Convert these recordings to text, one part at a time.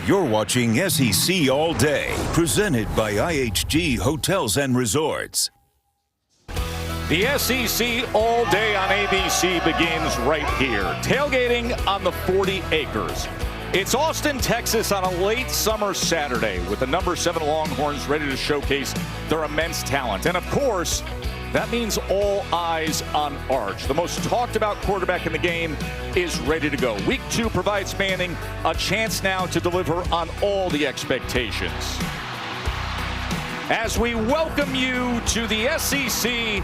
You're watching SEC All Day, presented by IHG Hotels and Resorts. The SEC All Day on ABC begins right here. Tailgating on the 40 acres. It's Austin, Texas on a late summer Saturday with the number 7 Longhorns ready to showcase their immense talent. And of course, that means all eyes on Arch. The most talked about quarterback in the game is ready to go. Week 2 provides Manning a chance now to deliver on all the expectations. As we welcome you to the SEC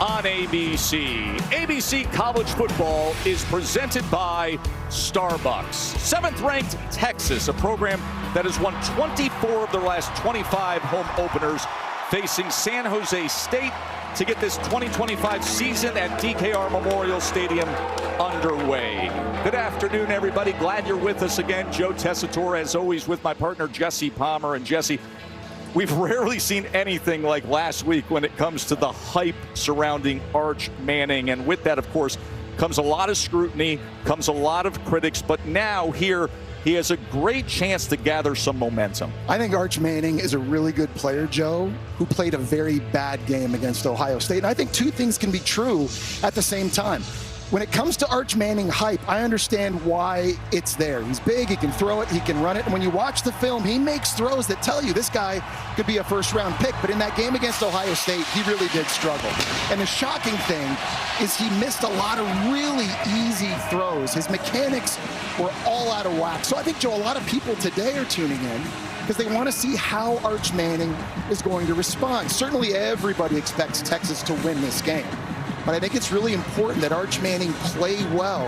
on ABC. ABC College Football is presented by Starbucks. 7th-ranked Texas, a program that has won 24 of their last 25 home openers, facing San Jose State to get this 2025 season at DKR Memorial Stadium underway. Good afternoon, everybody. Glad you're with us again. Joe Tessitore, as always, with my partner Jesse Palmer. And Jesse, we've rarely seen anything like last week when it comes to the hype surrounding Arch Manning. And with that, of course, comes a lot of scrutiny, comes a lot of critics. But now here, he has a great chance to gather some momentum. I think Arch Manning is a really good player, Joe, who played a very bad game against Ohio State. And I think two things can be true at the same time. When it comes to Arch Manning hype, I understand why it's there. He's big, he can throw it, he can run it. And when you watch the film, he makes throws that tell you this guy could be a first-round pick. But in that game against Ohio State, he really did struggle. And the shocking thing is he missed a lot of really easy throws. His mechanics were all out of whack. So I think, Joe, a lot of people today are tuning in because they want to see how Arch Manning is going to respond. Certainly everybody expects Texas to win this game. But I think it's really important that Arch Manning play well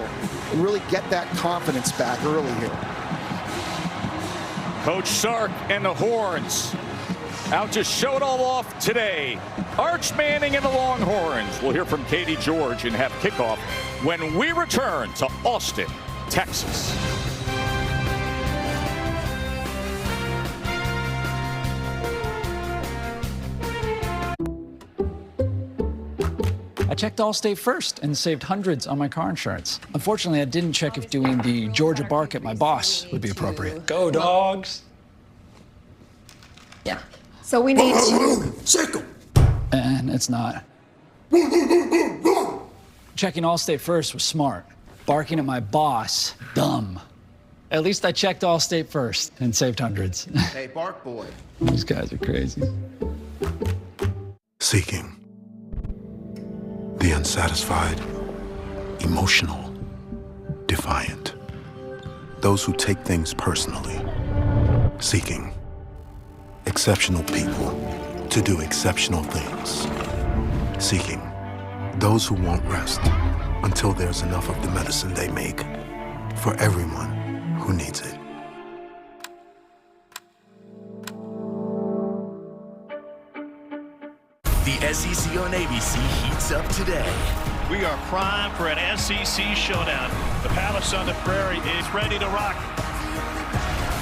and really get that confidence back early here. Coach Sark and the Horns out to show it all off today. Arch Manning and the Longhorns. We'll hear from Katie George and have kickoff when we return to Austin, Texas. I checked Allstate first and saved hundreds on my car insurance. Unfortunately, I didn't check if doing the Georgia bark at my boss would be appropriate. Go, dogs! Yeah. So we need to... Circle! And it's not. Checking Allstate first was smart. Barking at my boss, dumb. At least I checked Allstate first and saved hundreds. Hey, bark boy. These guys are crazy. Seeking. The unsatisfied, emotional, defiant. Those who take things personally. Seeking exceptional people to do exceptional things. Seeking those who won't rest until there's enough of the medicine they make for everyone who needs it. The SEC on ABC heats up today. We are primed for an SEC showdown. The Palace on the Prairie is ready to rock.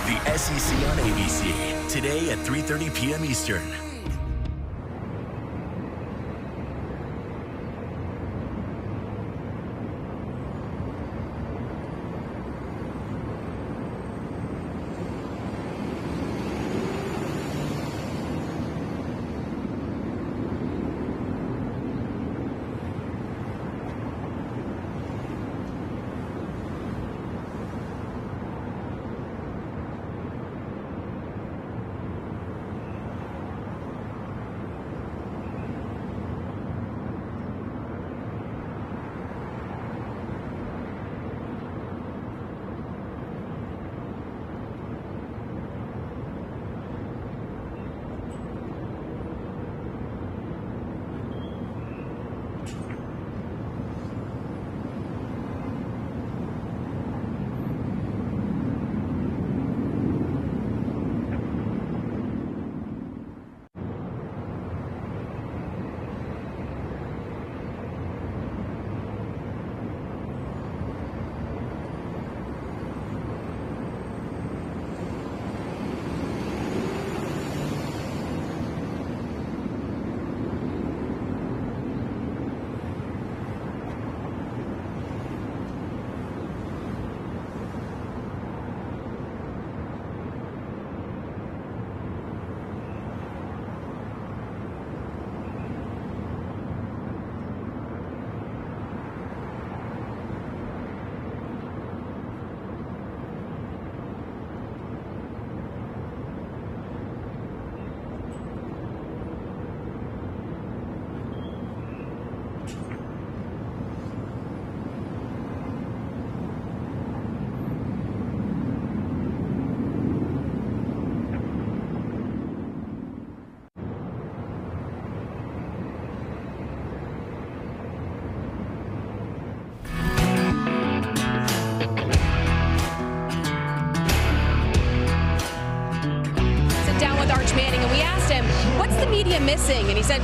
The SEC on ABC, today at 3:30 p.m. Eastern. you missing? And he said,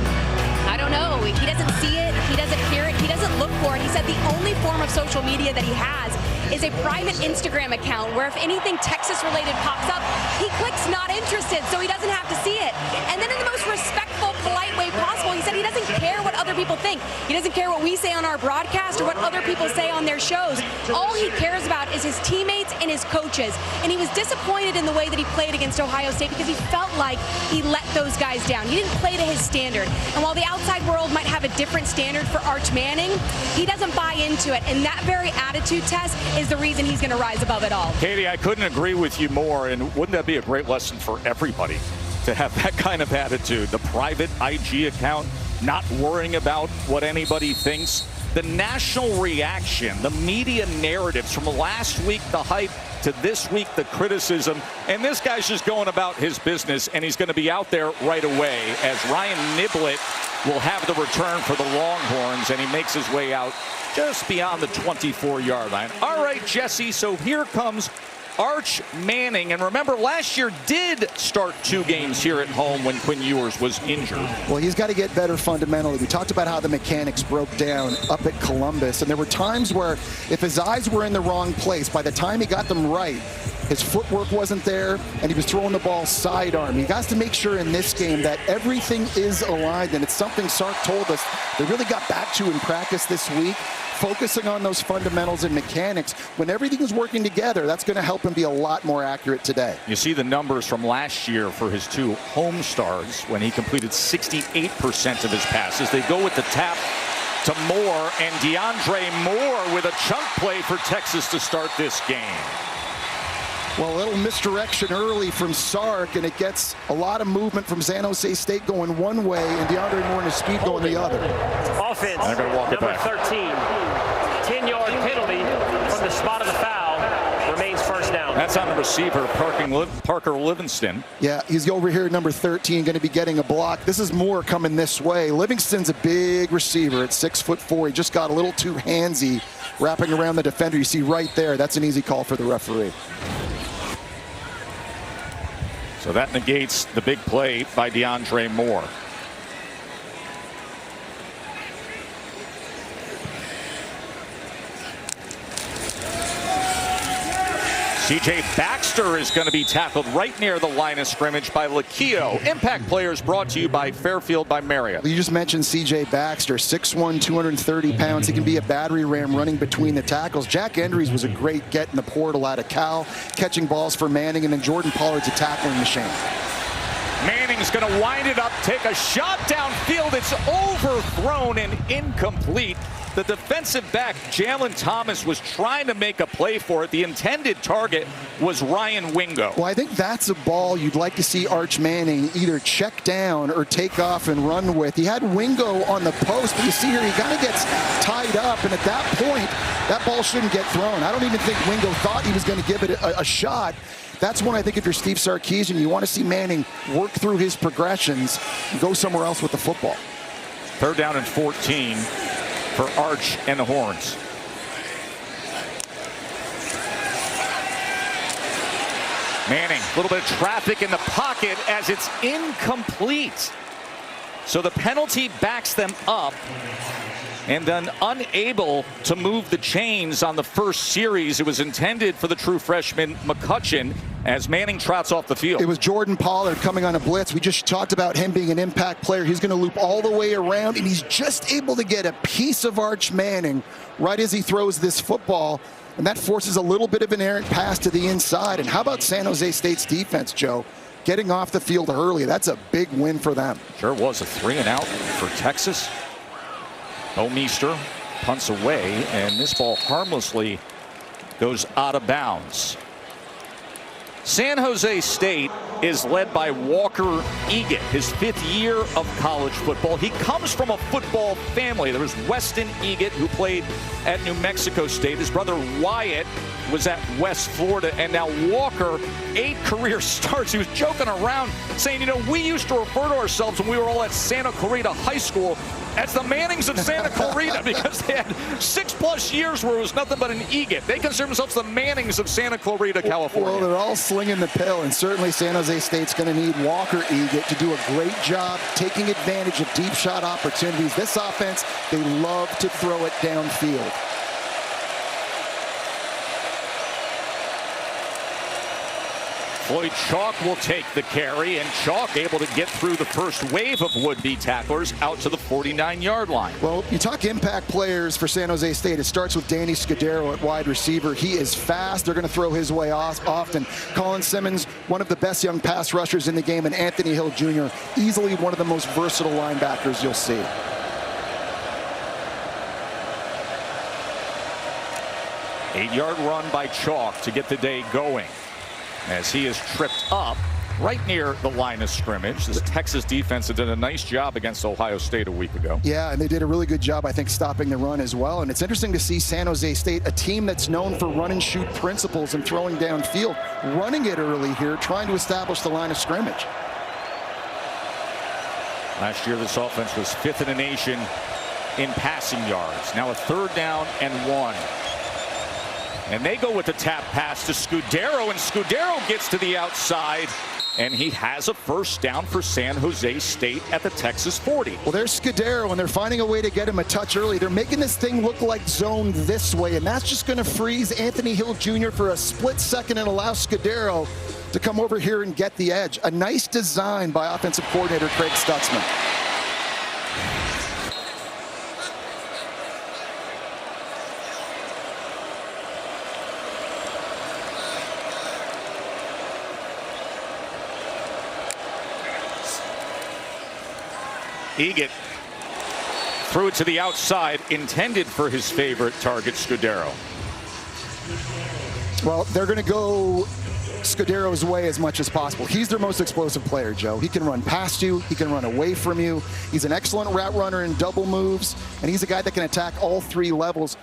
I don't know. He doesn't see it. He doesn't hear it. He doesn't look for it. He said the only form of social media that he has is a private Instagram account where if anything Texas-related pops up, he clicks not interested, so he doesn't have to see it. And then in the most respectful, polite way possible, he said he doesn't care what other people think. He doesn't care what we say on our broadcast or what other people say on their shows. All he cares about is his teammates and his coaches. And he was disappointed in the way that he played against Ohio State because he felt like he let those guys down. He didn't play to his standard. And while the outside world might have a different standard for Arch Manning, he doesn't buy into it. And that very attitude test is the reason he's going to rise above it all. Katie, I couldn't agree with you more. And wouldn't that be a great lesson for everybody to have that kind of attitude? The private IG account, not worrying about what anybody thinks. The national reaction, the media narratives from last week, the hype, to this week, the criticism. And this guy's just going about his business, and he's going to be out there right away as Ryan Niblett will have the return for the Longhorns, and he makes his way out just beyond the 24-yard line. All right, Jesse, so here comes Arch Manning. And remember, last year did start 2 games here at home when Quinn Ewers was injured. Well, he's got to get better fundamentally. We talked about how the mechanics broke down up at Columbus, and there were times where if his eyes were in the wrong place, by the time he got them right, his footwork wasn't there, and he was throwing the ball sidearm. He has to make sure in this game that everything is aligned, and it's something Sark told us they really got back to in practice this week, focusing on those fundamentals and mechanics. When everything's working together, that's going to help him be a lot more accurate today. You see the numbers from last year for his 2 home starts when he completed 68% of his passes. They go with the tap to Moore, and DeAndre Moore with a chunk play for Texas to start this game. Well, a little misdirection early from Sark, and it gets a lot of movement from San Jose State going one way and DeAndre Moore and his speed going the other. Offense, They're going to walk it number back. 13. 10-yard penalty from the spot of the foul. Remains first down. That's on the receiver, Parker Livingston. Yeah, he's over here at number 13, going to be getting a block. This is Moore coming this way. Livingston's a big receiver at 6'4". He just got a little too handsy wrapping around the defender. You see right there, that's an easy call for the referee. So that negates the big play by DeAndre Moore. C.J. Baxter is going to be tackled right near the line of scrimmage by Lakio. Impact Players brought to you by Fairfield by Marriott. You just mentioned C.J. Baxter, 6'1", 230 pounds. He can be a battering ram running between the tackles. Jack Endries was a great get in the portal out of Cal, catching balls for Manning, and then Jordan Pollard's a tackling machine. Manning's going to wind it up, take a shot downfield. It's overthrown and incomplete. The defensive back, Jalen Thomas, was trying to make a play for it. The intended target was Ryan Wingo. Well, I think that's a ball you'd like to see Arch Manning either check down or take off and run with. He had Wingo on the post, but you see here he kind of gets tied up, and at that point, that ball shouldn't get thrown. I don't even think Wingo thought he was going to give it a shot. That's when I think if you're Steve Sarkisian, you want to see Manning work through his progressions and go somewhere else with the football. 3rd down and 14 for Arch and the Horns. Manning, a little bit of traffic in the pocket as it's incomplete. So the penalty backs them up, and then unable to move the chains on the first series. It was intended for the true freshman McCutcheon as Manning trots off the field. It was Jordan Pollard coming on a blitz. We just talked about him being an impact player. He's going to loop all the way around, and he's just able to get a piece of Arch Manning right as he throws this football, and that forces a little bit of an errant pass to the inside. And how about San Jose State's defense, Joe? Getting off the field early, that's a big win for them. Sure was a 3-and-out for Texas. Bo Meester punts away, and this ball harmlessly goes out of bounds. San Jose State is led by Walker Egan, his 5th year of college football. He comes from a football family. There was Weston Egan, who played at New Mexico State. His brother Wyatt was at West Florida, and now Walker, 8 career starts. He was joking around saying, you know, we used to refer to ourselves when we were all at Santa Clarita High School as the Mannings of Santa Clarita because they had 6+ years where it was nothing but an Eget. They consider themselves the Mannings of Santa Clarita, California. Well, they're all slinging the pill, and certainly San Jose State's going to need Walker Eget to do a great job taking advantage of deep shot opportunities. This offense, they love to throw it downfield. Floyd Chalk will take the carry, and Chalk able to get through the first wave of would-be tacklers out to the 49-yard line. Well, you talk impact players for San Jose State. It starts with Danny Scudero at wide receiver. He is fast. They're going to throw his way often. Colin Simmons, one of the best young pass rushers in the game, and Anthony Hill Jr., easily one of the most versatile linebackers you'll see. Eight-yard run by Chalk to get the day going, as he is tripped up right near the line of scrimmage. This Texas defense did a nice job against Ohio State a week ago. Yeah, and they did a really good job, I think, stopping the run as well. And it's interesting to see San Jose State, a team that's known for run-and-shoot principles and throwing downfield, running it early here, trying to establish the line of scrimmage. Last year, this offense was 5th in the nation in passing yards. Now a 3rd down and 1. And they go with the tap pass to Scudero, and Scudero gets to the outside, and he has a first down for San Jose State at the Texas 40. Well, there's Scudero, and they're finding a way to get him a touch early. They're making this thing look like zone this way, and that's just going to freeze Anthony Hill Jr. for a split second and allow Scudero to come over here and get the edge. A nice design by offensive coordinator Craig Stutzman. Eget threw it to the outside, intended for his favorite target, Scudero. Well, they're going to go Scudero's way as much as possible. He's their most explosive player, Joe. He can run past you. He can run away from you. He's an excellent route runner in double moves, and he's a guy that can attack all 3 levels.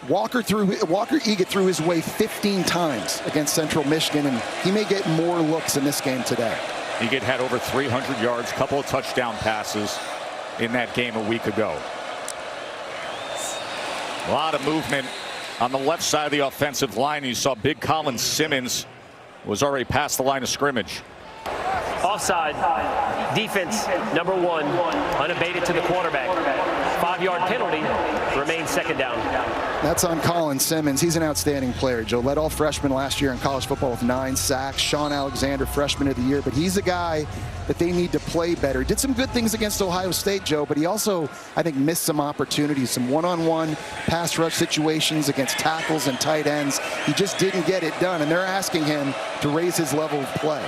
Walker Eget threw his way 15 times against Central Michigan, and he may get more looks in this game today. Eget had over 300 yards, couple of touchdown passes in that game a week ago. A lot of movement on the left side of the offensive line. You saw big Colin Simmons was already past the line of scrimmage. Offside. Defense, number 1, unabated to the quarterback. 5-yard penalty, remains 2nd down. That's on Colin Simmons. He's an outstanding player, Joe. Led all freshmen last year in college football with 9 sacks. Sean Alexander, freshman of the year. But he's a guy that they need to play better. Did some good things against Ohio State, Joe, but he also, I think, missed some opportunities, some one-on-one pass rush situations against tackles and tight ends. He just didn't get it done, and they're asking him to raise his level of play.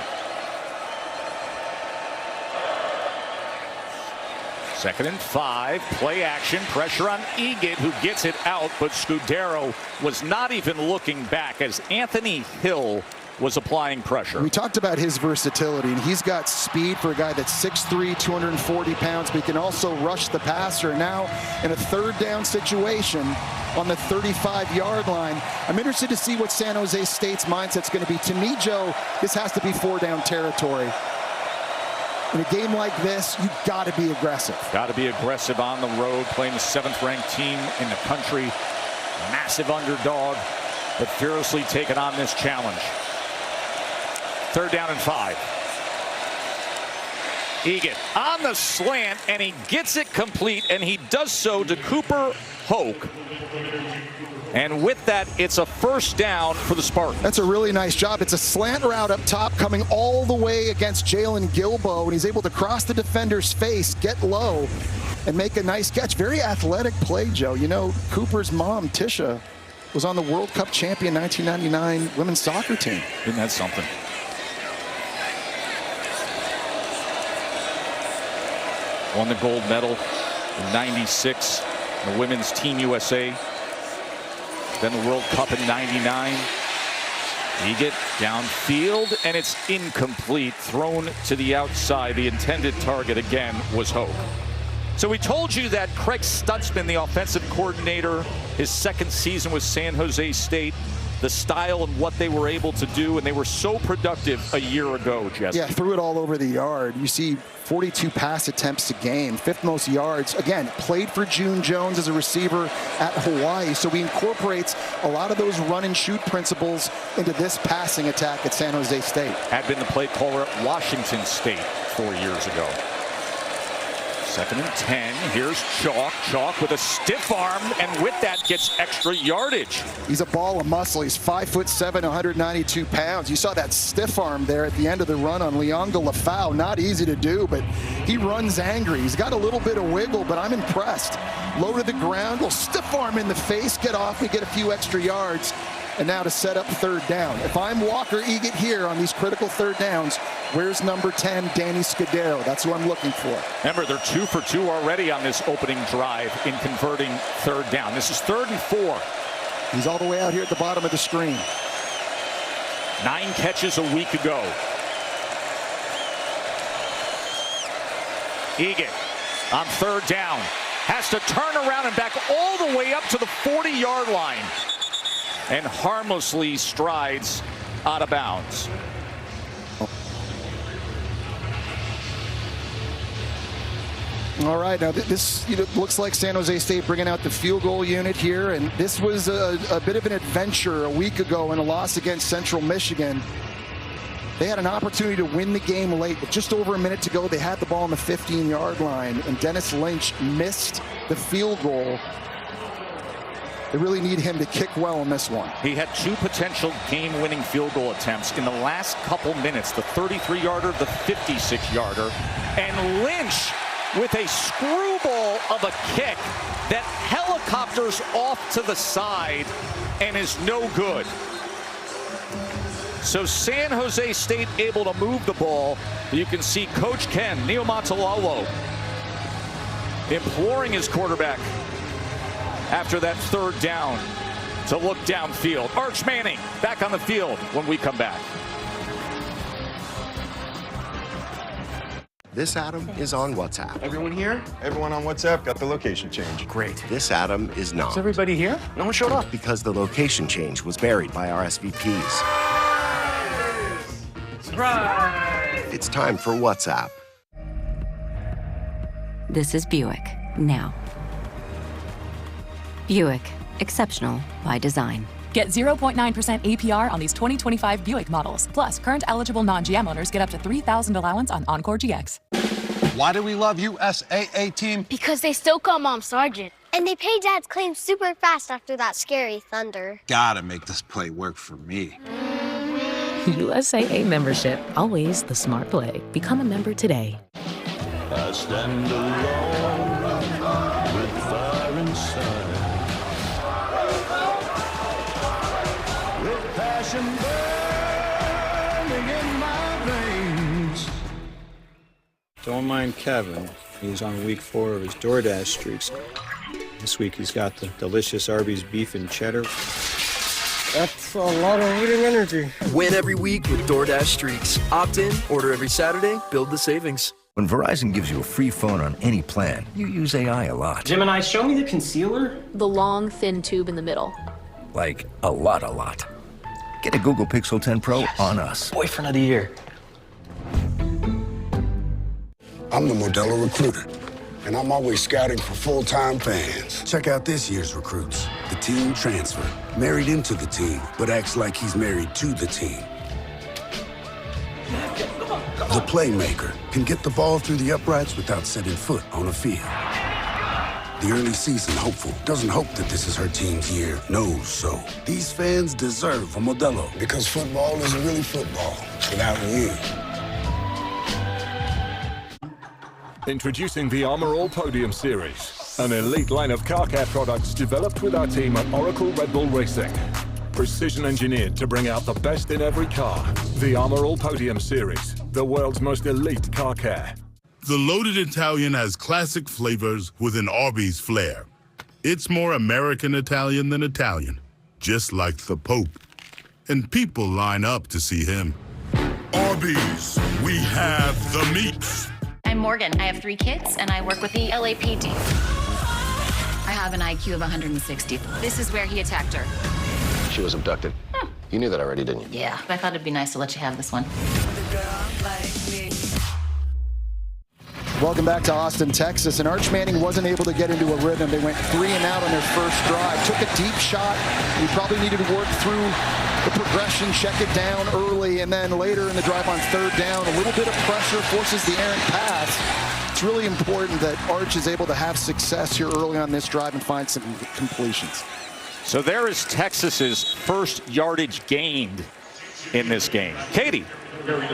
2nd and 5, play action, pressure on Eget, who gets it out, but Scudero was not even looking back as Anthony Hill was applying pressure. We talked about his versatility, and he's got speed for a guy that's 6'3", 240 pounds, but he can also rush the passer. Now, in a 3rd down situation on the 35-yard line, I'm interested to see what San Jose State's mindset's going to be. To me, Joe, this has to be 4-down territory. In a game like this, you've got to be aggressive. Got to be aggressive on the road, playing the 7th-ranked team in the country. Massive underdog, but fearlessly taking on this challenge. 3rd down and 5. Eget on the slant, and he gets it complete, and he does so to Cooper Hoke. And with that, it's a 1st down for the Spartans. That's a really nice job. It's a slant route up top coming all the way against Jalen Gilbo, and he's able to cross the defender's face, get low, and make a nice catch. Very athletic play, Joe. You know, Cooper's mom, Tisha, was on the World Cup champion 1999 women's soccer team. Isn't that something? Won the gold medal in '96, the women's Team USA. Then the World Cup in '99. Eget downfield, and it's incomplete. Thrown to the outside. The intended target again was Hoke. So we told you that Craig Stutzman, the offensive coordinator, his 2nd season with San Jose State, the style and what they were able to do, and they were so productive a year ago, Jesse. Yeah, threw it all over the yard. You see 42 pass attempts a game, 5th most yards. Again, played for June Jones as a receiver at Hawaii, so he incorporates a lot of those run and shoot principles into this passing attack at San Jose State. Had been the play caller at Washington State 4 years ago. 2nd and 10. Here's Chalk. Chalk with a stiff arm, and with that gets extra yardage. He's a ball of muscle. He's 5'7", 192 pounds. You saw that stiff arm there at the end of the run on Leonga Lafau. Not easy to do, but he runs angry. He's got a little bit of wiggle, but I'm impressed. Low to the ground, little stiff arm in the face, get off and get a few extra yards. And now to set up 3rd down. If I'm Walker Egan here on these critical 3rd downs, where's number 10, Danny Scudero? That's who I'm looking for. Remember, they're 2 for 2 already on this opening drive in converting 3rd down. This is 3rd and 4. He's all the way out here at the bottom of the screen. 9 catches a week ago. Egan on 3rd down has to turn around and back all the way up to the 40-yard line, and harmlessly strides out of bounds. All right, now this looks like San Jose State bringing out the field goal unit here, and this was a bit of an adventure a week ago in a loss against Central Michigan. They had an opportunity to win the game late, but just over a minute to go, they had the ball on the 15-yard line, and Dennis Lynch missed the field goal. They really need him to kick well in this one. He had 2 potential game-winning field goal attempts in the last couple minutes, the 33-yarder, the 56-yarder, and Lynch with a screwball of a kick that helicopters off to the side and is no good. So San Jose State able to move the ball. You can see Coach Ken Niumatalolo imploring his quarterback after that 3rd down to look downfield. Arch Manning back on the field when we come back. This Adam is on WhatsApp. Everyone here? Everyone on WhatsApp got the location change. Great. This Adam is not. Is everybody here? No one showed up. Because the location change was buried by our SVPs. Surprise! It's time for WhatsApp. This is Buick, now. Buick, exceptional by design. Get 0.9% APR on these 2025 Buick models. Plus, current eligible non-GM owners get up to $3,000 allowance on Encore GX. Why do we love USAA team? Because they still call Mom Sergeant. And they pay Dad's claim super fast after that scary thunder. Gotta make this play work for me. USAA membership, always the smart play. Become a member today. I stand alone with fire inside. With passion burning in my veins. Don't mind Kevin. He's on week 4 of his DoorDash streaks. This week he's got the delicious Arby's beef and cheddar. That's a lot of eating energy. Win every week with DoorDash Streaks. Opt in, order every Saturday, build the savings. When Verizon gives you a free phone on any plan, you use AI a lot. Gemini, show me the concealer. The long, thin tube in the middle. Like a lot. Get a Google Pixel 10 Pro on us. Boyfriend of the year. I'm the Modelo Recruiter, and I'm always scouting for full-time fans. Check out this year's recruits. The teen transfer, married into the team, but acts like he's married to the team. The playmaker can get the ball through the uprights without setting foot on a field. The early season hopeful doesn't hope that this is her team's year, knows so. These fans deserve a Modelo, because football isn't really football without you. Introducing the Armor All Podium Series, an elite line of car care products developed with our team at Oracle Red Bull Racing. Precision engineered to bring out the best in every car. The Armor All Podium Series, the world's most elite car care. The Loaded Italian has classic flavors with an Arby's flair. It's more American Italian than Italian, just like the Pope. And people line up to see him. Arby's, we have the meats. I'm Morgan. I have 3 kids, and I work with the LAPD. I have an IQ of 160. This is where he attacked her. she was abducted. You knew that already, didn't you? Yeah, I thought it'd be nice to let you have this one. Welcome back to Austin, Texas. And Arch Manning wasn't able to get into a rhythm. They went 3 and out on their first drive. Took a deep shot. He probably needed to work through the progression, check it down early, and then later in the drive on third down, a little bit of pressure forces the errant pass. It's really important that Arch is able to have success here early on this drive and find some completions. So there is Texas's first yardage gained in this game. Katie.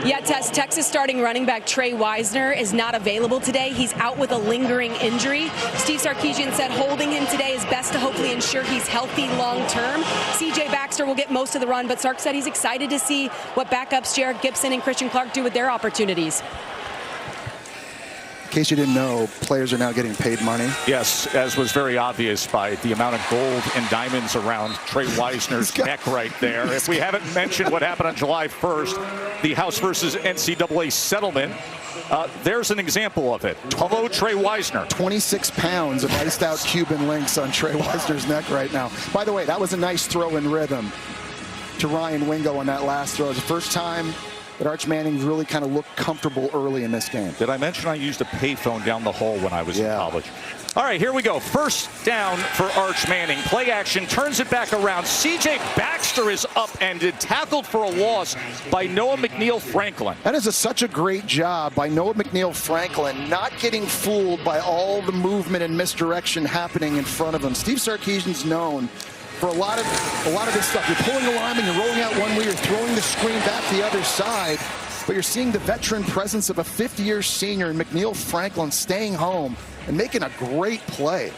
Yeah, Tess, Texas starting running back Trey Wisner is not available today. He's out with a lingering injury. Steve Sarkisian said holding him today is best to hopefully ensure he's healthy long term. C.J. Baxter will get most of the run, but Sark said he's excited to see what backups Jared Gibson and Christian Clark do with their opportunities. In case you didn't know, players are now getting paid money. Yes, as was very obvious by the amount of gold and diamonds around Trey Wisner's neck right there. If we haven't mentioned what happened on July 1st, the House versus NCAA settlement, there's an example of it. Hello, Trey Wisner. 26 pounds of iced out Cuban links on Trey Wisner's neck right now. By the way, that was a nice throw in rhythm to Ryan Wingo on that last throw. It's the first time that Arch Manning really kind of looked comfortable early in this game. Did I mention I used a payphone down the hall when I was in college? All right, here we go. First down for Arch Manning. Play action, turns it back around. C.J. Baxter is upended, tackled for a loss by Noah McNeil-Franklin. That is such a great job by Noah McNeil-Franklin, not getting fooled by all the movement and misdirection happening in front of him. Steve Sarkisian's known for a lot of this stuff. You're pulling a lineman, you're rolling out one way, you're throwing the screen back the other side, but you're seeing the veteran presence of a fifth-year senior in McNeil-Franklin staying home and making a great play.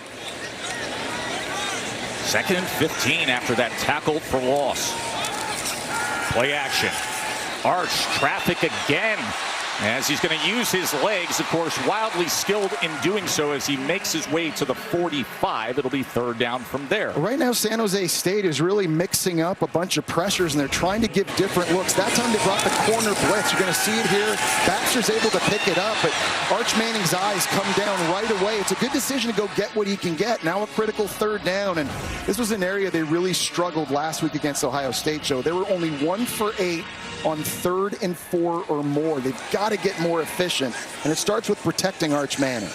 2nd and 15 after that tackle for loss. Play action. Arch, traffic again, as he's going to use his legs, of course, wildly skilled in doing so as he makes his way to the 45. It'll be 3rd down from there. Right now, San Jose State is really mixing up a bunch of pressures, and they're trying to give different looks. That time they brought the corner blitz. You're going to see it here. Baxter's able to pick it up, but Arch Manning's eyes come down right away. It's a good decision to go get what he can get. Now a critical 3rd down, and this was an area they really struggled last week against Ohio State, Joe. They were only 1 for 8 on 3rd and 4 or more. They've got to get more efficient, and it starts with protecting Arch Manning.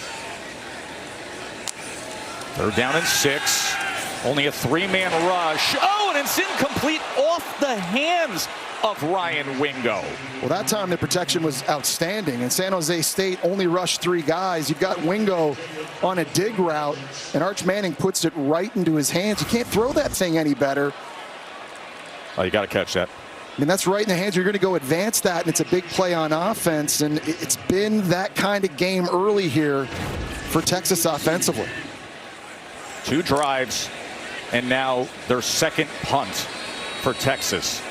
3rd down and 6. Only a 3-man rush. Oh, and it's incomplete off the hands of Ryan Wingo. Well, that time the protection was outstanding, and San Jose State only rushed 3 guys. You've got Wingo on a dig route, and Arch Manning puts it right into his hands. You can't throw that thing any better. Oh, you got to catch that. I mean, that's right in the hands. You're going to go advance that, and it's a big play on offense, and it's been that kind of game early here for Texas offensively. 2 drives, and now their 2nd punt for Texas.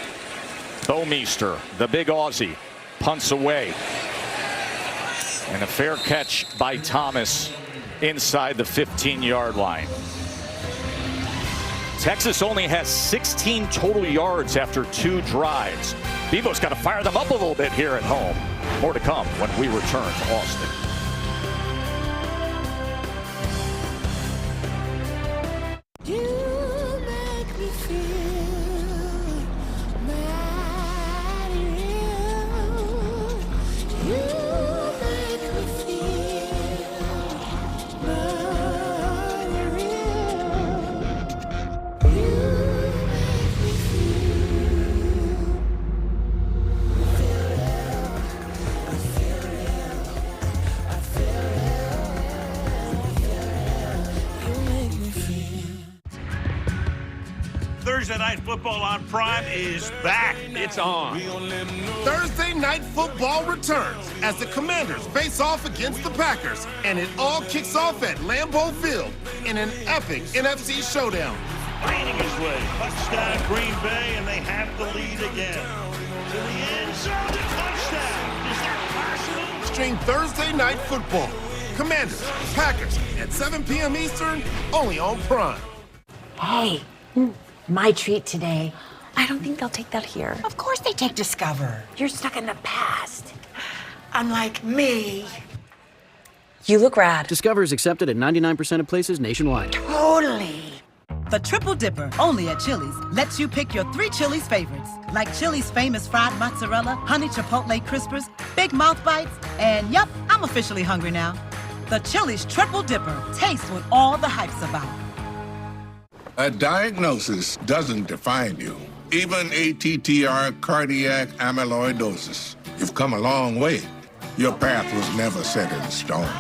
Bouwmeester, the big Aussie, punts away. And a fair catch by Thomas inside the 15-yard line. Texas only has 16 total yards after 2 drives. Bevo's got to fire them up a little bit here at home. More to come when we return to Austin. Thursday Night Football on Prime is back. It's on. Thursday Night Football returns as the Commanders face off against the Packers, and it all kicks off at Lambeau Field in an epic NFC showdown. Finding his way. Touchdown Green Bay, and they have the lead again. To the end zone, the touchdown. Is that possible? Stream Thursday Night Football. Commanders, Packers at 7 p.m. Eastern, only on Prime. Hey. My treat today. I don't think they'll take that here. Of course they take Discover. You're stuck in the past. Unlike me. You look rad. Discover is accepted at 99% of places nationwide. Totally. The Triple Dipper, only at Chili's, lets you pick your 3 Chili's favorites, like Chili's famous fried mozzarella, honey chipotle crispers, big mouth bites, and yep, I'm officially hungry now. The Chili's Triple Dipper, taste what all the hype's about. A diagnosis doesn't define you. Even ATTR cardiac amyloidosis. You've come a long way. Your path was never set in stone.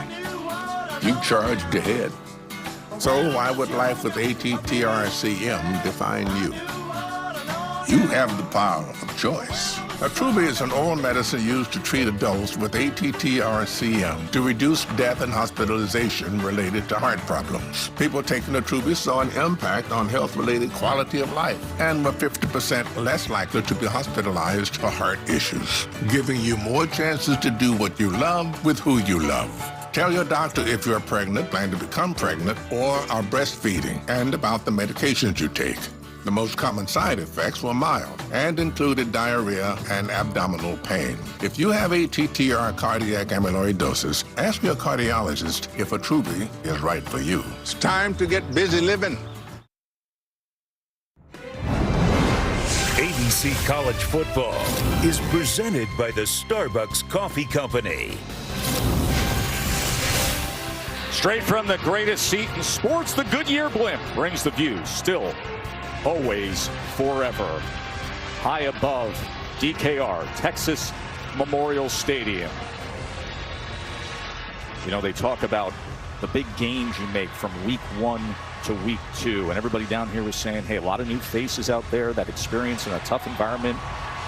You charged ahead. So why would life with ATTR-CM define you? You have the power of choice. Attruby is an oral medicine used to treat adults with ATTR-CM to reduce death and hospitalization related to heart problems. People taking Attruby saw an impact on health-related quality of life and were 50% less likely to be hospitalized for heart issues, giving you more chances to do what you love with who you love. Tell your doctor if you're pregnant, plan to become pregnant, or are breastfeeding, and about the medications you take. The most common side effects were mild and included diarrhea and abdominal pain. If you have ATTR cardiac amyloidosis, ask your cardiologist if Attruby is right for you. It's time to get busy living. ABC College Football is presented by the Starbucks Coffee Company. Straight from the greatest seat in sports, the Goodyear blimp brings the view still. Always, forever. High above DKR, Texas Memorial Stadium. You know, they talk about the big gains you make from week 1 to week 2. And everybody down here was saying, hey, a lot of new faces out there, that experience in a tough environment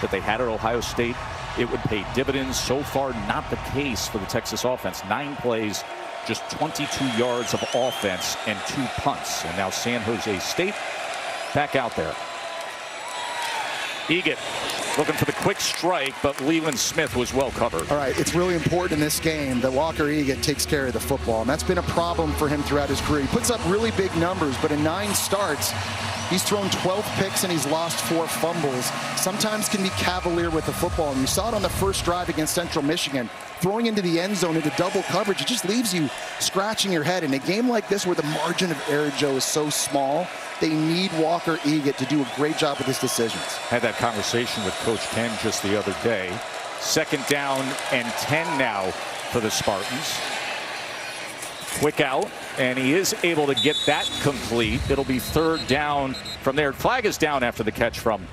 that they had at Ohio State, it would pay dividends. So far, not the case for the Texas offense. 9 plays, just 22 yards of offense and 2 punts. And now San Jose State back out there. Egan looking for the quick strike, but Leland Smith was well covered. All right, it's really important in this game that Walker Egan takes care of the football, and that's been a problem for him throughout his career. He puts up really big numbers, but in 9 starts, he's thrown 12 picks and he's lost 4 fumbles. Sometimes can be cavalier with the football, and you saw it on the first drive against Central Michigan. Throwing into the end zone into double coverage, it just leaves you scratching your head. In a game like this where the margin of error, Joe, is so small, they need Walker Egan to do a great job with his decisions. Had that conversation with Coach Ken just the other day. 2nd down and 10 now for the Spartans. Quick out, and he is able to get that complete. It'll be 3rd down from there. Flag is down after the catch from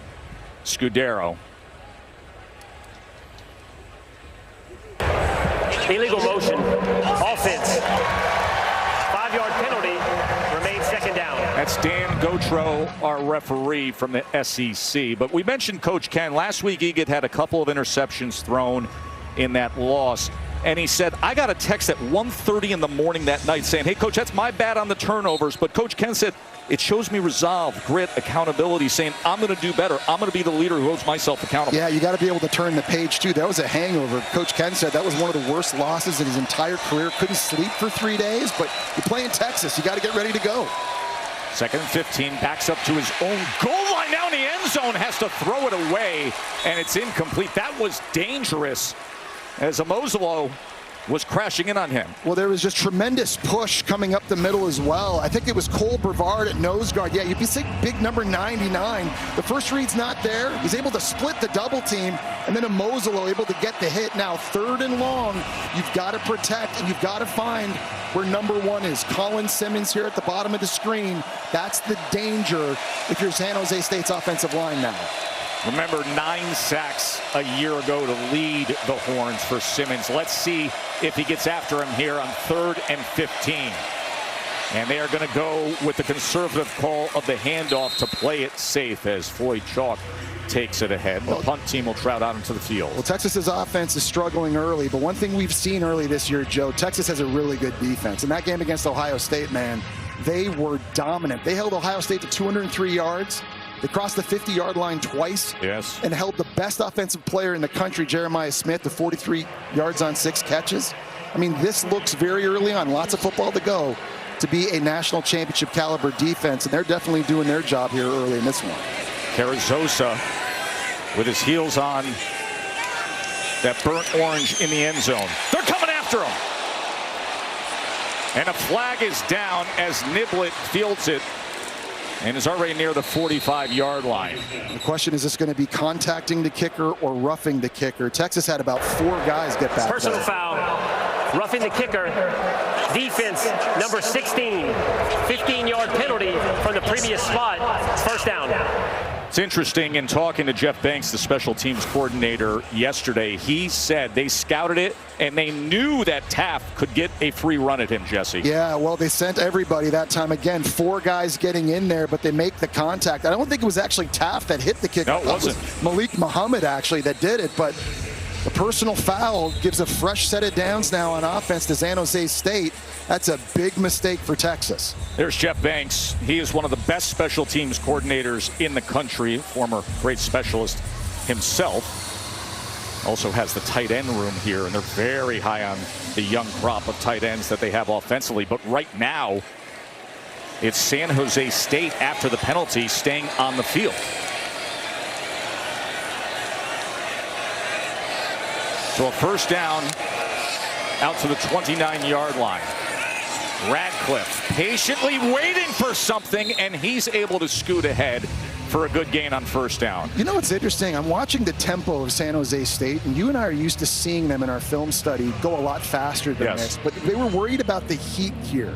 Scudero. Illegal motion, offense, 5-yard penalty, remains 2nd down. That's Dan Gautreaux, our referee from the SEC. But we mentioned Coach Ken. Last week, Egan had a couple of interceptions thrown in that loss. And he said, I got a text at 1:30 in the morning that night saying, hey, Coach, that's my bad on the turnovers. But Coach Ken said, it shows me resolve, grit, accountability, saying I'm going to do better. I'm going to be the leader who holds myself accountable. Yeah, you got to be able to turn the page, too. That was a hangover. Coach Ken said that was one of the worst losses in his entire career. Couldn't sleep for 3 days, but you play in Texas. You got to get ready to go. 2nd and 15, backs up to his own goal line. Now in the end zone, has to throw it away, and it's incomplete. That was dangerous as Amozolo was crashing in on him. Well, there was just tremendous push coming up the middle as well. I think it was Cole Brevard at nose guard. Yeah, you'd be saying big number 99. The first read's not there. He's able to split the double team, and then Amozolo able to get the hit. Now 3rd and long, you've got to protect, and you've got to find where number 1 is. Colin Simmons here at the bottom of the screen. That's the danger if you're San Jose State's offensive line now. Remember, 9 sacks a year ago to lead the Horns for Simmons. Let's see if he gets after him here on 3rd and 15. And they are going to go with the conservative call of the handoff to play it safe as Floyd Chalk takes it ahead. The punt team will trot out into the field. Well, Texas's offense is struggling early, but one thing we've seen early this year, Joe, Texas has a really good defense. In that game against Ohio State, man, they were dominant. They held Ohio State to 203 yards. They crossed the 50-yard line twice. Yes. And held the best offensive player in the country, Jeremiah Smith, to 43 yards on 6 catches. I mean, this looks very early on, lots of football to go, to be a national championship caliber defense, and they're definitely doing their job here early in this one. Carrizosa with his heels on that burnt orange in the end zone. They're coming after him. And a flag is down as Niblett fields it. and is already near the 45-yard line. The question is this going to be contacting the kicker or roughing the kicker? Texas had about 4 guys get back. Personal foul, roughing the kicker. Defense, number 16, 15-yard penalty from the previous spot. First down. It's interesting, in talking to Jeff Banks, the special teams coordinator, yesterday, he said they scouted it and they knew that Taft could get a free run at him, Jesse. Yeah, well, they sent everybody that time. Again, 4 guys getting in there, but they make the contact. I don't think it was actually Taft that hit the kicker. No, it wasn't. It was Malik Muhammad, actually, that did it, but the personal foul gives a fresh set of downs now on offense to San Jose State. That's a big mistake for Texas. There's Jeff Banks. He is one of the best special teams coordinators in the country, former great specialist himself. Also has the tight end room here, and they're very high on the young crop of tight ends that they have offensively. But right now, it's San Jose State, after the penalty, staying on the field. So a first down out to the 29-yard line. Radcliffe patiently waiting for something, and he's able to scoot ahead for a good gain on first down. You know what's interesting? I'm watching the tempo of San Jose State, and you and I are used to seeing them in our film study go a lot faster than this. But they were worried about the heat here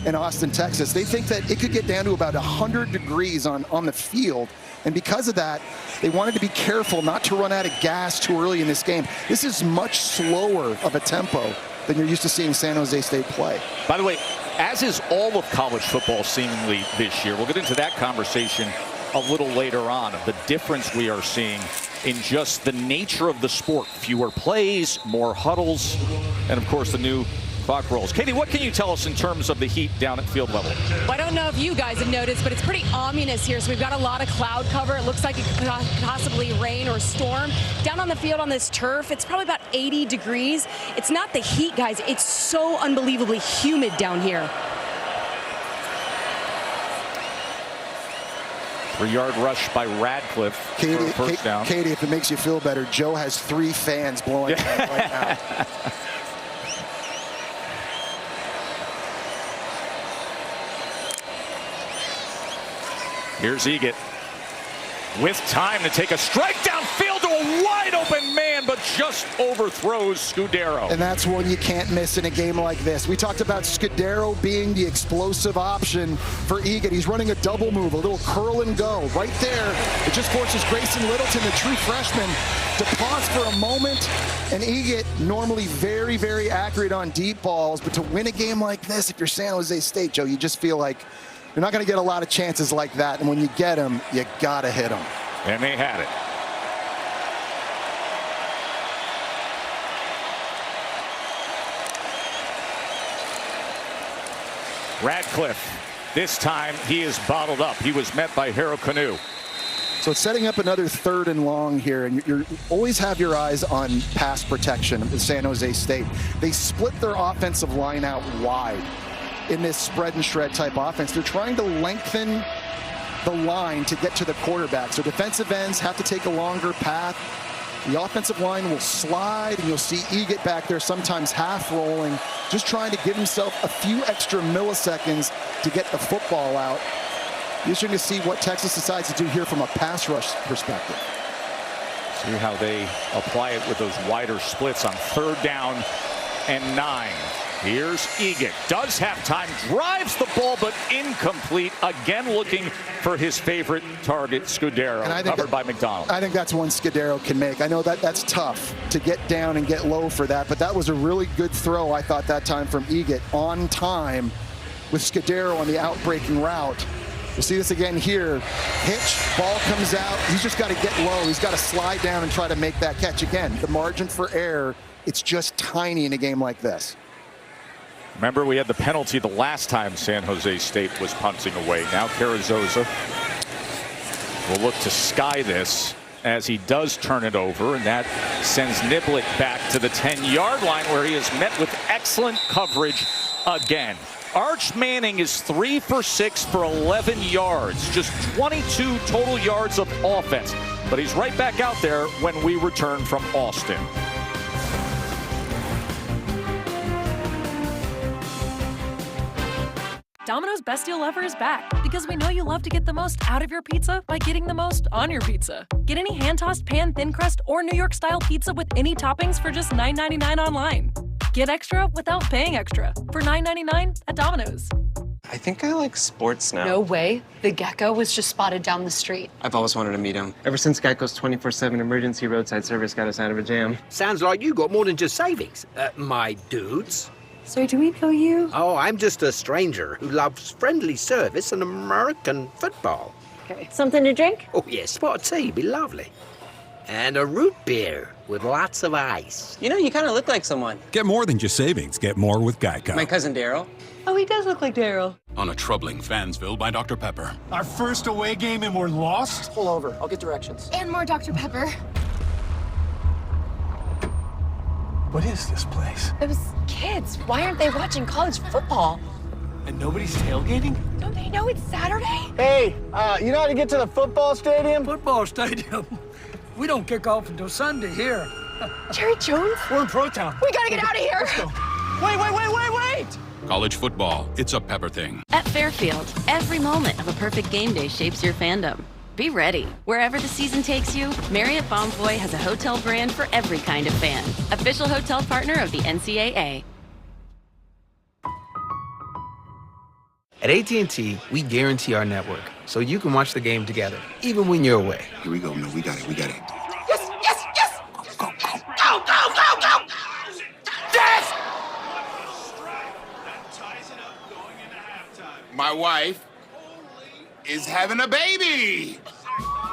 in Austin, Texas. They think that it could get down to about 100 degrees on the field. And because of that, they wanted to be careful not to run out of gas too early in this game. This is much slower of a tempo than you're used to seeing San Jose State play. By the way, as is all of college football seemingly this year, we'll get into that conversation a little later on, of the difference we are seeing in just the nature of the sport. Fewer plays, more huddles, and of course the new clock rolls. Katie, what can you tell us in terms of the heat down at field level? Well, I don't know if you guys have noticed, but it's pretty ominous here. So we've got a lot of cloud cover. It looks like it could possibly rain or storm. Down on the field on this turf, it's probably about 80 degrees. It's not the heat, guys. It's so unbelievably humid down here. 3-yard rush by Radcliffe for a first down. Katie, if it makes you feel better, Joe has 3 fans blowing out right now. Here's Eget with time to take a strike downfield to a wide open man, but just overthrows Scudero. And that's one you can't miss in a game like this. We talked about Scudero being the explosive option for Eget. He's running a double move, a little curl and go. Right there, it just forces Grayson Littleton, the true freshman, to pause for a moment. And Eget, normally very, very accurate on deep balls, but to win a game like this, if you're San Jose State, Joe, you just feel like you're not going to get a lot of chances like that, and when you get them, you got to hit them. And they had it. Radcliffe, this time he is bottled up. He was met by Hero Canoe. So it's setting up another 3rd and long here, and you always have your eyes on pass protection with San Jose State. They split their offensive line out wide in this spread and shred type offense. They're trying to lengthen the line to get to the quarterback. So defensive ends have to take a longer path. The offensive line will slide, and you'll see Eget back there sometimes half rolling, just trying to give himself a few extra milliseconds to get the football out. Interesting to see what Texas decides to do here from a pass rush perspective. See how they apply it with those wider splits on 3rd down and 9. Here's Eget, does have time, drives the ball, but incomplete. Again, looking for his favorite target, Scudero, covered by McDonald. I think that's one Scudero can make. I know that's tough to get down and get low for that, but that was a really good throw, I thought, that time from Eget, on time with Scudero on the outbreaking route. We'll see this again here. Hitch, ball comes out. He's just got to get low. He's got to slide down and try to make that catch. Again, the margin for error, it's just tiny in a game like this. Remember, we had the penalty the last time San Jose State was punting away. Now Carrizosa will look to sky this as he does turn it over, and that sends Niblick back to the 10-yard line, where he is met with excellent coverage again. Arch Manning is 3 for 6 for 11 yards, just 22 total yards of offense. But he's right back out there when we return from Austin. Domino's Best Deal Ever is back because we know you love to get the most out of your pizza by getting the most on your pizza. Get any hand-tossed pan, thin crust, or New York-style pizza with any toppings for just $9.99 online. Get extra without paying extra for $9.99 at Domino's. I think I like sports now. No way. The gecko was just spotted down the street. I've always wanted to meet him. Ever since Geico's 24/7 emergency roadside service got us out of a jam. Sounds like you got more than just savings, my dudes. So do we know you? Oh, I'm just a stranger who loves friendly service and American football. Okay. Something to drink? Oh, yes, spot of tea be lovely. And a root beer with lots of ice. You know, you kind of look like someone. Get more than just savings. Get more with Geico. My cousin Daryl. Oh, he does look like Daryl. On a troubling Fansville by Dr. Pepper. Our first away game and we're lost? Pull over. I'll get directions. And more Dr. Pepper. What is this place? Those kids, why aren't they watching college football? And nobody's tailgating? Don't they know it's Saturday? Hey, you know how to get to the football stadium? Football stadium? We don't kick off until Sunday here. Jerry Jones? We're in Pro-Town. We gotta get out of here. Let's go. Wait! College football, it's a Pepper thing. At Fairfield, every moment of a perfect game day shapes your fandom. Be ready. Wherever the season takes you, Marriott Bonvoy has a hotel brand for every kind of fan. Official hotel partner of the NCAA. At AT&T, we guarantee our network so you can watch the game together, even when you're away. Here we go, man. We got it. Yes! Go! Yes! My wife is having a baby.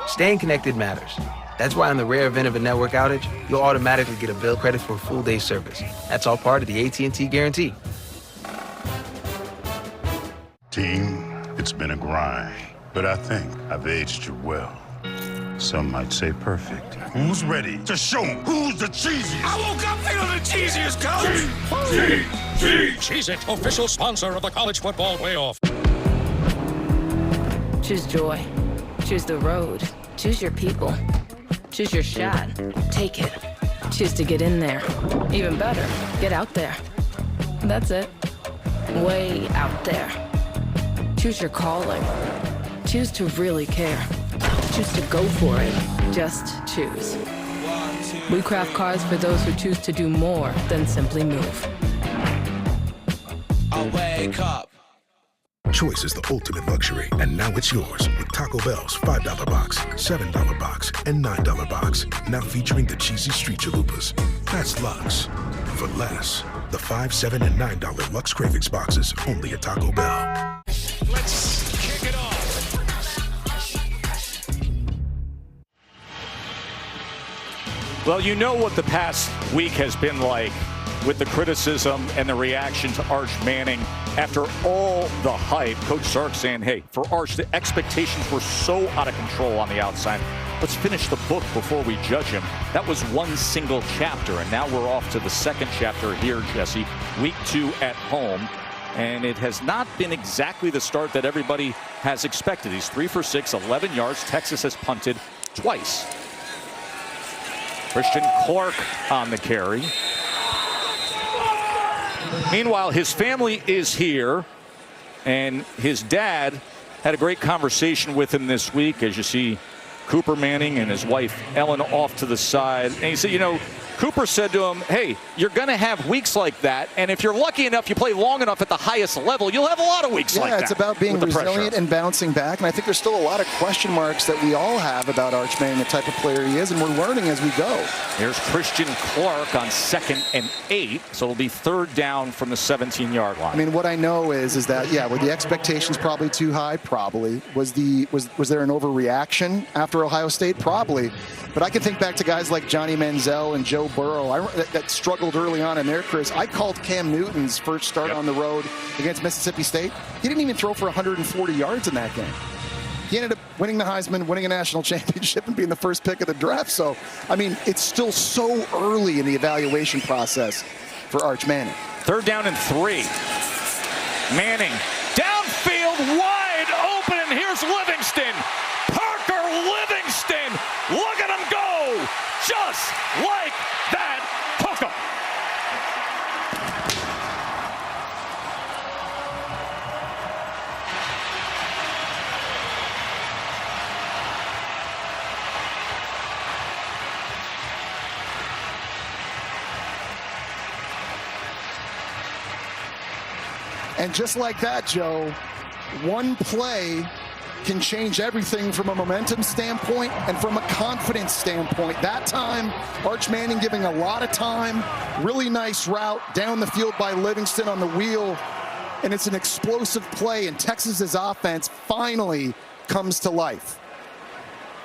Staying connected matters. That's why in the rare event of a network outage, you'll automatically get a bill credit for a full day's service. That's all part of the AT&T guarantee. Team, it's been a grind, but I think I've aged you well. Some might say perfect. Who's ready to show 'em who's the cheesiest? I woke up feeling the cheesiest, coach. Cheez-It, official sponsor of the college football playoff. Choose joy. Choose the road. Choose your people. Choose your shot. Take it. Choose to get in there. Even better, get out there. That's it. Way out there. Choose your calling. Choose to really care. Choose to go for it. Just choose. We craft cars for those who choose to do more than simply move. I wake up. Choice is the ultimate luxury, and now it's yours with Taco Bell's $5 box, $7 box, and $9 box. Now featuring the cheesy street chalupas. That's Lux. For less. The $5, $7, and $9 Lux Cravings boxes only at Taco Bell. Let's kick it off. Well, you know what the past week has been like with the criticism and the reaction to Arch Manning after all the hype. Coach Sark saying, hey, for Arch, the expectations were so out of control on the outside. Let's finish the book before we judge him. That was one single chapter, and now we're off to the second chapter here, Jesse. Week 2 at home, and it has not been exactly the start that everybody has expected. He's 3 for 6, 11 yards. Texas has punted twice. Christian Clark on the carry. Meanwhile, his family is here, and his dad had a great conversation with him this week, as you see Cooper Manning and his wife Ellen off to the side. And he said, you know, Cooper said to him, hey, you're going to have weeks like that, and if you're lucky enough, you play long enough at the highest level, you'll have a lot of weeks like that. Yeah, it's about being resilient and bouncing back, and I think there's still a lot of question marks that we all have about Arch Manning, the type of player he is, and we're learning as we go. Here's Christian Clark on 2nd and 8, so it'll be 3rd down from the 17-yard line. I mean, what I know is that, yeah, were the expectations probably too high? Probably. Was there an overreaction after Ohio State? Probably. But I can think back to guys like Johnny Manziel and Joe Burrow that struggled early on in their careers. I called Cam Newton's first start on the road against Mississippi State. He didn't even throw for 140 yards in that game. He ended up winning the Heisman, winning a national championship, and being the first pick of the draft. So, I mean, it's still so early in the evaluation process for Arch Manning. 3rd down and 3. Manning downfield, wide open, and here's Livingston. Parker Livingston, look at him go, just like that. Hook 'em. And just like that, Joe, one play can change everything from a momentum standpoint and from a confidence standpoint. That time, Arch Manning giving a lot of time, really nice route down the field by Livingston on the wheel, and it's an explosive play, and Texas's offense finally comes to life.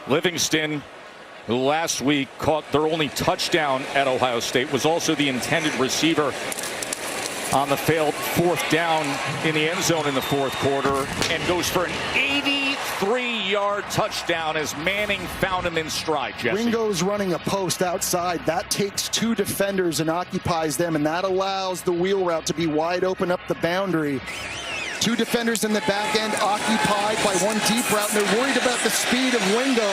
Livingston, who last week caught their only touchdown at Ohio State, was also the intended receiver on the failed fourth down in the end zone in the fourth quarter, and goes for an 83-yard touchdown as Manning found him in stride, Jesse. Wingo's running a post outside. That takes two defenders and occupies them, and that allows the wheel route to be wide open up the boundary. Two defenders in the back end occupied by one deep route, and they're worried about the speed of Wingo.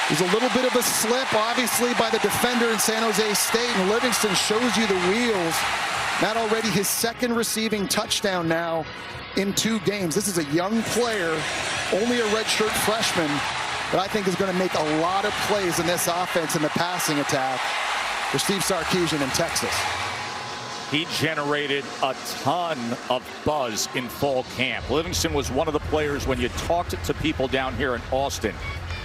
There's a little bit of a slip, obviously, by the defender in San Jose State, and Livingston shows you the wheels. Not already his second receiving touchdown now in 2 games. This is a young player, only a redshirt freshman, but I think is going to make a lot of plays in this offense in the passing attack for Steve Sarkisian in Texas. He generated a ton of buzz in fall camp. Livingston was one of the players when you talked to people down here in Austin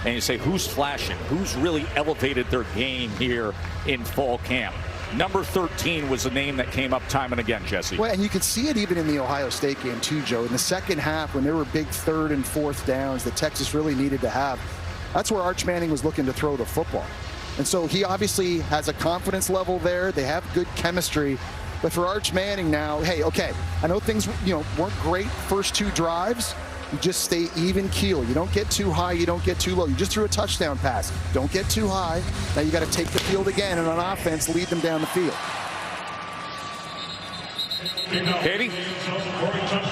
and you say, who's flashing? Who's really elevated their game here in fall camp? Number 13 was the name that came up time and again, Jesse. Well, and you could see it even in the Ohio State game too, Joe. In the second half, when there were big third and fourth downs that Texas really needed to have, that's where Arch Manning was looking to throw the football. And so he obviously has a confidence level there. They have good chemistry. But for Arch Manning now, hey, okay, I know things weren't great first 2 drives. You just stay even keel. You don't get too high, you don't get too low. You just threw a touchdown pass. Don't get too high. Now you got to take the field again, and on offense, lead them down the field. Katie?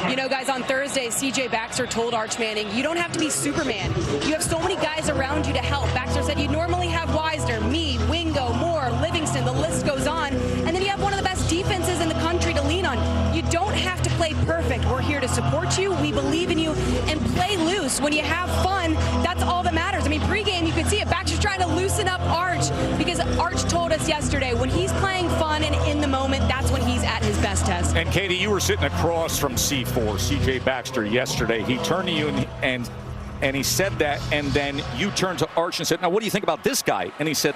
You know, guys, on Thursday, C.J. Baxter told Arch Manning, you don't have to be Superman. You have so many guys around you to help. Baxter said you normally have Wisner, me, Wingo, Moore, Livingston, the list goes on. And then you have one of the best defenses in the country to lean on. You don't have to play perfect. We're here to support you. We believe in you. And play loose. When you have fun, that's all that matters. I mean, pregame, you could see it. Baxter's trying to loosen up Arch because Arch told us yesterday, when he's playing fun and in the moment, that's when he's at his best test. And Katie, you were sitting across from C4, C.J. Baxter, yesterday. He turned to you and he said that, and then you turned to Arch and said, now, what do you think about this guy? And he said,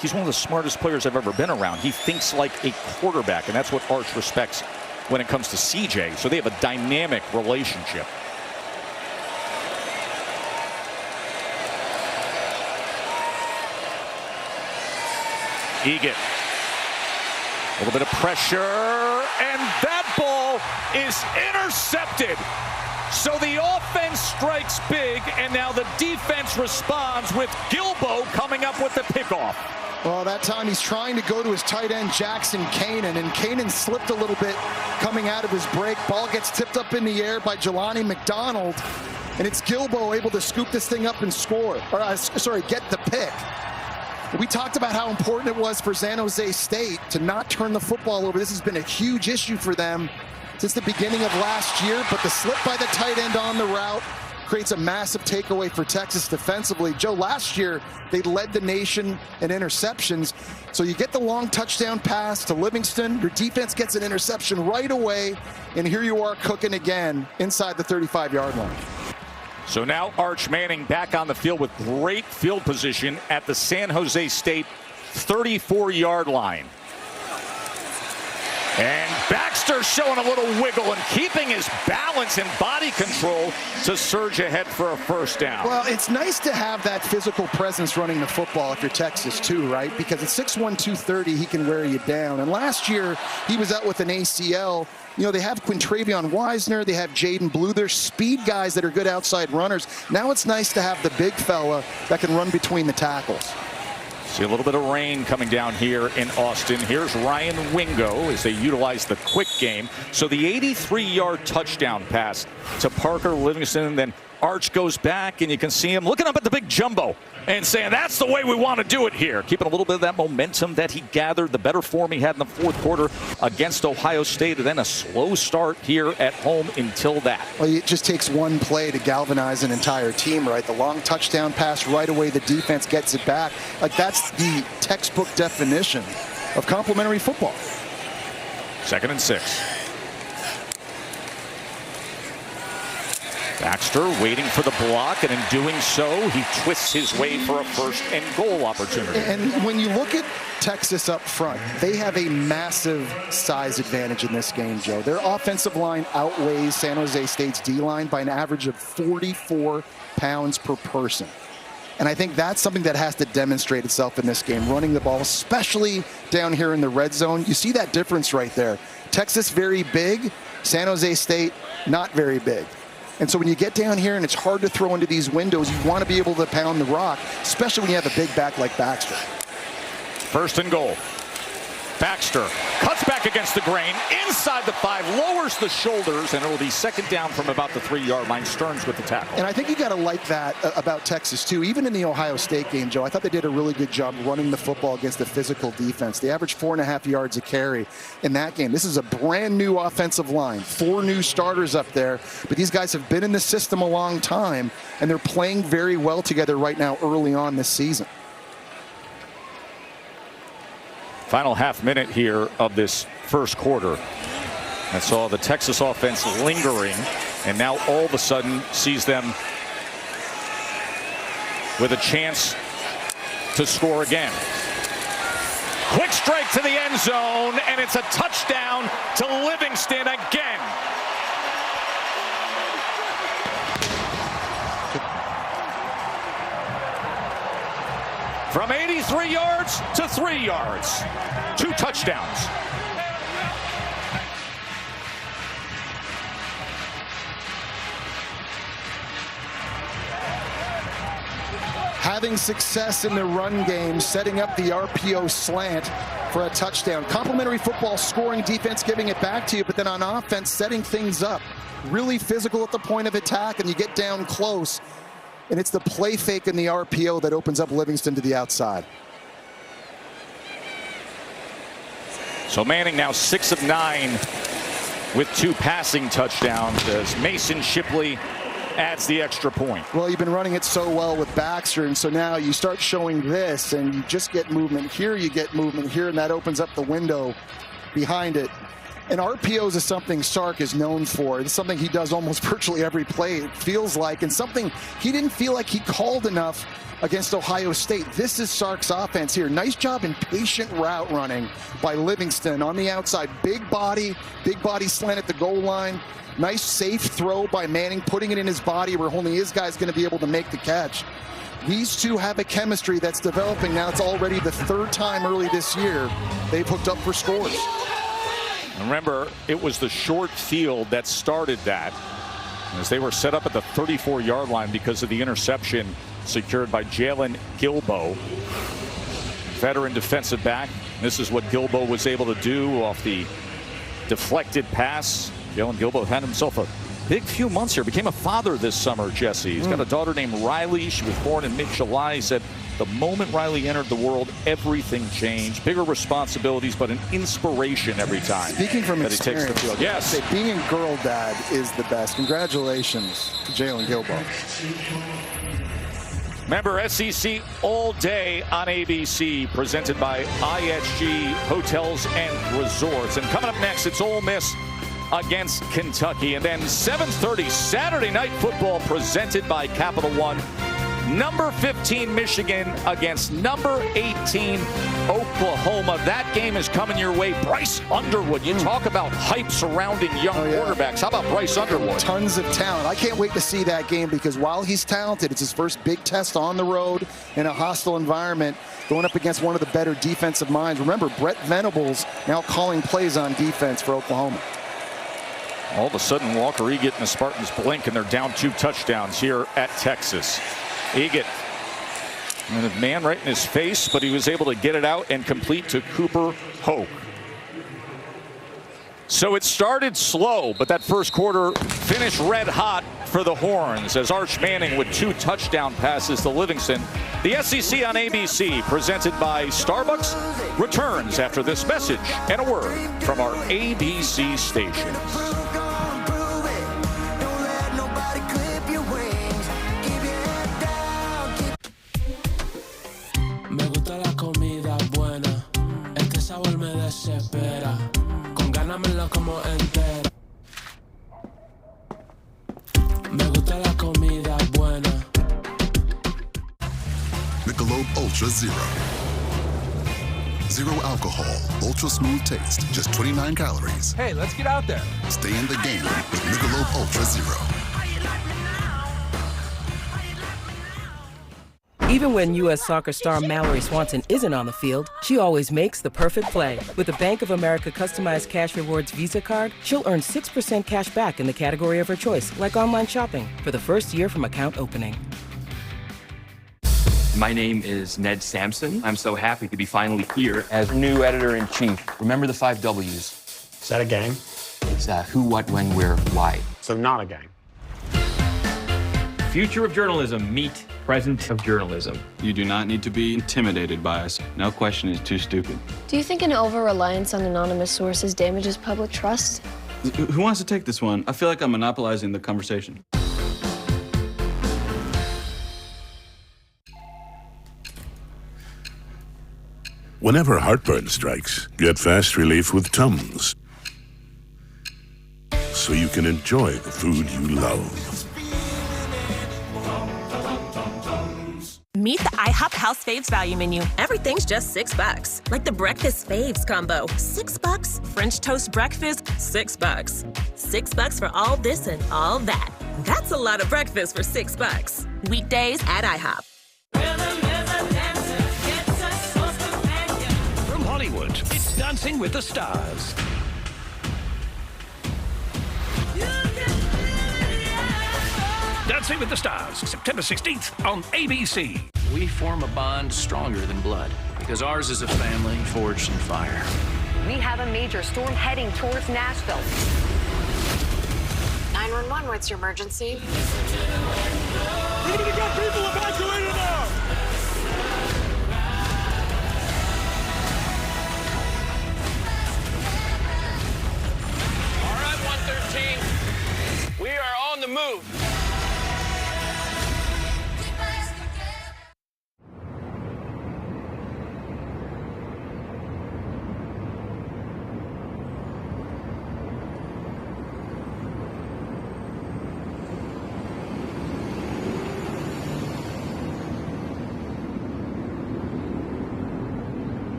he's one of the smartest players I've ever been around. He thinks like a quarterback, and that's what Arch respects when it comes to C.J. So they have a dynamic relationship. Egan. A little bit of pressure, and that ball is intercepted. So the offense strikes big, and now the defense responds with Gilbo coming up with the pickoff. Well, that time he's trying to go to his tight end, Jackson Kanan, and Kanan slipped a little bit coming out of his break. Ball gets tipped up in the air by Jelani McDonald, and it's Gilbo able to scoop this thing up and score, or get the pick. We talked about how important it was for San Jose State to not turn the football over. This has been a huge issue for them since the beginning of last year, but the slip by the tight end on the route creates a massive takeaway for Texas defensively. Joe, last year, they led the nation in interceptions. So you get the long touchdown pass to Livingston, your defense gets an interception right away, and here you are cooking again inside the 35-yard line. So now Arch Manning back on the field with great field position at the San Jose State 34-yard line. And Baxter showing a little wiggle and keeping his balance and body control to surge ahead for a first down. Well, it's nice to have that physical presence running the football if you're Texas too, right? Because at 6'1", 230, he can wear you down. And last year, he was out with an ACL. You know, they have Quintravion Wisner, they have Jaden Blue. They're speed guys that are good outside runners. Now it's nice to have the big fella that can run between the tackles. See a little bit of rain coming down here in Austin. Here's Ryan Wingo as they utilize the quick game. So the 83-yard touchdown pass to Parker Livingston, and then Arch goes back, and you can see him looking up at the big jumbo and saying, that's the way we want to do it here. Keeping a little bit of that momentum that he gathered, the better form he had in the fourth quarter against Ohio State, and then a slow start here at home until that. Well, it just takes one play to galvanize an entire team, right? The long touchdown pass right away, the defense gets it back. Like, that's the textbook definition of complementary football. 2nd and 6. Baxter waiting for the block, and in doing so, he twists his way for a first and goal opportunity. And when you look at Texas up front, they have a massive size advantage in this game, Joe. Their offensive line outweighs San Jose State's D-line by an average of 44 pounds per person. And I think that's something that has to demonstrate itself in this game, running the ball, especially down here in the red zone. You see that difference right there. Texas very big, San Jose State not very big. And so when you get down here and it's hard to throw into these windows, you want to be able to pound the rock, especially when you have a big back like Baxter. First and goal. Baxter cuts back against the grain, inside the 5, lowers the shoulders, and it will be second down from about the 3-yard line. Stearns with the tackle. And I think you got to like that about Texas, too. Even in the Ohio State game, Joe, I thought they did a really good job running the football against the physical defense. They averaged 4.5 yards a carry in that game. This is a brand new offensive line, 4 new starters up there, but these guys have been in the system a long time, and they're playing very well together right now early on this season. Final half minute here of this first quarter. I saw the Texas offense lingering, and now all of a sudden sees them with a chance to score again. Quick strike to the end zone, and it's a touchdown to Livingston again. From 83 yards to 3 yards. 2 touchdowns. Having success in the run game, setting up the RPO slant for a touchdown. Complementary football, scoring defense, giving it back to you, but then on offense, setting things up. Really physical at the point of attack, and you get down close. And it's the play fake in the RPO that opens up Livingston to the outside. So Manning now 6 of 9 with 2 passing touchdowns as Mason Shipley adds the extra point. Well, you've been running it so well with Baxter, and so now you start showing this, and you just get movement here, you get movement here, and that opens up the window behind it. And RPOs is something Sark is known for. It's something he does almost virtually every play, it feels like, and something he didn't feel like he called enough against Ohio State. This is Sark's offense here. Nice job in patient route running by Livingston on the outside. Big body slant at the goal line. Nice safe throw by Manning, putting it in his body where only his guy's going to be able to make the catch. These two have a chemistry that's developing now. It's already the 3rd time early this year they've hooked up for scores. Remember, it was the short field that started that, as they were set up at the 34-yard line because of the interception secured by Jalen Gilbo, veteran defensive back. This is what Gilbo was able to do off the deflected pass. Jalen Gilbo had himself a big few months here. Became a father this summer, Jesse. He's got a daughter named Riley. She was born in mid-July. He said the moment Riley entered the world, everything changed. Bigger responsibilities, but an inspiration every time. Speaking from that experience, he takes the field. Yes. Being a girl dad is the best. Congratulations to Jalen Gilbo. Remember, SEC all day on ABC, presented by IHG Hotels and Resorts. And coming up next, it's Ole Miss against Kentucky. And then 7:30 Saturday Night Football presented by Capital One. Number 15 Michigan against number 18 Oklahoma. That game is coming your way. Bryce Underwood. You talk about hype surrounding young quarterbacks. How about Bryce Underwood? Tons of talent. I can't wait to see that game because while he's talented, it's his first big test on the road in a hostile environment, going up against one of the better defensive minds. Remember, Brett Venables now calling plays on defense for Oklahoma. All of a sudden, Walker Eaget and the Spartans blink, and they're down 2 touchdowns here at Texas. Eaget, and a man right in his face, but he was able to get it out and complete to Cooper Hope. So it started slow, but that first quarter finished red hot for the Horns as Arch Manning with 2 touchdown passes to Livingston. The SEC on ABC, presented by Starbucks, returns after this message and a word from our ABC stations. Me gusta la comida buena, es que el sabor me desespera, con ganas me la como entera. Me gusta la Michelob Ultra Zero. Zero alcohol, ultra smooth taste, just 29 calories. Hey, let's get out there. Stay in the game with Michelob Ultra Zero. Even when U.S. Soccer star Mallory Swanson isn't on the field, she always makes the perfect play. With a Bank of America customized cash rewards Visa card, she'll earn 6% cash back in the category of her choice, like online shopping, for the first year from account opening. My name is Ned Sampson. I'm so happy to be finally here as new editor-in-chief. Remember the 5 W's. Is that a gang? It's who, what, when, where, why. So not a gang. Future of journalism, meet present of journalism. You do not need to be intimidated by us. No question is too stupid. Do you think an over-reliance on anonymous sources damages public trust? Who wants to take this one? I feel like I'm monopolizing the conversation. Whenever heartburn strikes, get fast relief with Tums, so you can enjoy the food you love. Meet the IHOP House Faves value menu. Everything's just $6. Like the Breakfast Faves combo. $6. French toast breakfast, $6. $6 for all this and all that. That's a lot of breakfast for $6. Weekdays at IHOP. From Hollywood, it's Dancing with the Stars. Dancing with the Stars, September 16th on ABC. We form a bond stronger than blood because ours is a family forged in fire. We have a major storm heading towards Nashville. 911, what's your emergency? We need to get people evacuated now! All right, 113. We are on the move.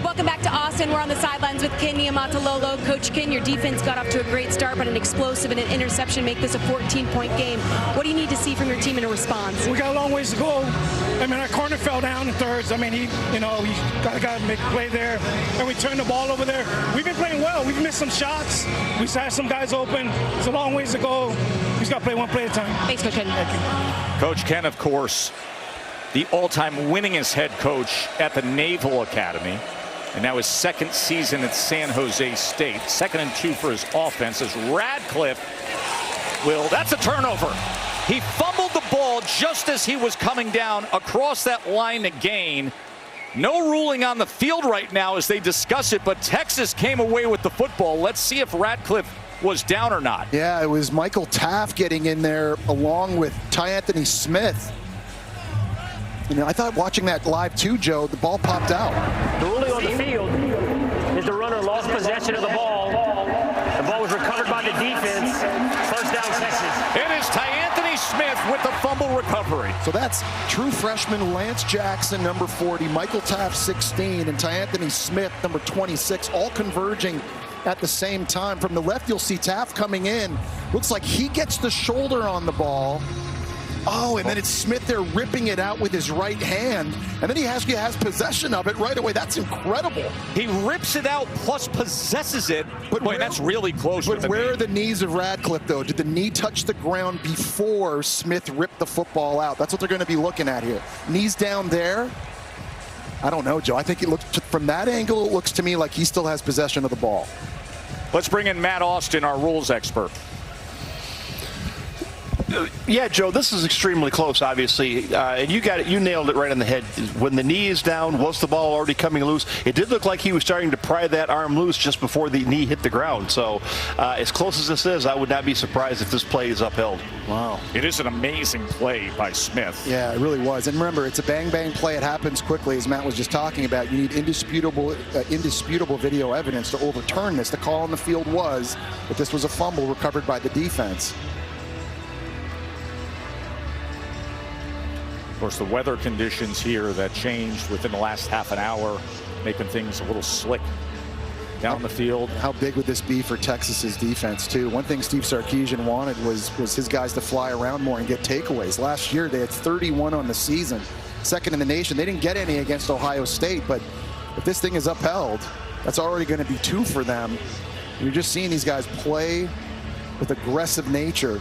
Welcome back to Austin. We're on the sidelines with Ken Niumatalolo. Coach Ken, your defense got off to a great start, but an explosive and an interception make this a 14-point game. What do you need to see from your team in a response? We got a long ways to go. I mean, our corner fell down in thirds. I mean, he got to make a play there, and we turned the ball over there. We've been playing well. We've missed some shots. We've had some guys open. It's a long ways to go. We just got to play one play at a time. Thanks, Coach Ken. Thank you. Coach Ken, of course, the all-time winningest head coach at the Naval Academy. And now his second season at San Jose State. 2nd and 2 for his offense as Radcliffe that's a turnover. He fumbled the ball just as he was coming down across that line to gain. No ruling on the field right now as they discuss it, but Texas came away with the football. Let's see if Radcliffe was down or not. Yeah, it was Michael Taft getting in there along with Anthony Smith. And I thought watching that live too, Joe, the ball popped out. The ruling on the field is the runner lost possession of the ball. The ball was recovered by the defense. First down, Texas. It is Anthony Smith with the fumble recovery. So that's true freshman Lance Jackson, number 40, Michael Taft, 16, and Anthony Smith, number 26, all converging at the same time. From the left, you'll see Taft coming in. Looks like he gets the shoulder on the ball. Oh, and then it's Smith there ripping it out with his right hand. And then he has possession of it right away. That's incredible. He rips it out plus possesses it. But boy, that's really close. But where are the knees of Radcliffe, though? Did the knee touch the ground before Smith ripped the football out? That's what they're going to be looking at here. Knees down there. I don't know, Joe. I think it looks, from that angle, it looks to me like he still has possession of the ball. Let's bring in Matt Austin, our rules expert. Yeah, Joe, this is extremely close, obviously, and you nailed it right on the head. When the knee is down, was the ball already coming loose? It did look like he was starting to pry that arm loose just before the knee hit the ground. So, as close as this is, I would not be surprised if this play is upheld. Wow. It is an amazing play by Smith. Yeah, it really was. And remember, it's a bang-bang play. It happens quickly, as Matt was just talking about. You need indisputable video evidence to overturn this. The call on the field was that this was a fumble recovered by the defense. Of course, the weather conditions here that changed within the last half an hour, making things a little slick down the field. How big would this be for Texas's defense, too? One thing Steve Sarkisian wanted was his guys to fly around more and get takeaways. Last year, they had 31 on the season, second in the nation. They didn't get any against Ohio State, but if this thing is upheld, that's already going to be 2 for them. You're just seeing these guys play with aggressive nature.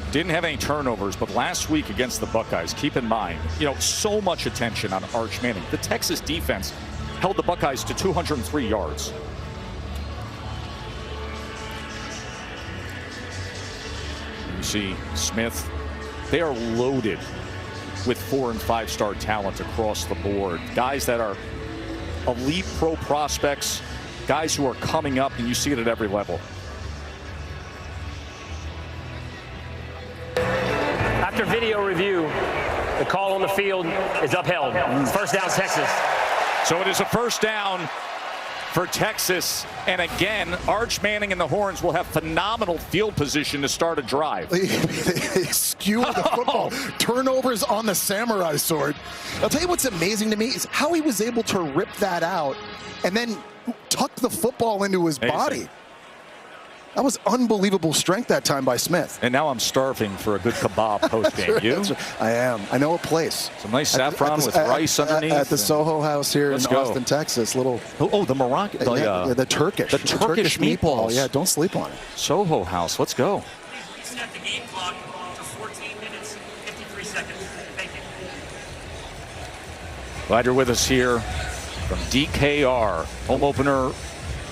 Didn't have any turnovers, but last week against the Buckeyes, keep in mind, so much attention on Arch Manning. The Texas defense held the Buckeyes to 203 yards. You see Smith, they are loaded with 4- and 5-star talent across the board. Guys that are elite pro prospects, guys who are coming up, and you see it at every level. After video review, the call on the field is upheld. First down, Texas. So it is a first down for Texas. And again, Arch Manning and the Horns will have phenomenal field position to start a drive. They skew the football. Turnovers on the samurai sword. I'll tell you what's amazing to me is how he was able to rip that out and then tuck the football into his body. That was unbelievable strength that time by Smith. And now I'm starving for a good kebab post-game. You? I am. I know a place. Some nice saffron with rice underneath. At the Soho House here in Austin, Texas. The Moroccan. The Turkish. The Turkish meatballs. Yeah, don't sleep on it. Soho House. Let's go. Set the game clock to 14 minutes, 53 seconds. Thank you. Glad you're with us here from DKR, home opener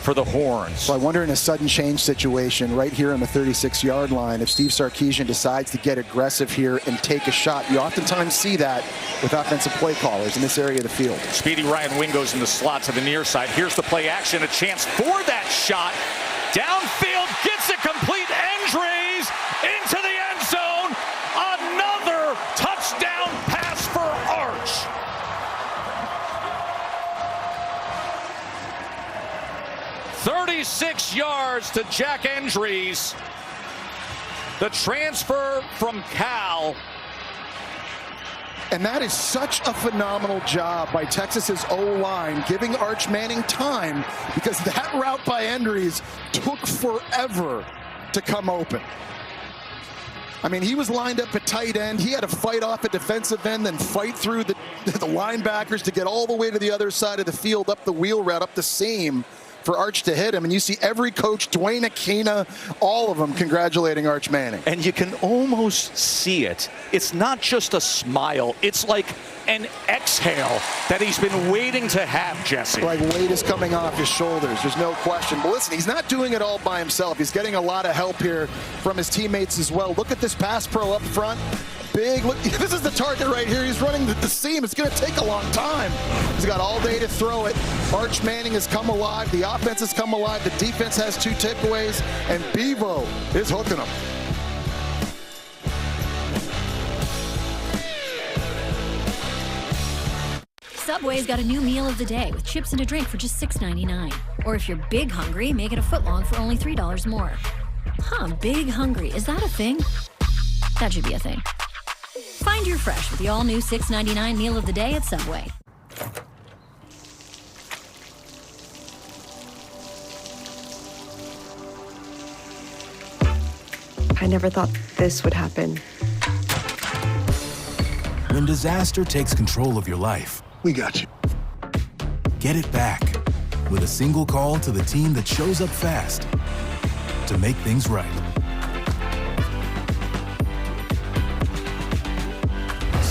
for the Horns. So I wonder, in a sudden change situation right here on the 36-yard line, if Steve Sarkisian decides to get aggressive here and take a shot. You oftentimes see that with offensive play callers in this area of the field. Speedy Ryan Wingo's in the slot to the near side. Here's the play action, a chance for that shot. Downfield, gets it complete. Andres into the end zone. Another touchdown pass for Arch. "36 yards to Jack Andrews, the transfer from Cal." And that is such a phenomenal job by Texas's O-line, giving Arch Manning time, because that route by Andrews took forever to come open. I mean, he was lined up at tight end. He had to fight off a defensive end, then fight through the linebackers to get all the way to the other side of the field, up the wheel route, up the seam, for Arch to hit him. And you see every coach, Dwayne Aquina, all of them congratulating Arch Manning. And you can almost see it. It's not just a smile. It's like an exhale that he's been waiting to have, Jesse. Like weight is coming off his shoulders. There's no question. But listen, he's not doing it all by himself. He's getting a lot of help here from his teammates as well. Look at this pass pro up front. Big, look, this is the target right here. He's running the seam. It's going to take a long time. He's got all day to throw it. Arch Manning has come alive. The offense has come alive. The defense has 2 takeaways, and Bevo is hooking them. Subway's got a new meal of the day with chips and a drink for just $6.99. Or if you're big hungry, make it a footlong for only $3 more. Big hungry. Is that a thing? That should be a thing. Find your fresh with the all-new $6.99 meal of the day at Subway. I never thought this would happen. When disaster takes control of your life, we got you. Get it back with a single call to the team that shows up fast to make things right.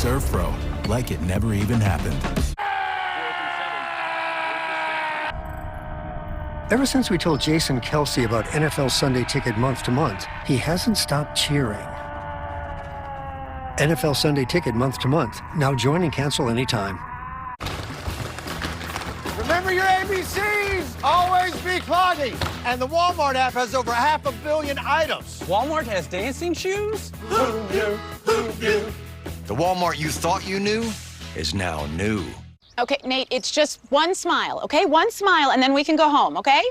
ServPro, like it never even happened. Ever since we told Jason Kelsey about NFL Sunday Ticket month to month, he hasn't stopped cheering. NFL Sunday Ticket month to month. Now join and cancel anytime. Remember your ABCs. Always be clogging. And the Walmart app has over 500 million items. Walmart has dancing shoes? Who knew? Who knew? The Walmart you thought you knew is now new. Okay, Nate, it's just one smile, okay? One smile, and then we can go home, okay?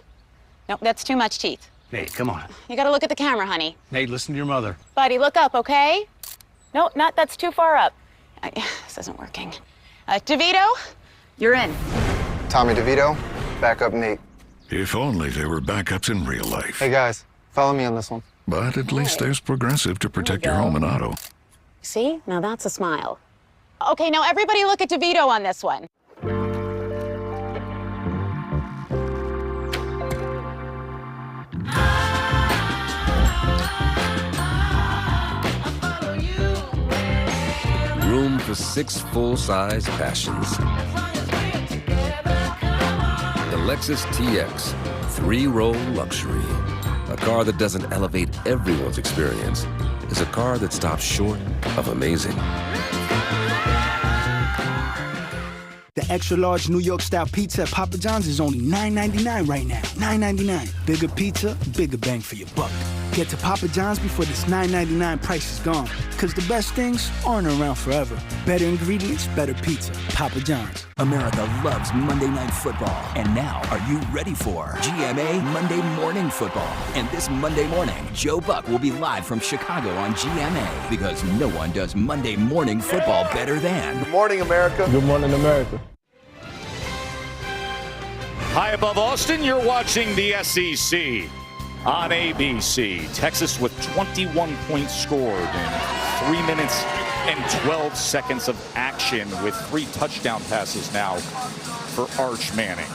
No, that's too much teeth. Nate, come on. You gotta look at the camera, honey. Nate, listen to your mother. Buddy, look up, okay? No, that's too far up. This isn't working. DeVito, you're in. Tommy DeVito, backup Nate. If only there were backups in real life. Hey guys, follow me on this one. But at least there's Progressive to protect your home and auto. See? Now that's a smile. Okay, now everybody look at DeVito on this one. Room for 6 full-size passions. The Lexus TX, 3-row luxury. A car that doesn't elevate everyone's experience is a car that stops short of amazing. The extra large New York style pizza at Papa John's is only $9.99 right now. $9.99. Bigger pizza, bigger bang for your buck. Get to Papa John's before this $9.99 price is gone. Because the best things aren't around forever. Better ingredients, better pizza. Papa John's. America loves Monday Night Football. And now, are you ready for GMA Monday Morning Football? And this Monday morning, Joe Buck will be live from Chicago on GMA. Because no one does Monday Morning Football better than... Good morning, America. Good morning, America. High above Austin, you're watching the SEC on ABC. Texas with 21 points scored in 3 minutes and 12 seconds of action with 3 touchdown passes now for Arch Manning.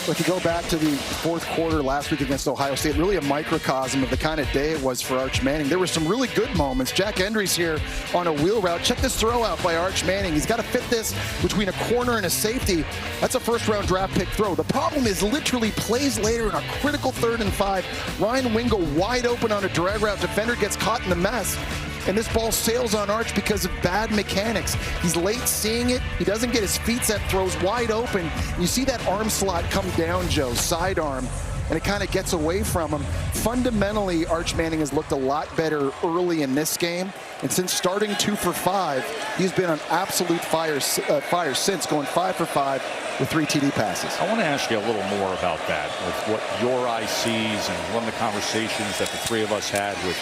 If you go back to the fourth quarter last week against Ohio State, really a microcosm of the kind of day it was for Arch Manning. There were some really good moments. Jack Hendry's here on a wheel route. Check this throw out by Arch Manning. He's got to fit this between a corner and a safety. That's a first-round draft pick throw. The problem is literally plays later in a critical 3rd and 5. Ryan Wingo wide open on a drag route. Defender gets caught in the mess. And this ball sails on Arch because of bad mechanics. He's late seeing it. He doesn't get his feet set, throws wide open. You see that arm slot come down, Joe, sidearm, and it kind of gets away from him. Fundamentally, Arch Manning has looked a lot better early in this game. And since starting 2 for 5, he's been on absolute fire since, going 5 for 5 with 3 TD passes. I want to ask you a little more about that, with what your eye sees and one of the conversations that the three of us had with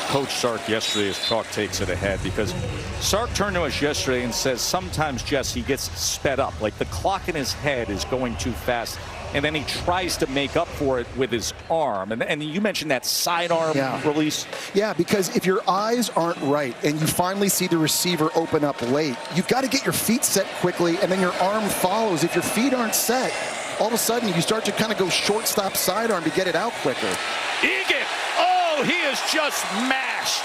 Coach Sark yesterday as Chalk takes it ahead, because Sark turned to us yesterday and says sometimes, Jess, he gets sped up, like the clock in his head is going too fast, and then he tries to make up for it with his arm. And you mentioned that sidearm release. Yeah, because if your eyes aren't right and you finally see the receiver open up late, you've got to get your feet set quickly, and then your arm follows. If your feet aren't set, all of a sudden you start to kind of go shortstop sidearm to get it out quicker. Egan! Oh, he is just mashed.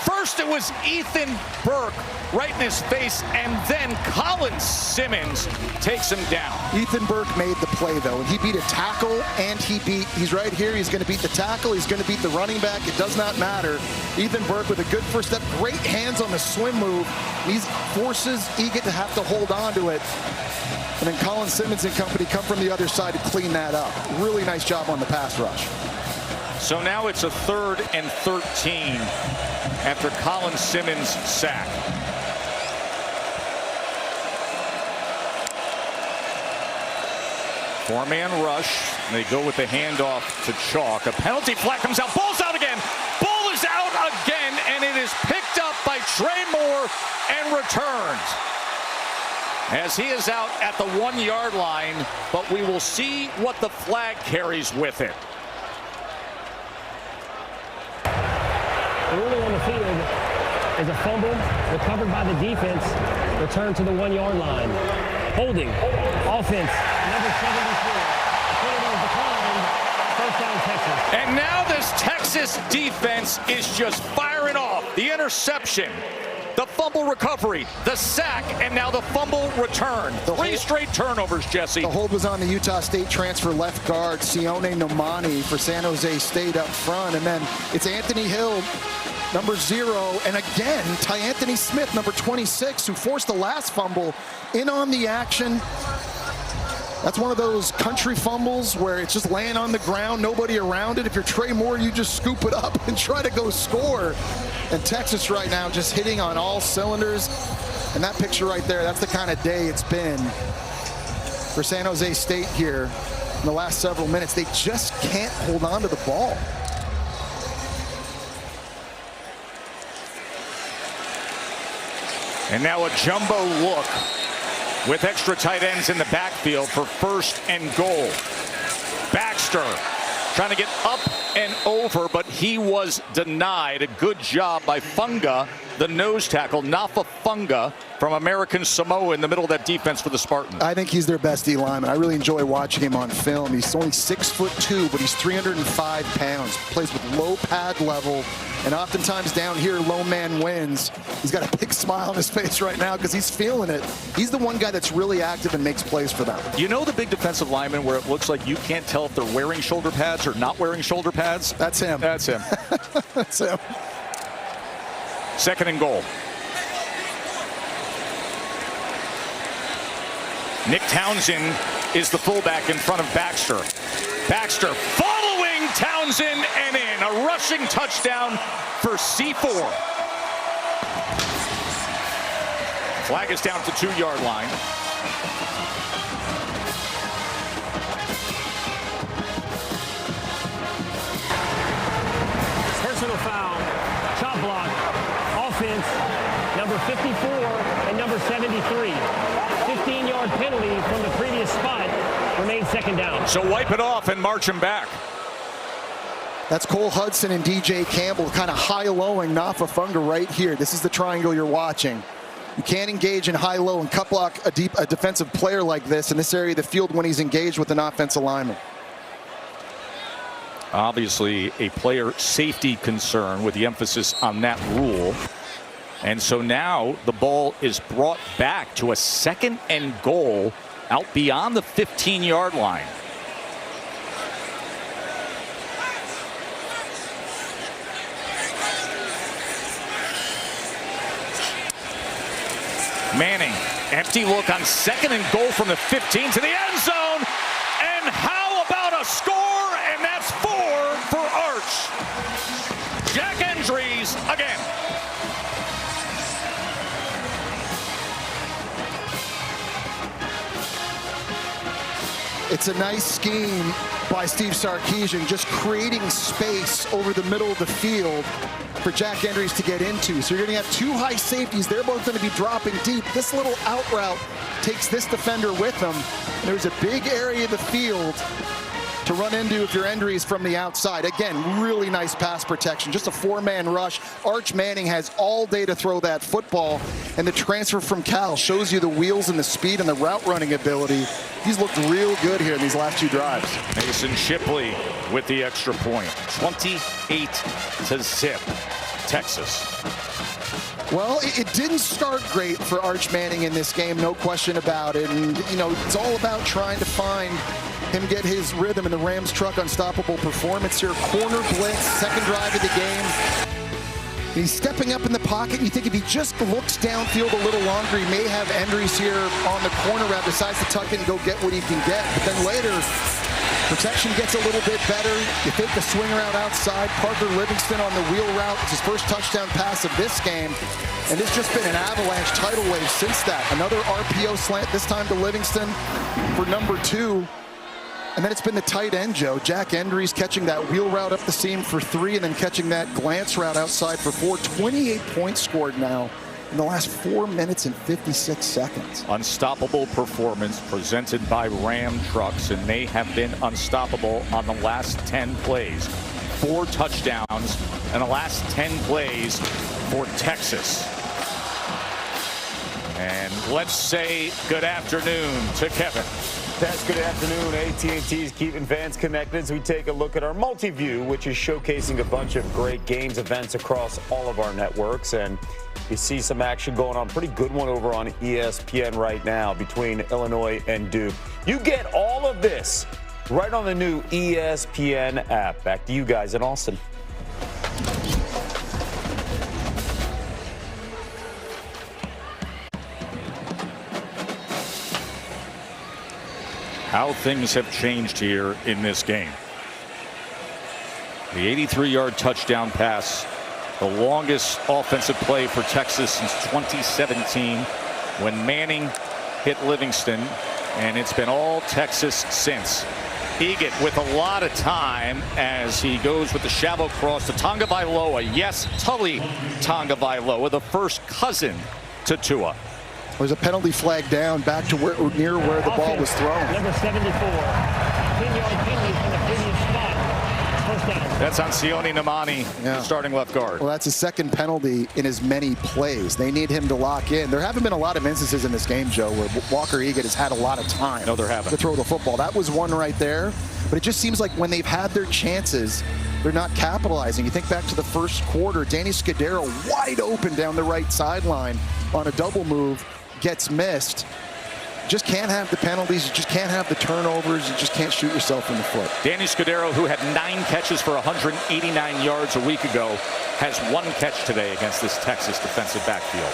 First it was Ethan Burke right in his face, and then Colin Simmons takes him down. Ethan Burke made the play, though, and he beat a tackle, and he's right here. He's going to beat the tackle. He's going to beat the running back. It does not matter. Ethan Burke with a good first step. Great hands on the swim move. He forces Egan to have to hold on to it. And then Colin Simmons and company come from the other side to clean that up. Really nice job on the pass rush. So now it's a 3rd and 13 after Colin Simmons' sack. Four-man rush. They go with the handoff to Chalk. A penalty flag comes out. Ball's out again. Ball is out again, and it is picked up by Trey Moore and returned, as he is out at the 1-yard line, but we will see what the flag carries with it. Ruling on the field is a fumble recovered by the defense, returned to the 1-yard line. Holding, offense, number 74. The penalty is declined. First down, Texas. And now this Texas defense is just firing off. The interception, the fumble recovery, the sack, and now the fumble return. 3 straight turnovers, Jesse. The hold was on the Utah State transfer left guard, Sione Nomani, for San Jose State up front. And then it's Anthony Hill, number 0. And again, Ty-Anthony Smith, number 26, who forced the last fumble, in on the action. That's one of those country fumbles where it's just laying on the ground, nobody around it. If you're Trey Moore, you just scoop it up and try to go score. And Texas right now just hitting on all cylinders. And that picture right there, that's the kind of day it's been for San Jose State here in the last several minutes. They just can't hold on to the ball. And now a jumbo look with extra tight ends in the backfield for 1st and goal. Baxter trying to get up and over, but he was denied. A good job by Funga, the nose tackle, Nafa Funga from American Samoa in the middle of that defense for the Spartans. I think he's their best D lineman. I really enjoy watching him on film. He's only 6'2", but he's 305 pounds. Plays with low pad level, and oftentimes down here, low man wins. He's got a big smile on his face right now because he's feeling it. He's the one guy that's really active and makes plays for them. You know the big defensive lineman where it looks like you can't tell if they're wearing shoulder pads or not wearing shoulder pads? That's him. That's him. That's him. 2nd and goal. Nick Townsend is the fullback in front of Baxter. Baxter following Townsend and in. A rushing touchdown for C4. Flag is down to 2-yard line. Personal foul, chop block, offense, number 54 and number 73. 15-yard penalty from the previous spot, remains 2nd down. So wipe it off and march him back. That's Cole Hudson and DJ Campbell kind of high-lowing Nafa Funga right here. This is the triangle you're watching. You can't engage in high-low and cut block a defensive player like this in this area of the field when he's engaged with an offensive lineman. Obviously a player safety concern with the emphasis on that rule. And so now the ball is brought back to a 2nd and goal out beyond the 15-yard line. Manning, empty look on 2nd and goal from the 15 to the end zone. And how about a score? And that's 4 for Arch. Jack Endries again. It's a nice scheme by Steve Sarkisian, just creating space over the middle of the field for Jack Endries to get into. So you're going to have 2 high safeties. They're both going to be dropping deep. This little out route takes this defender with them. There's a big area of the field to run into if you're Endries from the outside. Again, really nice pass protection. Just a 4-man rush. Arch Manning has all day to throw that football. And the transfer from Cal shows you the wheels and the speed and the route running ability. He's looked real good here in these last 2 drives. Mason Shipley with the extra point. 28-0, Texas. Well, it didn't start great for Arch Manning in this game, no question about it. And, you know, it's all about trying to find him get his rhythm in the Rams truck unstoppable performance here. Corner blitz, 2nd drive of the game. And he's stepping up in the pocket. You think if he just looks downfield a little longer, he may have Endries here on the corner route, decides to tuck in and go get what he can get. But then later, protection gets a little bit better. You take the swing route outside. Parker Livingston on the wheel route. It's his first touchdown pass of this game. And it's just been an avalanche tidal wave since that. Another RPO slant, this time to Livingston for number 2. And then it's been the tight end, Joe. Jack Endries catching that wheel route up the seam for 3 and then catching that glance route outside for 4. 28 points scored now in the last 4 minutes and 56 seconds. Unstoppable performance presented by Ram Trucks, and they have been unstoppable on the last 10 plays. 4 touchdowns in the last 10 plays for Texas. And let's say good afternoon to Kevin. Yes, good afternoon. AT&T's keeping fans connected as we take a look at our multi-view, which is showcasing a bunch of great games events across all of our networks. And you see some action going on, pretty good one over on ESPN right now between Illinois and Duke. You get all of this right on the new ESPN app. Back to you guys in Austin. How things have changed here in this game. The 83-yard touchdown pass, the longest offensive play for Texas since 2017 when Manning hit Livingston, and it's been all Texas since. Egan with a lot of time as he goes with the shallow cross to Tagovailoa. Yes, Tully Tagovailoa, the first cousin to Tua. There's a penalty flag down back to near where the ball was thrown. Number 74. 10-yard penalty from the previous spot. First down. That's on Sione Namani, starting left guard. Well, that's his second penalty in as many plays. They need him to lock in. There haven't been a lot of instances in this game, Joe, where Walker Egan has had a lot of time to throw the football. That was one right there. But it just seems like when they've had their chances, they're not capitalizing. You think back to the first quarter, Danny Scudero wide open down the right sideline on a double move. Gets missed. Just can't have the penalties. You just can't have the turnovers. You just can't shoot yourself in the foot. Danny Scudero, who had 9 catches for 189 yards a week ago, has 1 catch today against this Texas defensive backfield.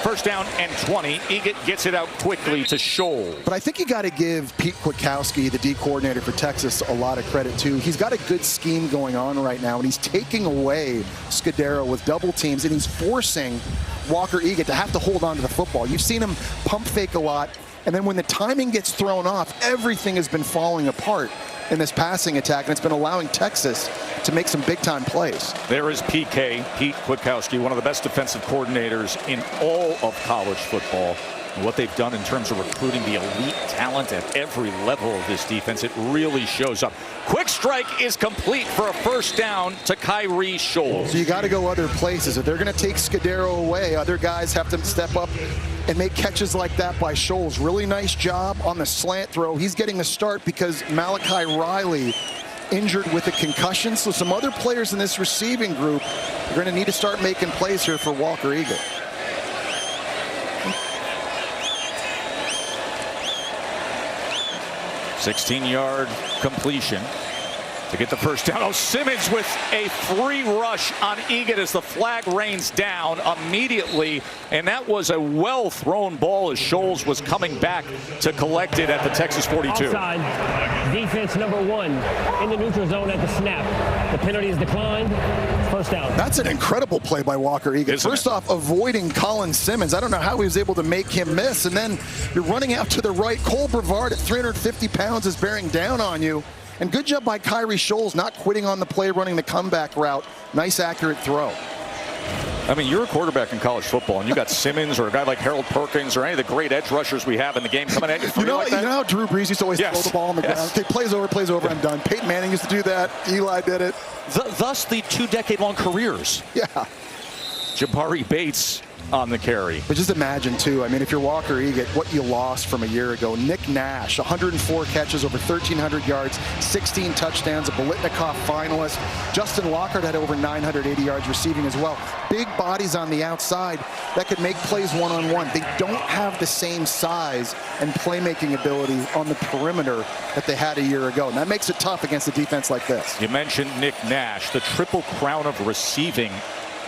First down and 20. Egan gets it out quickly to Scholes. But I think you got to give Pete Kwiatkowski, the D coordinator for Texas, a lot of credit too. He's got a good scheme going on right now, and he's taking away Scudero with double teams, and he's forcing Walker Egan to have to hold on to the football. You've seen him pump fake a lot, and then when the timing gets thrown off, everything has been falling apart in this passing attack, and it's been allowing Texas to make some big-time plays. There is PK, Pete Kwiatkowski, one of the best defensive coordinators in all of college football. And what they've done in terms of recruiting the elite talent at every level of this defense, it really shows up. Quick strike is complete for a first down to Kyrie Scholes. So you got to go other places. If they're going to take Scudero away, other guys have to step up and make catches like that by Scholes. Really nice job on the slant throw. He's getting a start because Malachi Riley injured with a concussion. So some other players in this receiving group are going to need to start making plays here for Walker Egan. $16-yard completion to get the first down. Oh, Simmons with a free rush on Egan as the flag rains down immediately. And that was a well-thrown ball as Scholes was coming back to collect it at the Texas 42. Offside. Defense number 1 in the neutral zone at the snap. The penalty is declined. First down. That's an incredible play by Walker Egan. First off, avoiding Colin Simmons. I don't know how he was able to make him miss. And then you're running out to the right. Cole Brevard at 350 pounds is bearing down on you. And good job by Kyrie Scholes not quitting on the play, running the comeback route. Nice, accurate throw. I mean, you're a quarterback in college football, and you got Simmons or a guy like Harold Perkins or any of the great edge rushers we have in the game coming at you. You know how Drew Brees used to always throw the ball on the ground? Okay, plays over, I'm done. Peyton Manning used to do that. Eli did it. Thus the 2-decade-long careers. Yeah. Jabari Bates on the carry. But just imagine, too, I mean, if you're Walker Egan, what you lost from a year ago. Nick Nash, 104 catches, over 1,300 yards, 16 touchdowns, a Biletnikoff finalist. Justin Lockhart had over 980 yards receiving as well. Big bodies on the outside that could make plays one-on-one. They don't have the same size and playmaking ability on the perimeter that they had a year ago. And that makes it tough against a defense like this. You mentioned Nick Nash, the triple crown of receiving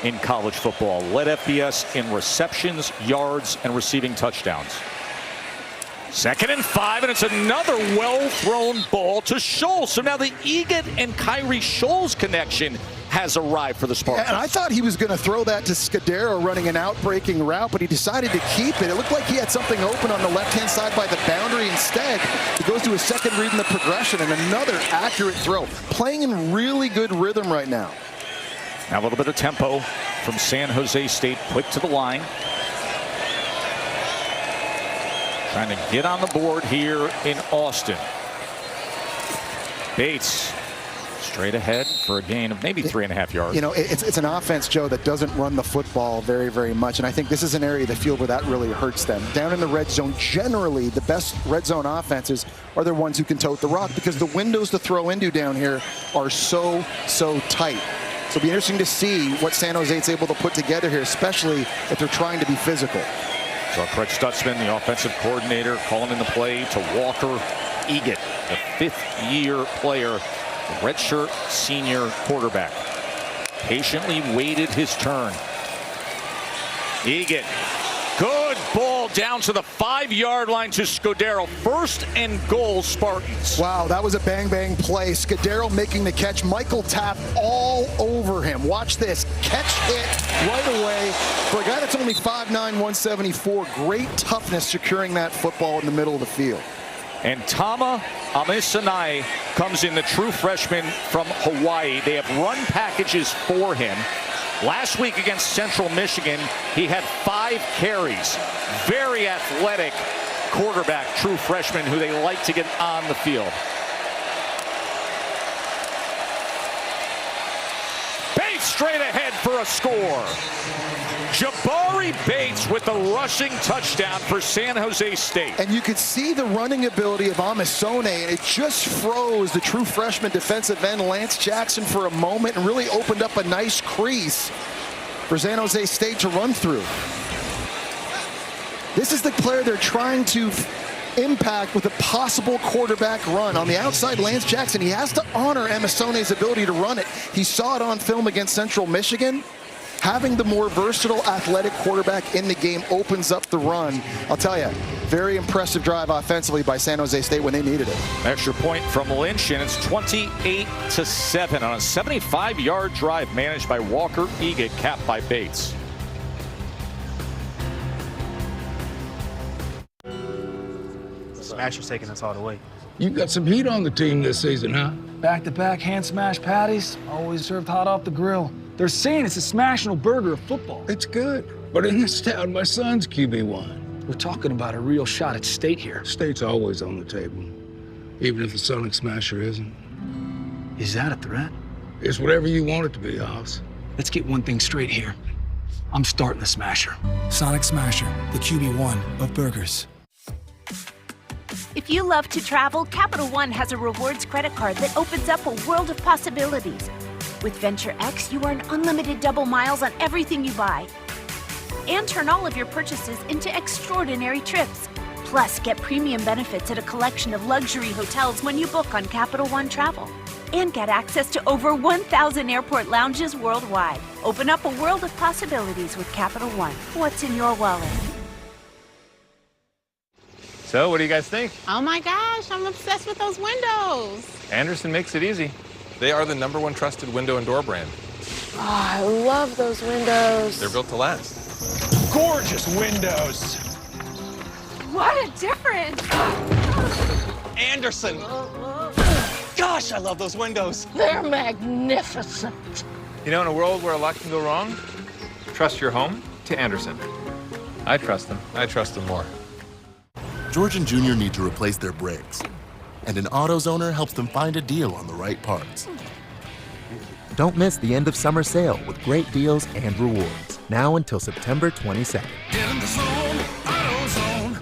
in college football. Led FBS in receptions, yards, and receiving touchdowns. 2nd and 5, and it's another well-thrown ball to Scholes. So now the Egan and Kyrie Scholes connection has arrived for the Spartans. And I thought he was going to throw that to Scudero running an out-breaking route, but he decided to keep it. It looked like he had something open on the left-hand side by the boundary. Instead, he goes to his second read in the progression, and another accurate throw. Playing in really good rhythm right now. Now a little bit of tempo from San Jose State. Quick to the line. Trying to get on the board here in Austin. Bates straight ahead for a gain of maybe 3.5 yards. You know, it's an offense, Joe, that doesn't run the football very, very much. And I think this is an area of the field where that really hurts them. Down in the red zone, generally, the best red zone offenses are the ones who can tote the rock because the windows to throw into down here are so tight. So it'll be interesting to see what San Jose is able to put together here, especially if they're trying to be physical. So Craig Stutzman, the offensive coordinator, calling in the play to Walker Egan, the fifth-year player, redshirt senior quarterback. Patiently waited his turn. Egan, good ball down to the 5-yard line to Scudero. 1st and goal, Spartans. Wow, that was a bang-bang play. Scudero making the catch. Michael Tapp all over him. Watch this. Catch hit right away. For a guy that's only 5'9", 174, great toughness securing that football in the middle of the field. And Tama Amisanai comes in, the true freshman from Hawaii. They have run packages for him. Last week against Central Michigan, he had 5 carries. Very athletic quarterback, true freshman, who they like to get on the field. Bates straight ahead for a score. Jabari Bates with the rushing touchdown for San Jose State. And you could see the running ability of Amisone, and it just froze the true freshman defensive end Lance Jackson for a moment and really opened up a nice crease for San Jose State to run through. This is the player they're trying to impact with a possible quarterback run. On the outside, Lance Jackson, he has to honor Amisone's ability to run it. He saw it on film against Central Michigan. Having the more versatile athletic quarterback in the game opens up the run. I'll tell you, very impressive drive offensively by San Jose State when they needed it. Extra point from Lynch, and it's 28-7 on a 75-yard drive managed by Walker Egan, capped by Bates. Smasher's taking us all the way. You got some heat on the team this season, huh? Back-to-back hand-smashed patties, always served hot off the grill. They're saying it's a smashable burger of football. It's good. But in this town, my son's QB1. We're talking about a real shot at state here. State's always on the table, even if the Sonic Smasher isn't. Is that a threat? It's whatever you want it to be, Hoss. Let's get one thing straight here. I'm starting the Smasher. Sonic Smasher, the QB1 of burgers. If you love to travel, Capital One has a rewards credit card that opens up a world of possibilities. With Venture X, you earn unlimited double miles on everything you buy. And turn all of your purchases into extraordinary trips. Plus, get premium benefits at a collection of luxury hotels when you book on Capital One Travel. And get access to over 1,000 airport lounges worldwide. Open up a world of possibilities with Capital One. What's in your wallet? So, what do you guys think? Oh my gosh, I'm obsessed with those windows. Anderson makes it easy. They are the #1 trusted window and door brand. Oh, I love those windows. They're built to last. Gorgeous windows. What a difference. Anderson. Gosh, I love those windows. They're magnificent. You know, in a world where a lot can go wrong, trust your home to Anderson. I trust them. I trust them more. George and Junior need to replace their brakes, and an AutoZoner helps them find a deal on the right parts. Don't miss the end of summer sale with great deals and rewards. Now until September 22nd. Get in the zone, AutoZone.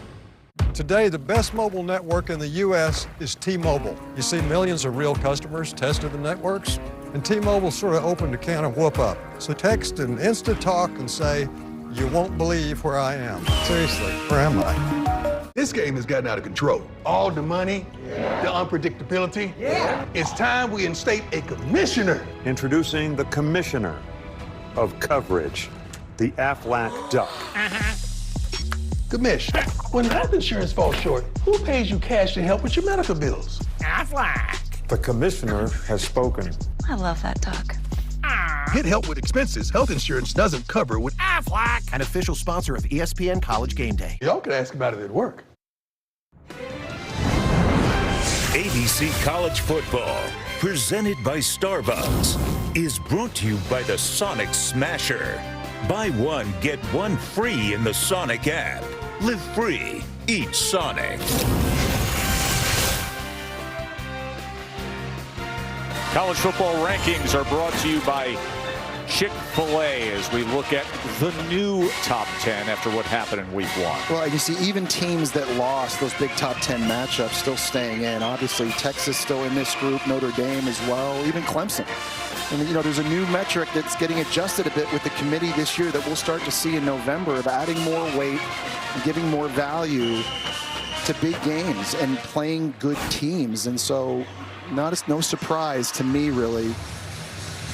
Today, the best mobile network in the U.S. is T-Mobile. You see, millions of real customers tested the networks, and T-Mobile sort of opened a can of whoop-up. So text and Instant Talk and say, you won't believe where I am. Seriously, where am I? This game has gotten out of control. All the money, the unpredictability. It's time we instate a commissioner. Introducing the commissioner of coverage, the Aflac Duck. Commish, when health insurance falls short, who pays you cash to help with your medical bills? Aflac. The commissioner has spoken. I love that duck. Get help with expenses health insurance doesn't cover with Aflac. An official sponsor of ESPN College Game Day. Y'all could ask about it at work. ABC College Football, presented by Starbucks, is brought to you by the Sonic Smasher. Buy one, get one free in the Sonic app. Live free, eat Sonic. College football rankings are brought to you by Chick-fil-A as we look at the new top 10 after what happened in week 1. Well, you see even teams that lost those big top 10 matchups still staying in. Obviously, Texas still in this group, Notre Dame as well, even Clemson. And, you know, there's a new metric that's getting adjusted a bit with the committee this year that we'll start to see in November of adding more weight and giving more value to big games and playing good teams. And so no surprise to me, really,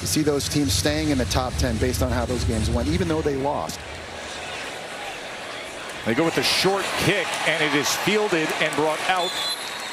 to see those teams staying in the top 10 based on how those games went, even though they lost. They go with the short kick, and it is fielded and brought out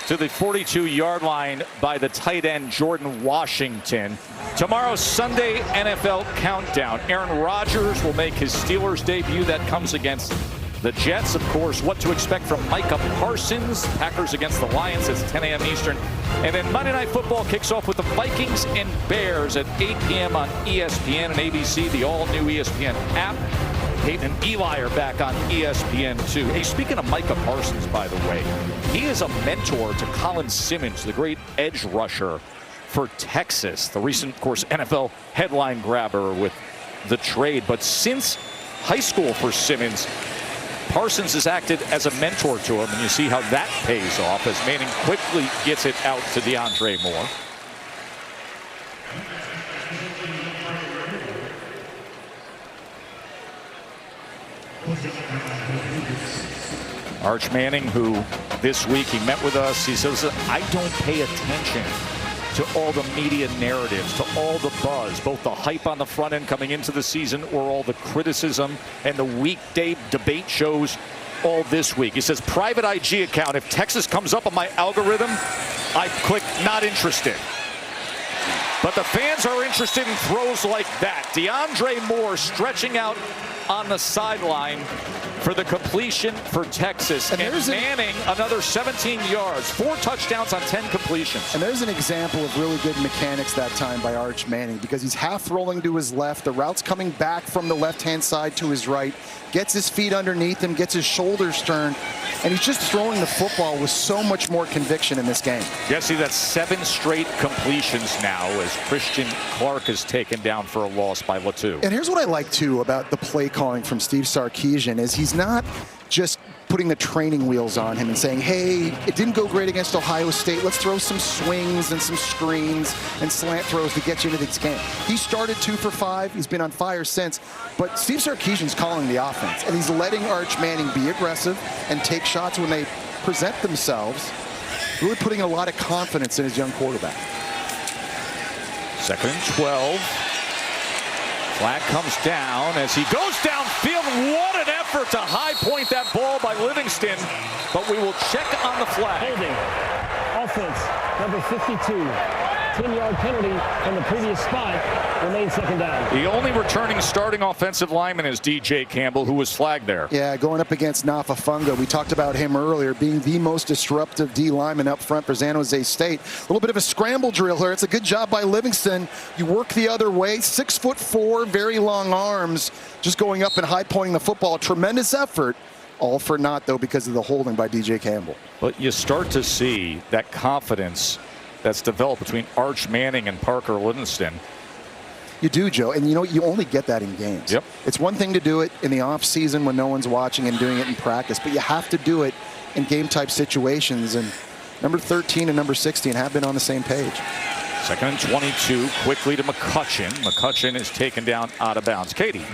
to the 42-yard line by the tight end Jordan Washington. Tomorrow, Sunday NFL Countdown. Aaron Rodgers will make his Steelers debut. That comes against the Jets. Of course, what to expect from Micah Parsons. Packers against the Lions. It's 10 a.m. Eastern. And then Monday Night Football kicks off with the Vikings and Bears at 8 p.m. on ESPN and ABC, the all-new ESPN app. Peyton and Eli are back on ESPN2. Hey, speaking of Micah Parsons, by the way, he is a mentor to Colin Simmons, the great edge rusher for Texas. The recent, of course, NFL headline grabber with the trade. But since high school for Simmons, Parsons has acted as a mentor to him, and you see how that pays off as Manning quickly gets it out to DeAndre Moore. Arch Manning, who this week he met with us, he says, I don't pay attention to all the media narratives, to all the buzz, both the hype on the front end coming into the season or all the criticism and the weekday debate shows all this week. He says, private IG account, if Texas comes up on my algorithm, I click not interested. But the fans are interested in throws like that. DeAndre Moore stretching out on the sideline for the completion for Texas. And Manning, another 17 yards, 4 touchdowns on 10 completions. And there's an example of really good mechanics that time by Arch Manning, because he's half rolling to his left. The route's coming back from the left-hand side to his right, gets his feet underneath him, gets his shoulders turned, and he's just throwing the football with so much more conviction in this game. Jesse, that's 7 straight completions now as Christian Clark is taken down for a loss by Latu. And here's what I like, too, about the play calling from Steve Sarkisian is he's not just putting the training wheels on him and saying, hey, it didn't go great against Ohio State. Let's throw some swings and some screens and slant throws to get you into this game. He started 2 for 5. He's been on fire since. But Steve Sarkisian's calling the offense, and he's letting Arch Manning be aggressive and take shots when they present themselves, really putting a lot of confidence in his young quarterback. 2nd and 12. Flag comes down as he goes downfield. What an effort to high point that ball by Livingston. But we will check on the flag. Holding. Offense, number 52. 10-yard penalty from the previous spot. Remains 2nd down. The only returning starting offensive lineman is DJ Campbell, who was flagged there. Yeah, going up against Nafa Funga. We talked about him earlier, being the most disruptive D lineman up front for San Jose State. A little bit of a scramble drill here. It's a good job by Livingston. You work the other way. 6'4", very long arms, just going up and high pointing the football. Tremendous effort. All for naught, though, because of the holding by DJ Campbell. But you start to see that confidence that's developed between Arch Manning and Parker Livingston. You do, Joe, and you know, you only get that in games. Yep. It's one thing to do it in the off season when no one's watching and doing it in practice, but you have to do it in game type situations, and number 13 and number 16 have been on the same page. 2nd and 22, quickly to McCutcheon. McCutcheon is taken down out of bounds. Katie.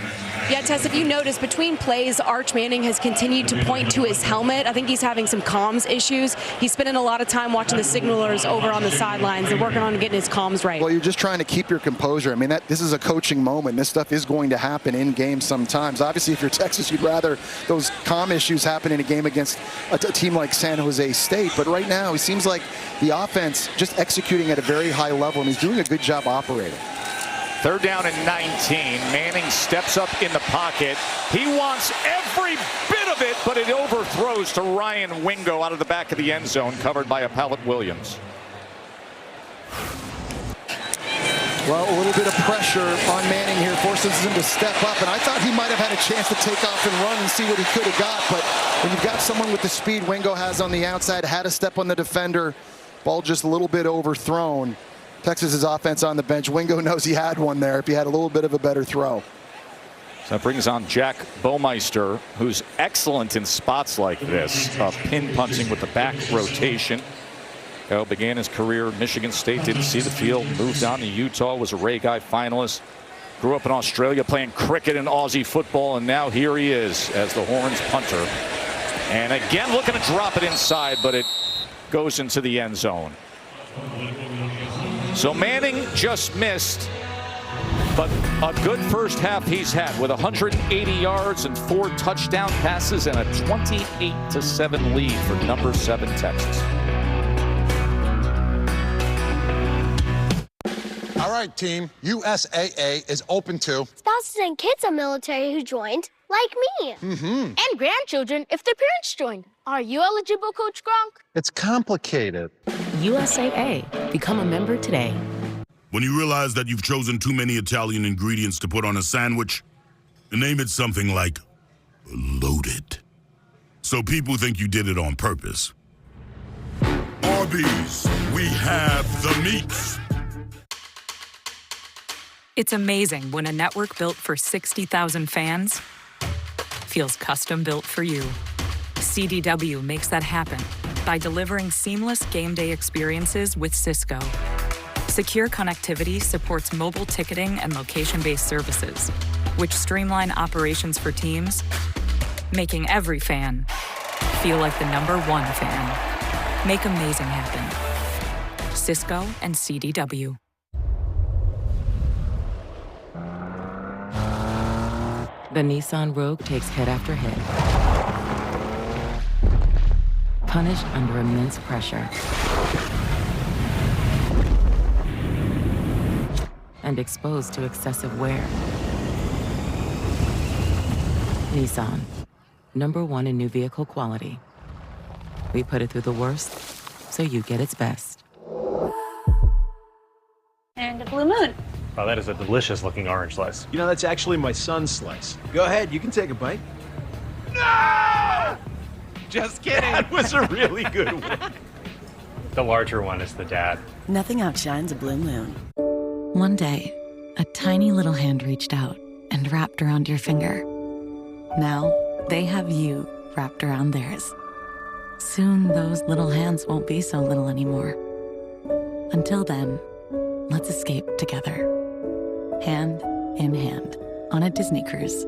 Yeah, Tess, if you notice, between plays, Arch Manning has continued to point to his helmet. I think he's having some comms issues. He's spending a lot of time watching the signalers over on the sidelines and working on getting his comms right. Well, you're just trying to keep your composure. I mean, this is a coaching moment. This stuff is going to happen in games sometimes. Obviously, if you're Texas, you'd rather those comm issues happen in a game against a team like San Jose State. But right now, it seems like the offense just executing at a very high level, and he's doing a good job operating. 3rd down and 19. Manning steps up in the pocket. He wants every bit of it, but it overthrows to Ryan Wingo out of the back of the end zone, covered by Appellate Williams. Well, a little bit of pressure on Manning here forces him to step up, and I thought he might have had a chance to take off and run and see what he could have got, but when you've got someone with the speed Wingo has on the outside, had a step on the defender, ball just a little bit overthrown. Texas's offense on the bench. Wingo knows he had one there if he had a little bit of a better throw. So that brings on Jack Baumeister, who's excellent in spots like this. Pin punting with the back rotation. Began his career at Michigan State, didn't see the field, moved on to Utah, was a Ray Guy finalist. Grew up in Australia playing cricket and Aussie football, and now here he is as the Horns punter. And again looking to drop it inside, but it goes into the end zone. So Manning just missed, but a good first half he's had with 180 yards and 4 touchdown passes and a 28-7 lead for number 7 Texas. All right, team. USAA is open to spouses and kids of military who joined, like me. And grandchildren if their parents joined. Are you eligible, Coach Gronk? It's complicated. USAA. Become a member today. When you realize that you've chosen too many Italian ingredients to put on a sandwich, name it something like loaded. So people think you did it on purpose. Arby's, we have the meats. It's amazing when a network built for 60,000 fans feels custom built for you. CDW makes that happen by delivering seamless game day experiences with Cisco. Secure connectivity supports mobile ticketing and location-based services, which streamline operations for teams, making every fan feel like the #1 fan. Make amazing happen. Cisco and CDW. The Nissan Rogue takes hit after hit. Punished under immense pressure. And exposed to excessive wear. Nissan, #1 in new vehicle quality. We put it through the worst, so you get its best. And a blue moon. Wow, that is a delicious looking orange slice. You know, that's actually my son's slice. Go ahead, you can take a bite. No! Just kidding. That was a really good one. The larger one is the dad. Nothing outshines a blue moon. One day, a tiny little hand reached out and wrapped around your finger. Now, they have you wrapped around theirs. Soon, those little hands won't be so little anymore. Until then, let's escape together. Hand in hand on a Disney cruise.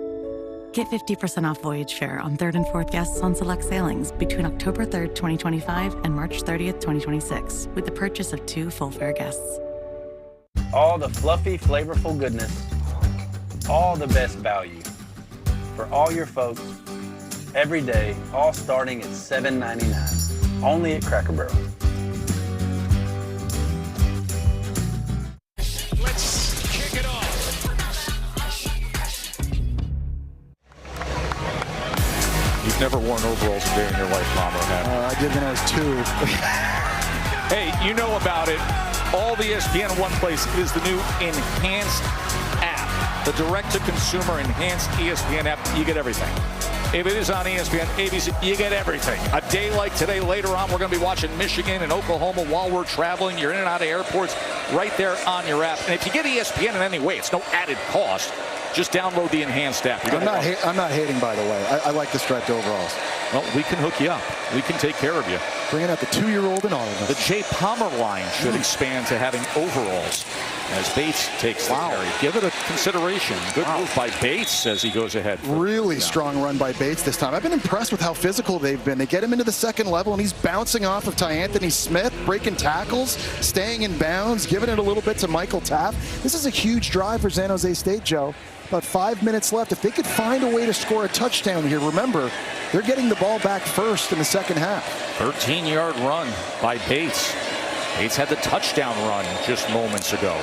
Get 50% off voyage fare on 3rd and 4th guests on select sailings between October 3rd, 2025 and March 30th, 2026 with the purchase of 2 full fare guests. All the fluffy, flavorful goodness. All the best value. For all your folks, every day, all starting at $7.99. Only at Cracker Barrel. You've never worn overalls a day in your life, Palmer, have I did when I was 2. Hey, you know about it. All the ESPN in one place is the new enhanced app. The direct-to-consumer enhanced ESPN app. You get everything. If it is on ESPN, ABC, you get everything. A day like today, later on, we're going to be watching Michigan and Oklahoma while we're traveling. You're in and out of airports right there on your app. And if you get ESPN in any way, it's no added cost. Just download the enhanced app. I'm not hating, by the way. I like the striped overalls. Well, we can hook you up. We can take care of you. Bringing out the 2-year-old in all of us. The Jay Palmer line should expand to having overalls as Bates takes the carry. Give it a consideration. Good move by Bates as he goes ahead. Really strong run by Bates this time. I've been impressed with how physical they've been. They get him into the second level, and he's bouncing off of Anthony Smith, breaking tackles, staying in bounds, giving it a little bit to Michael Taft. This is a huge drive for San Jose State, Joe. About 5 minutes left. If they could find a way to score a touchdown here, remember, they're getting the ball back first in the second half. 13-yard run by Bates. Bates had the touchdown run just moments ago.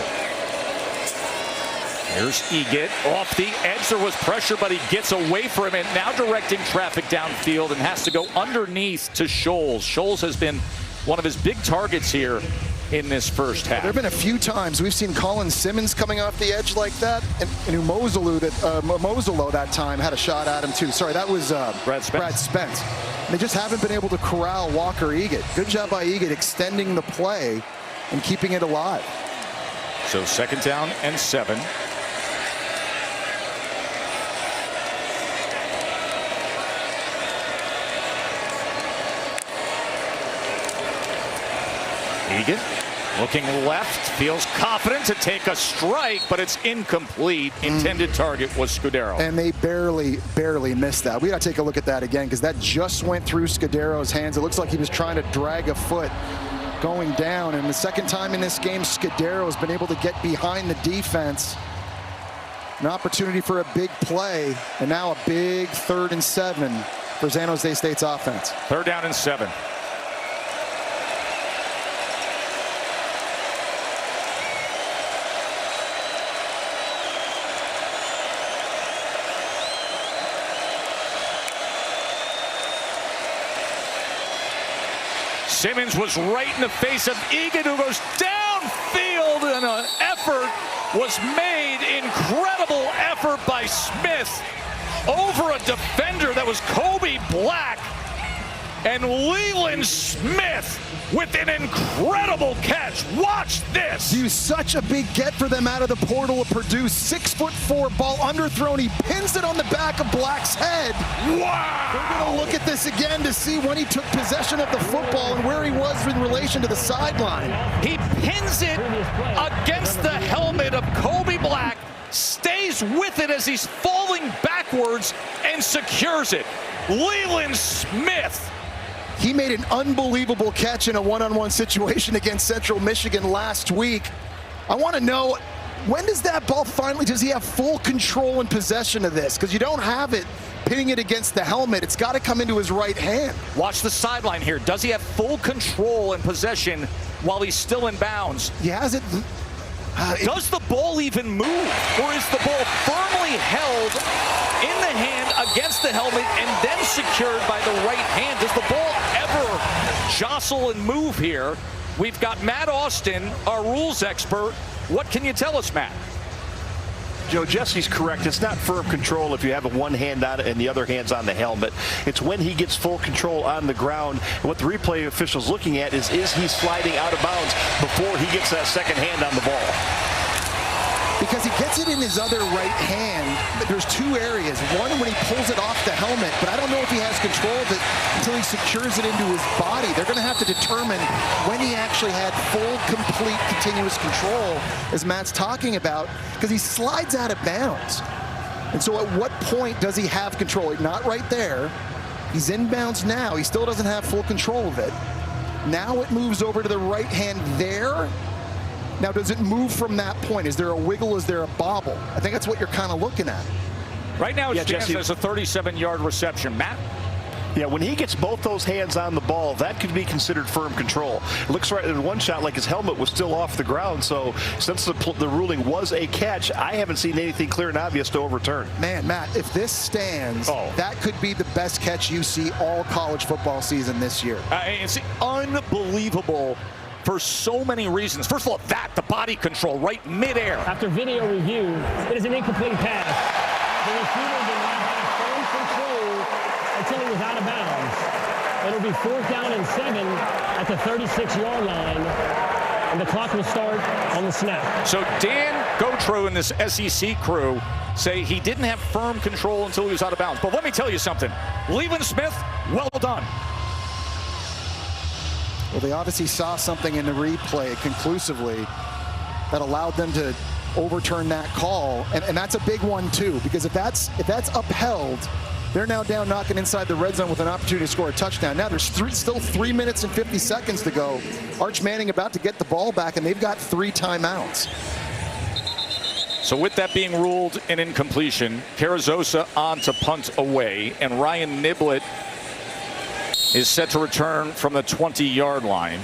Here's Eget off the edge. There was pressure, but he gets away from it. Now directing traffic downfield and has to go underneath to Scholes. Scholes has been one of his big targets here in this first half. There have been a few times we've seen Colin Simmons coming off the edge like that, and Umozolo that time had a shot at him too. Sorry, that was Brad Spence. And they just haven't been able to corral Walker Eget. Good job by Eget extending the play and keeping it alive. So 2nd down and 7. Egan looking left, feels confident to take a strike, but it's incomplete. Intended target was Scudero. And they barely missed that. We got to take a look at that again because that just went through Scudero's hands. It looks like he was trying to drag a foot going down. And the 2nd time in this game, Scudero has been able to get behind the defense. An opportunity for a big play, and now a big 3rd and 7 for San Jose State's offense. 3rd down and 7. Simmons was right in the face of Egan, who goes downfield, and an effort was made. Incredible effort by Smith over a defender that was Kobe Black. And Leland Smith with an incredible catch. Watch this. He was such a big get for them out of the portal of Purdue. 6'4" ball underthrown. He pins it on the back of Black's head. Wow. We're going to look at this again to see when he took possession of the football and where he was in relation to the sideline. He pins it against the helmet of Kobe Black, stays with it as he's falling backwards, and secures it. Leland Smith. He made an unbelievable catch in a one-on-one situation against Central Michigan last week. I want to know, when does that ball finally, does he have full control and possession of this? Because you don't have it pinning it against the helmet. It's got to come into his right hand. Watch the sideline here. Does he have full control and possession while he's still in bounds? He has it. Does the ball even move? Or is the ball firmly held in the hand against the helmet and then secured by the right hand? Does the ball ever jostle and move here? We've got Matt Austin, our rules expert. What can you tell us, Matt? Joe, Jesse's correct. It's not firm control if you have one hand on it and the other hand's on the helmet. It's when he gets full control on the ground. And what the replay official's looking at is he sliding out of bounds before he gets that second hand on the ball? Because he gets it in his other right hand. There's 2 areas. One, when he pulls it off the helmet, but I don't know if he has control of it until he secures it into his body. They're going to have to determine when he actually had full, complete, continuous control, as Matt's talking about, because he slides out of bounds. And so at what point does he have control? Not right there. He's in bounds now. He still doesn't have full control of it. Now it moves over to the right hand there. Now, does it move from that point? Is there a wiggle? Is there a bobble? I think that's what you're kind of looking at. Right now, it stands as a 37-yard reception. Matt? Yeah, when he gets both those hands on the ball, that could be considered firm control. It looks right in one shot like his helmet was still off the ground. So since the ruling was a catch, I haven't seen anything clear and obvious to overturn. Man, Matt, if this stands, that could be the best catch you see all college football season this year. It's unbelievable for so many reasons. First of all, the body control right midair. After video review, it is an incomplete pass. The receiver did not have firm control until he was out of bounds. It'll be 4th down and 7 at the 36-yard line, and the clock will start on the snap. So Dan Gotro and this SEC crew say he didn't have firm control until he was out of bounds. But let me tell you something. Leland Smith, well done. Well, they obviously saw something in the replay conclusively that allowed them to overturn that call. And that's a big one, too, because if that's upheld, they're now down knocking inside the red zone with an opportunity to score a touchdown. Now there's still 3 minutes and 50 seconds to go. Arch Manning about to get the ball back, and they've got 3 timeouts. So with that being ruled an incompletion, Carrizosa on to punt away, and Ryan Niblett is set to return from the 20-yard line.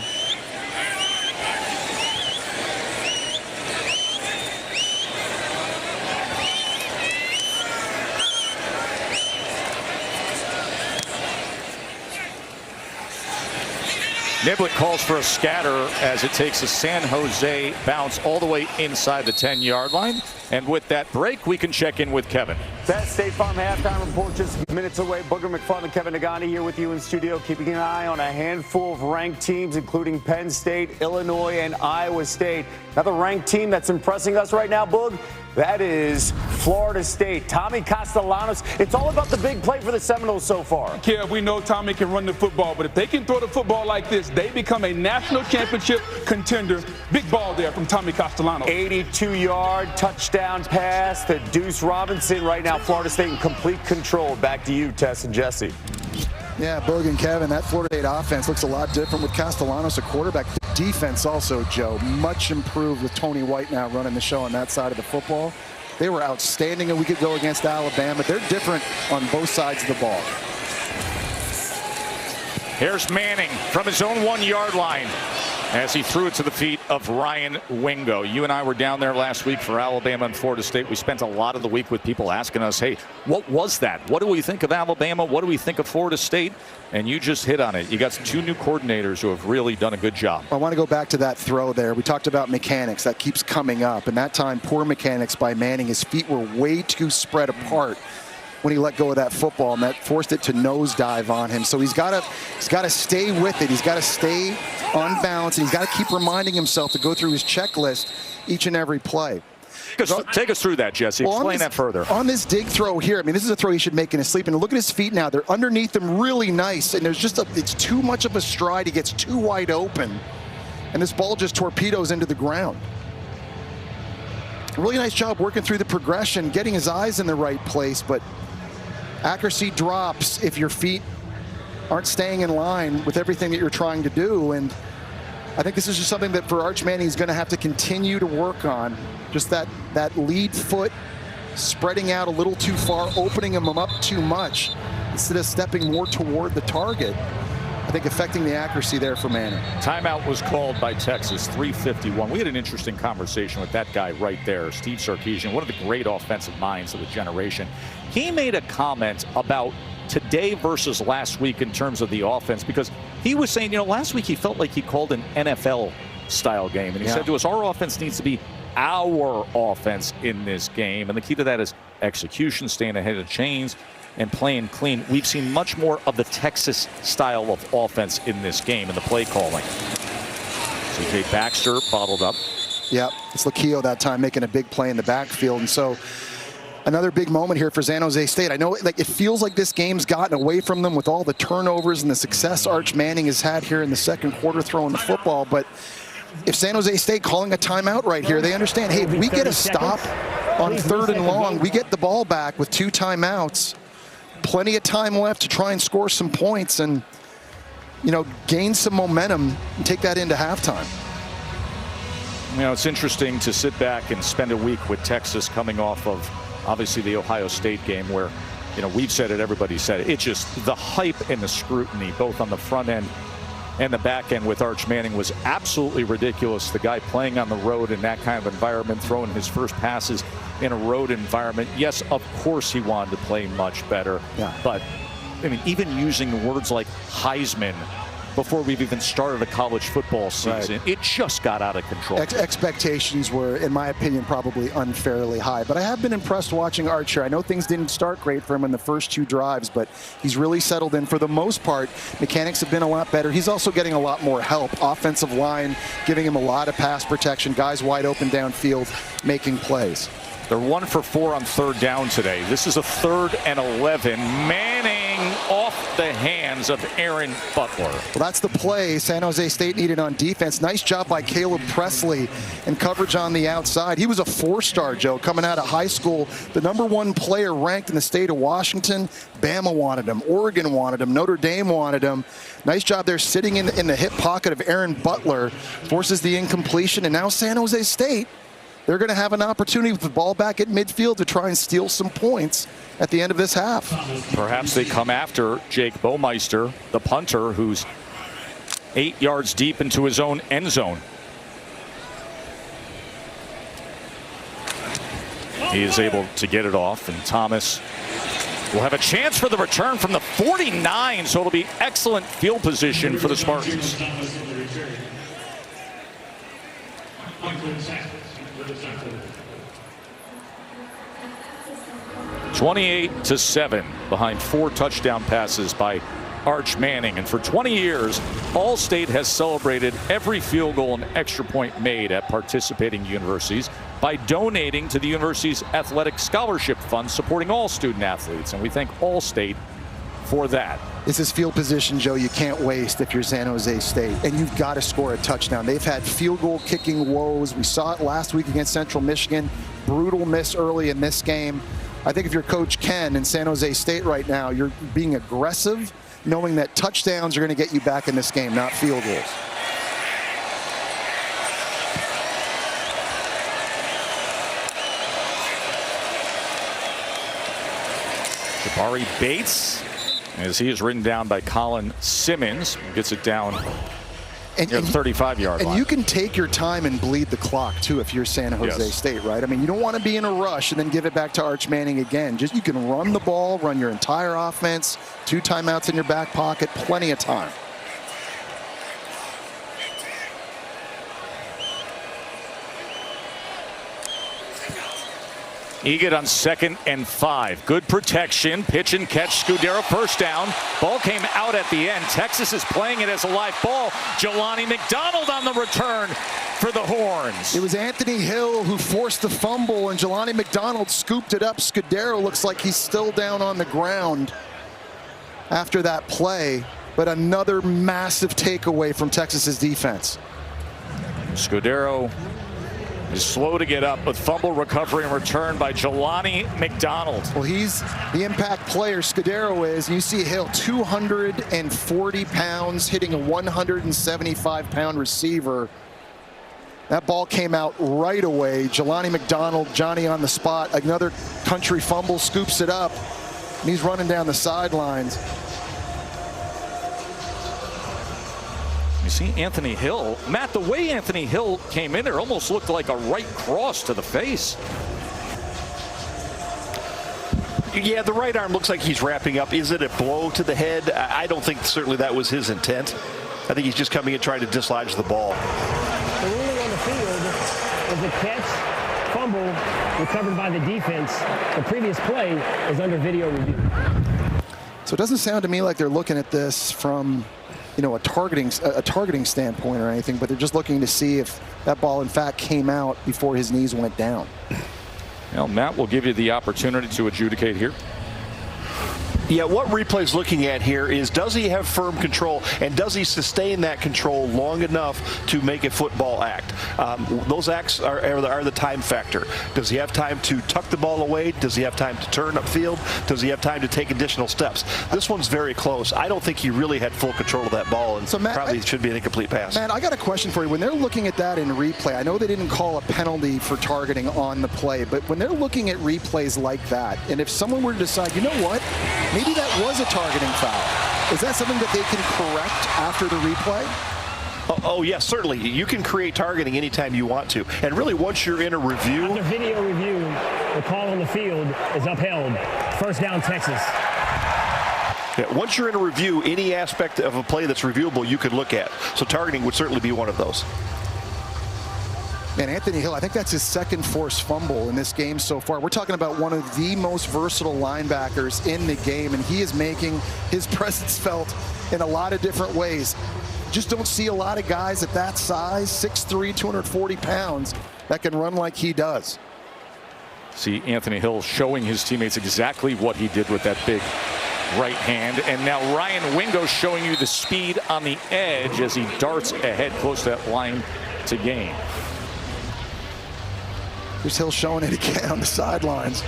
Niblett calls for a scatter as it takes a San Jose bounce all the way inside the 10-yard line. And with that break, we can check in with Kevin. Best State Farm halftime report just minutes away. Booger McFarland, Kevin Nagani here with you in studio, keeping an eye on a handful of ranked teams, including Penn State, Illinois, and Iowa State. Another ranked team that's impressing us right now, Boog, that is Florida State. Tommy Castellanos. It's all about the big play for the Seminoles so far. Yeah, we know Tommy can run the football, but if they can throw the football like this, they become a national championship contender. Big ball there from Tommy Castellanos. 82-yard touchdown pass to Deuce Robinson. Right now, Florida State in complete control. Back to you, Tess and Jesse. Yeah, Boog and Kevin, that Florida State offense looks a lot different with Castellanos, a quarterback. Defense also, Joe, much improved with Tony White now running the show on that side of the football. They were outstanding a week ago against Alabama. They're different on both sides of the ball. Here's Manning from his own 1-yard line as he threw it to the feet of Ryan Wingo. You and I were down there last week for Alabama and Florida State. We spent a lot of the week with people asking us, hey, what was that? What do we think of Alabama? What do we think of Florida State? And you just hit on it. You got 2 new coordinators who have really done a good job. I want to go back to that throw there. We talked about mechanics. That keeps coming up. And that time, poor mechanics by Manning. His feet were way too spread apart when he let go of that football, and that forced it to nosedive on him. So he's got to stay with it. He's got to stay on balance, and he's got to keep reminding himself to go through his checklist each and every play. Take us through that, Jesse. Explain that further. On this dig throw here, I mean, this is a throw he should make in his sleep. And look at his feet now. They're underneath him really nice. And there's just it's too much of a stride. He gets too wide open. And this ball just torpedoes into the ground. Really nice job working through the progression, getting his eyes in the right place. But accuracy drops if your feet aren't staying in line with everything that you're trying to do. And I think this is just something that for Arch Manning he's going to have to continue to work on. Just that lead foot spreading out a little too far, opening him up too much instead of stepping more toward the target. I think affecting the accuracy there for Manning. Timeout was called by Texas, 3:51. We had an interesting conversation with that guy right there, Steve Sarkisian, one of the great offensive minds of the generation. He made a comment about today versus last week in terms of the offense, because he was saying, last week he felt like he called an NFL-style game. And he said to us, our offense needs to be our offense in this game. And the key to that is execution, staying ahead of chains, and playing clean. We've seen much more of the Texas style of offense in this game and the play calling. C.J. Baxter bottled up. Yeah, it's Lakio that time making a big play in the backfield. And so another big moment here for San Jose State. I know it feels like this game's gotten away from them with all the turnovers and the success Arch Manning has had here in the second quarter throwing the football. But if San Jose State calling a timeout right here, they understand, hey, if we get a stop on 3rd and long, we get the ball back with 2 timeouts. Plenty of time left to try and score some points and, gain some momentum and take that into halftime. It's interesting to sit back and spend a week with Texas coming off of, obviously, the Ohio State game where, we've said it, everybody said it. It's just the hype and the scrutiny, both on the front end and the back end with Arch Manning, was absolutely ridiculous. The guy playing on the road in that kind of environment, throwing his first passes in a road environment. Yes, of course he wanted to play much better. Yeah. But, even using words like Heisman before we've even started a college football season, right, it just got out of control. Expectations were, in my opinion, probably unfairly high. But I have been impressed watching Arch here. I know things didn't start great for him in the first 2 drives, but he's really settled in. For the most part, mechanics have been a lot better. He's also getting a lot more help. Offensive line giving him a lot of pass protection. Guys wide open downfield making plays. They're 1 for 4 on 3rd down today. This is a 3rd and 11. Manning off the hands of Aaron Butler. Well, that's the play San Jose State needed on defense. Nice job by Caleb Presley and coverage on the outside. He was a 4-star, Joe, coming out of high school. The #1 player ranked in the state of Washington. Bama wanted him. Oregon wanted him. Notre Dame wanted him. Nice job there sitting in the hip pocket of Aaron Butler. Forces the incompletion. And now San Jose State, they're going to have an opportunity with the ball back at midfield to try and steal some points at the end of this half. Perhaps they come after Jake Baumeister, the punter, who's 8 yards deep into his own end zone. He is able to get it off, and Thomas will have a chance for the return from the 49, so it'll be excellent field position for the Spartans. 28-7 behind 4 touchdown passes by Arch Manning. And for 20 years, All-State has celebrated every field goal and extra point made at participating universities by donating to the university's athletic scholarship fund supporting all student athletes. And we thank All-State for that. This is field position, Joe, you can't waste if you're San Jose State, and you've got to score a touchdown. They've had field goal kicking woes. We saw it last week against Central Michigan. Brutal miss early in this game. I think if you're Coach Ken in San Jose State right now, you're being aggressive, knowing that touchdowns are going to get you back in this game, not field goals. Jabari Bates, as he is ridden down by Colin Simmons, gets it down near the 35-yard line. And you can take your time and bleed the clock, too, if you're San Jose State, right? I mean, you don't want to be in a rush and then give it back to Arch Manning again. Just you can run the ball, run your entire offense, 2 timeouts in your back pocket, plenty of time. Egan on 2nd and 5. Good protection. Pitch and catch. Scudero first down. Ball came out at the end. Texas is playing it as a live ball. Jelani McDonald on the return for the Horns. It was Anthony Hill who forced the fumble, and Jelani McDonald scooped it up. Scudero looks like he's still down on the ground after that play, but another massive takeaway from Texas's defense. Scudero is slow to get up, but fumble recovery and return by Jelani McDonald. Well, he's the impact player, Scudero is. And you see Hill, 240 pounds, hitting a 175-pound receiver. That ball came out right away. Jelani McDonald, Johnny on the spot. Another country fumble, scoops it up, and he's running down the sidelines. You see Anthony Hill. Matt, the way Anthony Hill came in there almost looked like a right cross to the face. Yeah, the right arm looks like he's wrapping up. Is it a blow to the head? I don't think certainly that was his intent. I think he's just coming in trying to dislodge the ball. The ruling on the field is a catch, fumble, recovered by the defense. The previous play is under video review. So it doesn't sound to me like they're looking at this from, you know, a targeting standpoint or anything, but they're just looking to see if that ball in fact came out before his knees went down. Well, Matt will give you the opportunity to adjudicate here. Yeah, what replay's looking at here is, does he have firm control, and does he sustain that control long enough to make a football act? Those acts are the time factor. Does he have time to tuck the ball away? Does he have time to turn upfield? Does he have time to take additional steps? This one's very close. I don't think he really had full control of that ball, and so Matt, probably should be an incomplete pass. Matt, I got a question for you. When they're looking at that in replay, I know they didn't call a penalty for targeting on the play, but when they're looking at replays like that, and if someone were to decide, you know what, maybe that was a targeting foul, is that something that they can correct after the replay? Oh, yes, certainly. You can create targeting anytime you want to. And really, once you're in a review... After video review, the call on the field is upheld. First down, Texas. Yeah, once you're in a review, any aspect of a play that's reviewable, you could look at. So targeting would certainly be one of those. And Anthony Hill, I think that's his second forced fumble in this game so far. We're talking about one of the most versatile linebackers in the game, and he is making his presence felt in a lot of different ways. Just don't see a lot of guys at that size, 6'3", 240 pounds, that can run like he does. See Anthony Hill showing his teammates exactly what he did with that big right hand. And now Ryan Wingo showing you the speed on the edge as he darts ahead close to that line to gain. Here's Hill showing it again on the sidelines.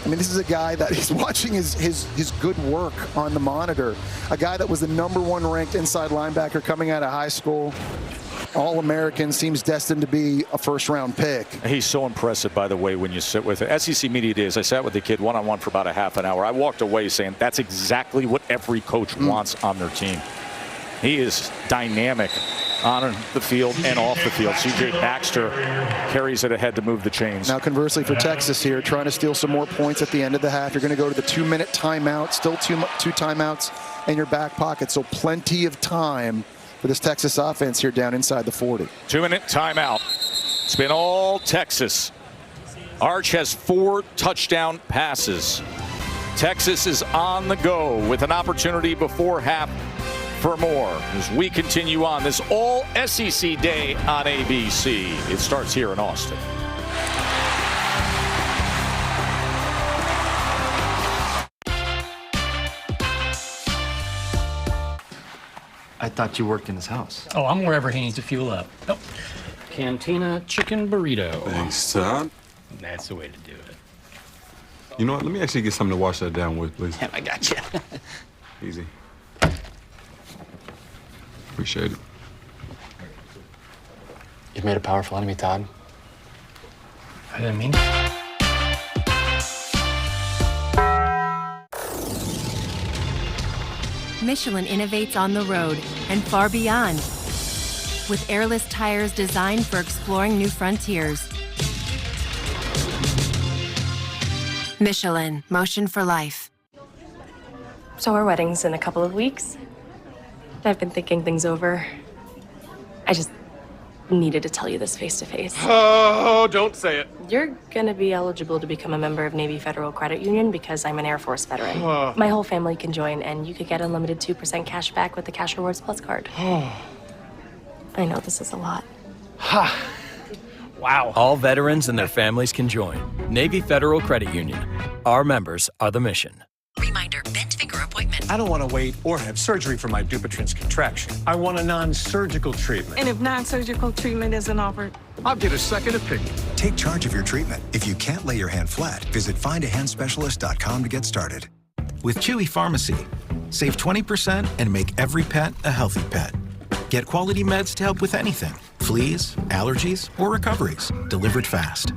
I mean, this is a guy that he's watching his good work on the monitor. A guy that was the #1 ranked inside linebacker coming out of high school. All-American, seems destined to be a first-round pick. He's so impressive, by the way, when you sit with it. SEC Media Days, I sat with the kid one-on-one for about a half an hour. I walked away saying that's exactly what every coach wants on their team. He is dynamic on the field and off the field. C.J. Baxter carries it ahead to move the chains. Now, conversely for Texas here, trying to steal some more points at the end of the half. You're going to go to the 2-minute timeout, still two timeouts in your back pocket, so plenty of time for this Texas offense here down inside the 40. 2-minute timeout. It's been all Texas Arch has 4 touchdown passes. Texas is on the go with an opportunity before half for more as we continue on this all SEC day on ABC. It starts here in Austin. I thought you worked in his house. Oh, I'm wherever he needs to fuel up. Oh. Cantina chicken burrito. Thanks, Todd. That's the way to do it. You know what? Let me actually get something to wash that down with, please. Yeah, I got you. Easy. Appreciate it. You've made a powerful enemy, Todd. I didn't mean Michelin innovates on the road and far beyond, with airless tires designed for exploring new frontiers. Michelin, motion for life. So our wedding's in a couple of weeks. I've been thinking things over. I just needed to tell you this face to face. Oh, don't say it. You're gonna be eligible to become a member of Navy Federal Credit Union because I'm an Air Force veteran. My whole family can join, and you could get unlimited 2% cash back with the Cash Rewards Plus card. I know this is a lot. Wow. All veterans and their families can join. Navy Federal Credit Union. Our members are the mission. Reminder, bent finger appointment. I don't want to wait or have surgery for my Dupuytren's contraction. I want a non-surgical treatment. And if non-surgical treatment isn't offered? I'll get a second opinion. Take charge of your treatment. If you can't lay your hand flat, visit findahandspecialist.com to get started. With Chewy Pharmacy, save 20% and make every pet a healthy pet. Get quality meds to help with anything. Fleas, allergies, or recoveries. Delivered fast.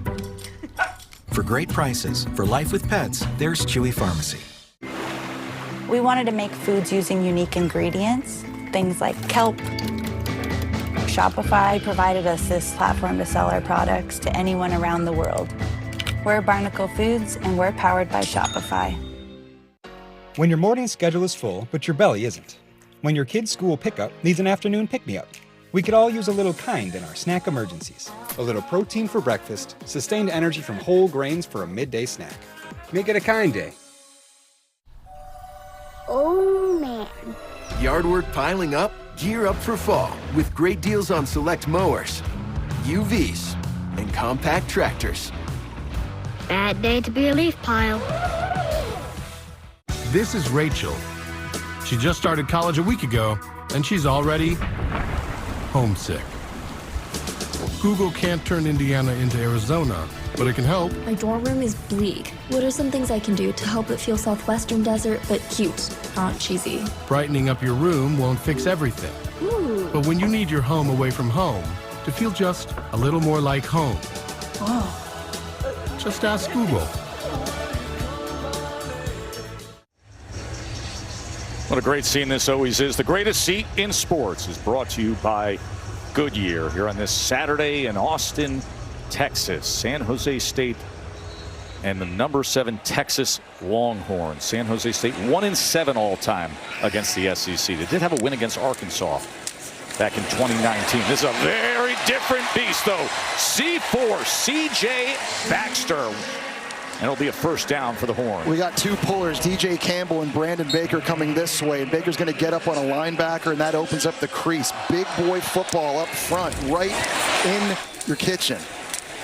For great prices, for life with pets, there's Chewy Pharmacy. We wanted to make foods using unique ingredients, things like kelp. Shopify provided us this platform to sell our products to anyone around the world. We're Barnacle Foods, and we're powered by Shopify. When your morning schedule is full, but your belly isn't. When your kid's school pickup needs an afternoon pick-me-up. We could all use a little kind in our snack emergencies. A little protein for breakfast, sustained energy from whole grains for a midday snack. Make it a kind day. Oh, man. Yard work piling up? Gear up for fall with great deals on select mowers, UVs, and compact tractors. Bad day to be a leaf pile. This is Rachel. She just started college a week ago, and she's already homesick. Google can't turn Indiana into Arizona, but it can help. My dorm room is bleak. What are some things I can do to help it feel Southwestern desert, but cute, not cheesy? Brightening up your room won't fix everything. Ooh. But when you need your home away from home to feel just a little more like home, just ask Google. What a great scene this always is. The greatest seat in sports is brought to you by Goodyear here on this Saturday in Austin, Texas. San Jose State and the number 7 Texas Longhorns. San Jose State 1-7 all time against the SEC. They did have a win against Arkansas back in 2019. This is a very different beast, though. C4, CJ Baxter. And it'll be a first down for the Horns. We got 2 pullers, DJ Campbell and Brandon Baker, coming this way. And Baker's going to get up on a linebacker, and that opens up the crease. Big boy football up front, right in your kitchen.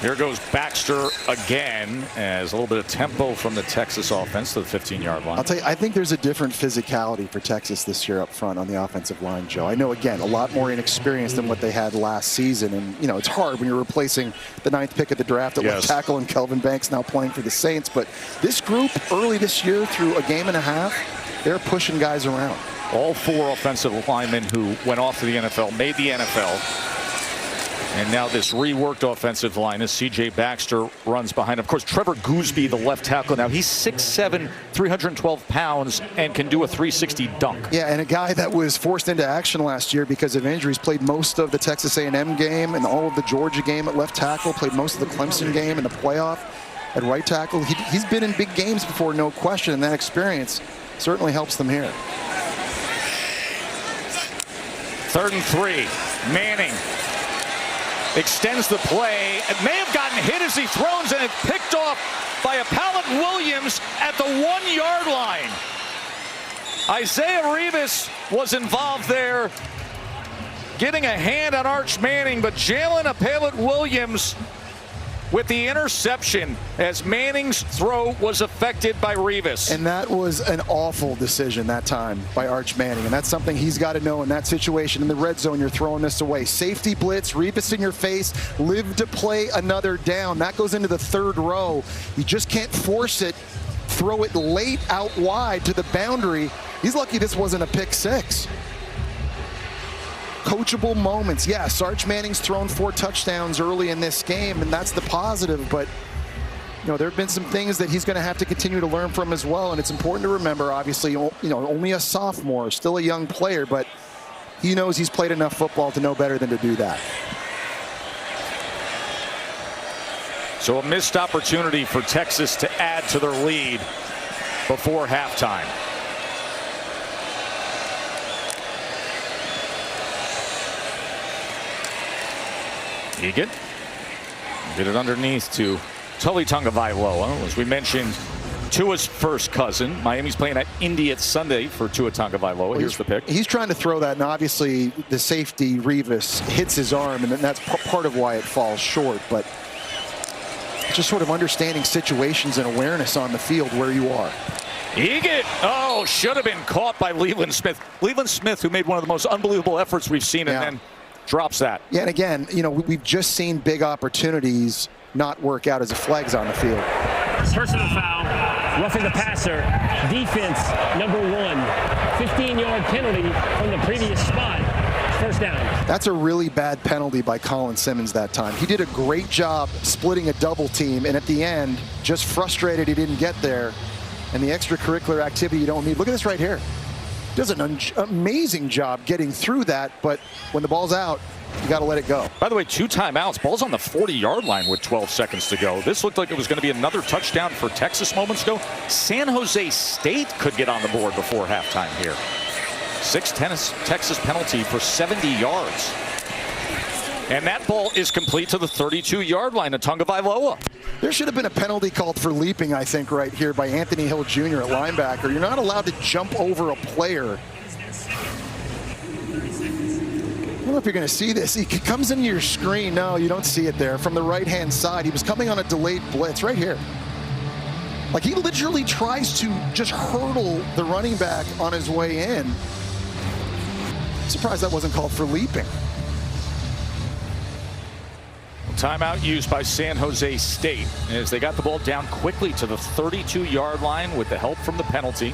Here goes Baxter again, as a little bit of tempo from the Texas offense to the 15-yard line. I'll tell you, I think there's a different physicality for Texas this year up front on the offensive line, Joe. I know, again, a lot more inexperienced than what they had last season. And, you know, it's hard when you're replacing the 9th pick of the draft at left tackle and Kelvin Banks now playing for the Saints. But this group, early this year, through a game and a half, they're pushing guys around. All 4 offensive linemen who went off to the NFL made the NFL. And now this reworked offensive line as C.J. Baxter runs behind. Of course, Trevor Gooseby, the left tackle now, he's 6'7", 312 pounds, and can do a 360 dunk. Yeah, and a guy that was forced into action last year because of injuries, played most of the Texas A&M game and all of the Georgia game at left tackle, played most of the Clemson game in the playoff at right tackle. He's been in big games before, no question, and that experience certainly helps them here. 3rd and 3, Manning. extends the play. It may have gotten hit as he throws, and it's picked off by Appellate Williams at the 1-yard line. Isaiah Rivas was involved there, getting a hand on Arch Manning, but Jalen Appellate Williams with the interception as Manning's throw was affected by Rivas. And that was an awful decision that time by Arch Manning, and that's something he's got to know in that situation. In the red zone, you're throwing this away. Safety blitz, Rivas in your face, live to play another down. That goes into the third row. You just can't force it, throw it late out wide to the boundary. He's lucky this wasn't a pick six. Coachable moments. Yes, Arch Manning's thrown 4 touchdowns early in this game, and that's the positive, but you know, there have been some things that he's going to have to continue to learn from as well, and it's important to remember, obviously, you know, only a sophomore, still a young player, but he knows he's played enough football to know better than to do that. So a missed opportunity for Texas to add to their lead before halftime. Egan get it underneath to Tully Tagovailoa. As we mentioned, Tua's first cousin. Miami's playing at Indy at Sunday for Tua Tagovailoa. Well, here's the pick. He's trying to throw that, and obviously the safety, Rivas, hits his arm, and that's part of why it falls short. But just sort of understanding situations and awareness on the field where you are. Egan, oh, should have been caught by Leland Smith. Leland Smith, who made one of the most unbelievable efforts we've seen, and then drops that. Yeah, and again, you know, we've just seen big opportunities not work out as a flags on the field. Personal foul, roughing the passer, defense number 1, 15-yard penalty from the previous spot. First down. That's a really bad penalty by Colin Simmons that time. He did a great job splitting a double team, and at the end, just frustrated he didn't get there. And the extracurricular activity you don't need. Look at this right here. Does an amazing job getting through that, but when the ball's out, you got to let it go. By the way, 2 timeouts. Ball's on the 40-yard line with 12 seconds to go. This looked like it was going to be another touchdown for Texas moments ago. San Jose State could get on the board before halftime here. 6 Texas penalty for 70 yards. And that ball is complete to the 32-yard line of Tagovailoa. There should have been a penalty called for leaping, I think, right here by Anthony Hill Jr. at linebacker. You're not allowed to jump over a player. I don't know if you're going to see this. He comes into your screen. No, you don't see it there. From the right-hand side, he was coming on a delayed blitz right here. Like, he literally tries to just hurdle the running back on his way in. I'm surprised that wasn't called for leaping. Timeout used by San Jose State as they got the ball down quickly to the 32-yard line with the help from the penalty.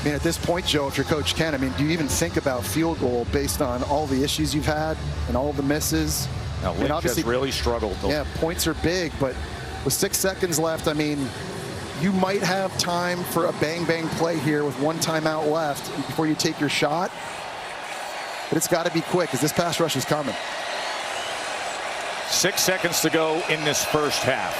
I mean, at this point, Joe, if you're Coach Ken, I mean, do you even think about field goal based on all the issues you've had and all the misses? Now, Lynch has really struggled. Yeah, points are big, but with 6 seconds left, I mean, you might have time for a bang-bang play here with 1 timeout left before you take your shot. But it's got to be quick because this pass rush is coming. 6 seconds to go in this first half.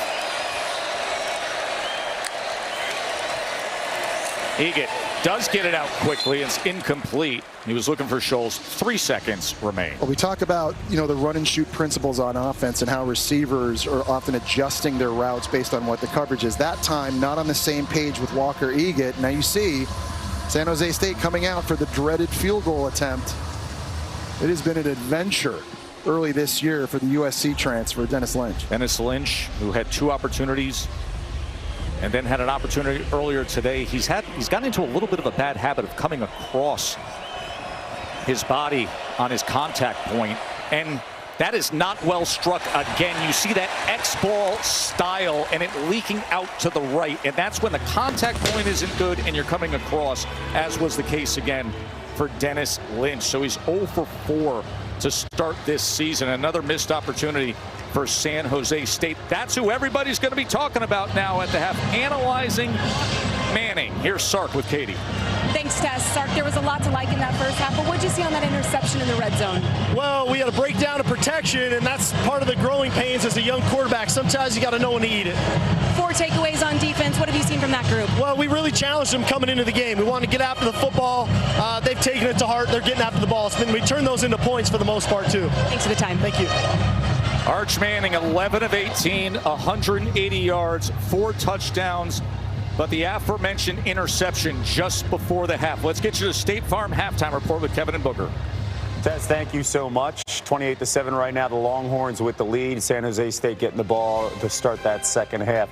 Egan does get it out quickly. It's incomplete. He was looking for Scholes. 3 seconds remain. Well, we talk about, you know, the run and shoot principles on offense and how receivers are often adjusting their routes based on what the coverage is. That time, not on the same page with Walker Egan. Now you see San Jose State coming out for the dreaded field goal attempt. It has been an adventure early this year for the USC transfer, Dennis Lynch. Dennis Lynch, who had 2 opportunities and then had an opportunity earlier today. He's gotten into a little bit of a bad habit of coming across his body on his contact point, and that is not well struck again. You see that X-ball style and it leaking out to the right, and that's when the contact point isn't good and you're coming across, as was the case again for Dennis Lynch. So he's 0 for 4 to start this season. Another missed opportunity for San Jose State. That's who everybody's going to be talking about now at the half, analyzing Manning. Here's Sark with Katie. Thanks strengths test. Sark, there was a lot to like in that first half, but what did you see on that interception in the red zone? Well, we had a breakdown of protection, and that's part of the growing pains as a young quarterback. Sometimes you got to know when to eat it. 4 takeaways on defense. What have you seen from that group? Well, we really challenged them coming into the game. We want to get after the football. They've taken it to heart. They're getting after the ball. We turn those into points for the most part, too. Thanks for the time. Thank you. Arch Manning, 11 of 18, 180 yards, 4 touchdowns, but the aforementioned interception just before the half. Let's get you to State Farm halftime report with Kevin and Booker. Tess, thank you so much. 28-7 right now. The Longhorns with the lead. San Jose State getting the ball to start that second half.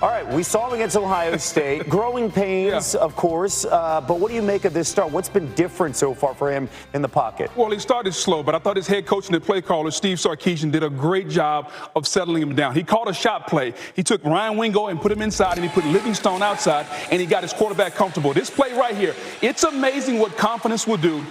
All right, we saw him against Ohio State. Growing pains, of course, but what do you make of this start? What's been different so far for him in the pocket? Well, he started slow, but I thought his head coach and the play caller, Steve Sarkisian, did a great job of settling him down. He called a shot play. He took Ryan Wingo and put him inside, and he put Livingstone outside, and he got his quarterback comfortable. This play right here, it's amazing what confidence will do.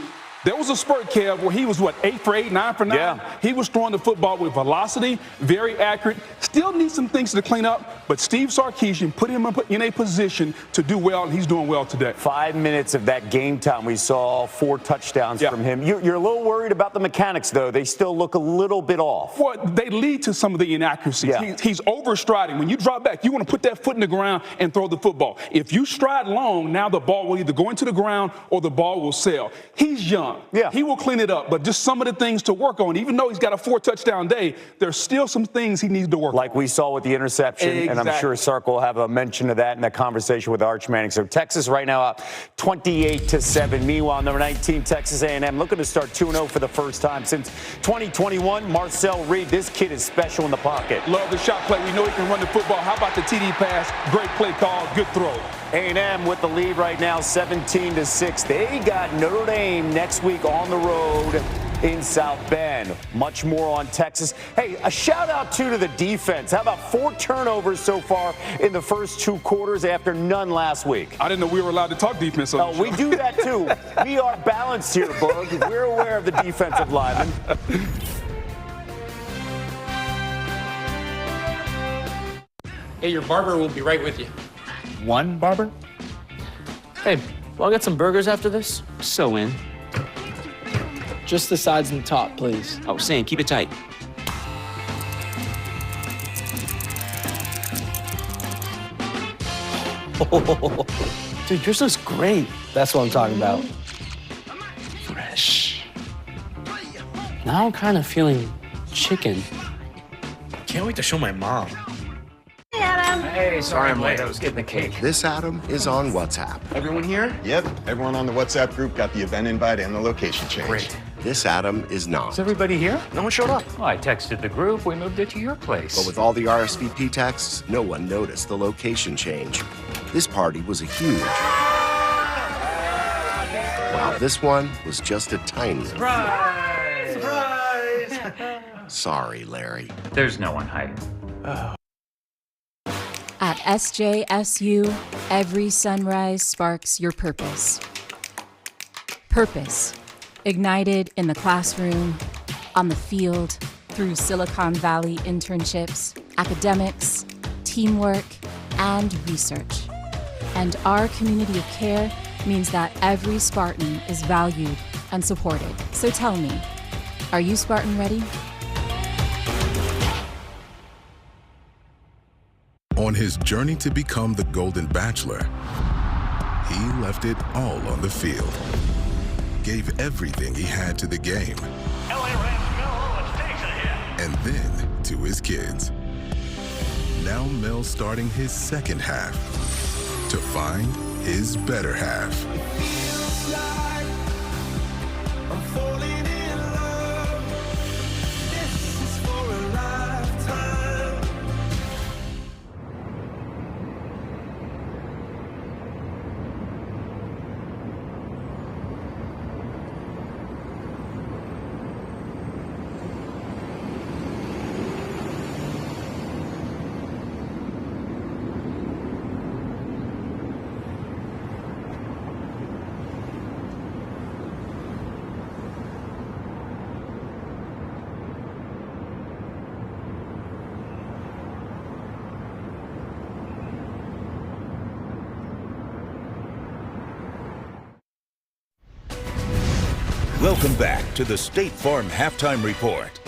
There was a spurt, Kev, where he was, 8 for 8, 9 for 9? Yeah. He was throwing the football with velocity, very accurate. Still needs some things to clean up, but Steve Sarkisian put him in a position to do well, and he's doing well today. 5 minutes of that game time, we saw 4 touchdowns from him. You're a little worried about the mechanics, though. They still look a little bit off. Well, they lead to some of the inaccuracies. Yeah. He's overstriding. When you drop back, you want to put that foot in the ground and throw the football. If you stride long, now the ball will either go into the ground or the ball will sail. He's young. Yeah. He will clean it up, but just some of the things to work on. Even though he's got a 4-touchdown day, there's still some things he needs to work on. Like we saw with the interception, and I'm sure Sark will have a mention of that in that conversation with Arch Manning. So Texas right now up 28-7. Meanwhile, number 19, Texas A&M, looking to start 2-0 for the first time since 2021. Marcel Reed, this kid is special in the pocket. Love the shot play. We know he can run the football. How about the TD pass? Great play call, good throw. A&M with the lead right now, 17-6. They got Notre Dame next week on the road in South Bend. Much more on Texas. Hey, a shout out to the defense. How about 4 turnovers so far in the first 2 quarters after none last week? I didn't know we were allowed to talk defense on the show. We do that too. We are balanced here, Bug. We're aware of the defensive linemen. Hey, your barber will be right with you. One barber? Hey, well, I'll get some burgers after this. So in. Just the sides and the top, please. Oh, Sam, keep it tight. Dude, yours looks great. That's what I'm talking about. Fresh. Now I'm kind of feeling chicken. Can't wait to show my mom. Hey, sorry I'm late. I was getting the cake. This Adam is on WhatsApp. Everyone here? Yep, everyone on the WhatsApp group got the event invite and the location change. Great. This Adam is not. Is everybody here? No one showed up. Well, I texted the group. We moved it to your place. But with all the RSVP texts, no one noticed the location change. This party was a huge. While this one was just a tiny. Surprise! Surprise! Sorry, Larry. There's no one hiding. At SJSU, every sunrise sparks your purpose. Purpose, ignited in the classroom, on the field, through Silicon Valley internships, academics, teamwork, and research. And our community of care means that every Spartan is valued and supported. So tell me, are you Spartan ready? On his journey to become the Golden Bachelor, he left it all on the field. Gave everything he had to the game. And then to his kids. Now Mel's starting his second half to find his better half. Welcome back to the State Farm Halftime Report.